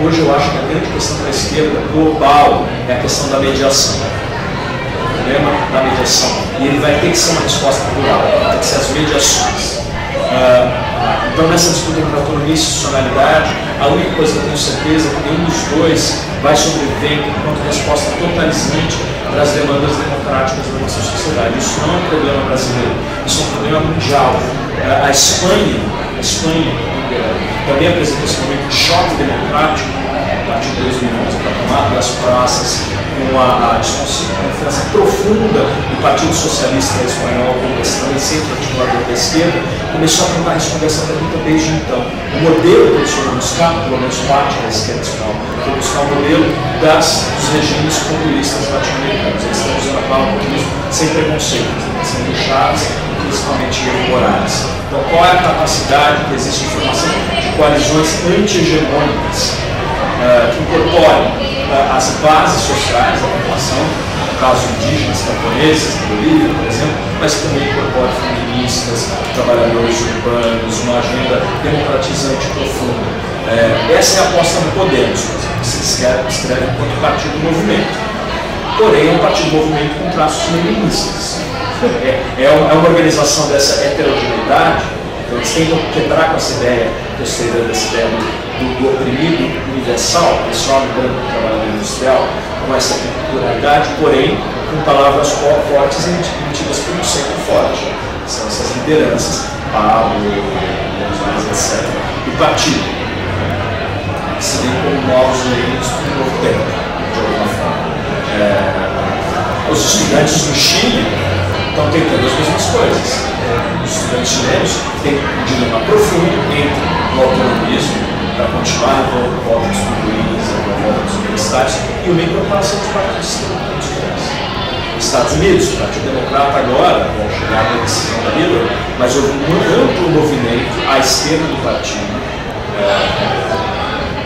B: Hoje eu acho que a grande questão para a esquerda global é a questão da mediação. O problema da mediação. E ele vai ter que ser uma resposta plural, vai ter que ser as mediações. Então, nessa disputa entre autonomia e institucionalidade, a única coisa que eu tenho certeza é que nenhum dos dois vai sobreviver enquanto resposta totalizante para as demandas democráticas da nossa sociedade. Isso não é um problema brasileiro, isso é um problema mundial. A Espanha também apresentou esse momento de choque democrático a partir de 2011 para a tomada das praças, com a desconfiança profunda do Partido Socialista Espanhol como questão e centro articulador da esquerda, começou a tentar responder essa pergunta desde então. O modelo que eles foram buscar, pelo menos parte da esquerda espanhola, foi buscar o modelo dos regimes populistas latino-americanos. Eles estão usando a palavra populismo sem preconceito, sendo chaves e principalmente morais. Então, qual é a capacidade que existe de formação de coalizões anti-hegemônicas que incorporem as bases sociais da população, no caso indígenas, camponeses, da Bolívia, por exemplo, mas também incorpora feministas, trabalhadores urbanos, uma agenda democratizante profunda. Essa é a aposta do Podemos, que se escreve enquanto partido do movimento. Porém, é um partido do movimento com traços leninistas. É uma organização dessa heterogeneidade, então eles tentam quebrar com essa ideia, dessa ideia do oprimido universal, pessoal branco, trabalhador industrial, com essa pluralidade, porém com palavras fortes emitidas por um centro forte. São essas lideranças, Pablo, etc. E o partido, que se vê como novos eleitos do novo tempo, de alguma forma. Os estudantes do Chile estão tentando as mesmas coisas. Os estudantes chilenos têm um dilema profundo entre o autonomismo, para continuar a volta dos pinguins, a volta dos universitários, e uma incorporação dos partidos esquerdos. Nos Estados Unidos, o Partido Democrata agora, vão chegar na decisão da Hillary, mas houve um amplo movimento à esquerda do partido,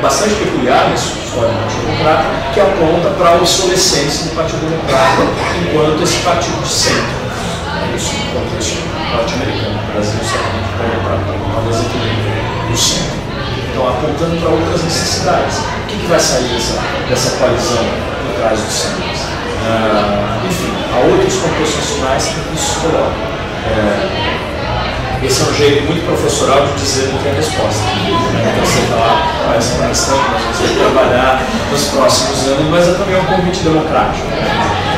B: bastante peculiar nesse história do Partido Democrata, que aponta para a obsolescência do Partido Democrata enquanto esse partido de centro. Isso no contexto norte-americano. O Brasil certamente vai para uma desequilíbrio do centro. Então, apontando para outras necessidades. O que vai sair dessa coalizão trás dos sistemas. Enfim, há outros compostos nacionais que isso se coloca. Esse é um jeito muito professoral de dizer o que é a resposta. Então você está lá, essa é uma questão que nós vamos ter que trabalhar nos próximos anos, mas é também um convite democrático.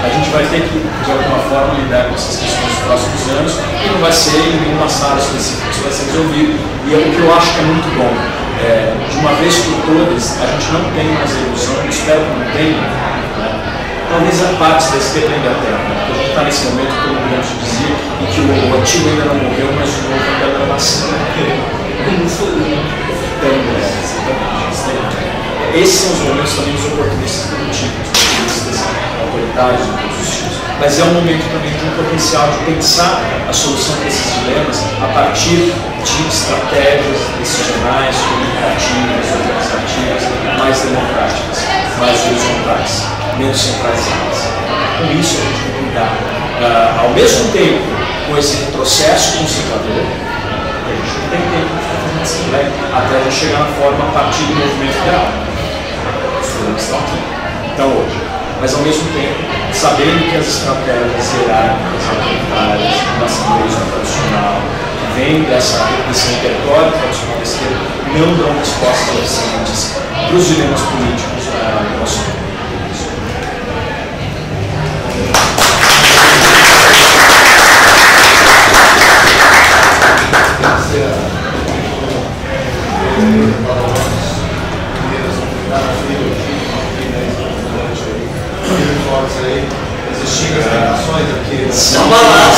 B: A gente vai ter que, de alguma forma, lidar com essas questões nos próximos anos e não vai ser em nenhuma sala específica que isso vai ser resolvido. E é o que eu acho que é muito bom. De uma vez por todas, a gente não tem mais a ilusão, espero que não tenha, talvez a parte da esquerda ainda tem, porque a gente está nesse momento, como o Gramsci dizia, em que o antigo ainda não morreu, mas o novo ainda não nasceu. Esses são os momentos também dos oportunistas políticos, populistas, autoritários e todos os tipos. Mas é um momento também de um potencial de pensar a solução desses dilemas a partir de estratégias decisionais, comunicativas, organizativas, mais democráticas, mais horizontais, menos centralizadas. Com isso a gente tem que lidar, ao mesmo tempo, com esse retrocesso conservador, a gente não tem tempo de ficar fazendo assembleia até a gente chegar na forma a partir do movimento real. Os problemas estão aqui, então hoje. Mas ao mesmo tempo, sabendo que as estratégias hierárquicas, autoritárias, da assembleia tradicional, que vem desse repertório tradicional da esquerda, não dão respostas eficientes para os dilemas políticos do nosso tempo.
E: Existindo as tentações aqui.
B: Samba lá!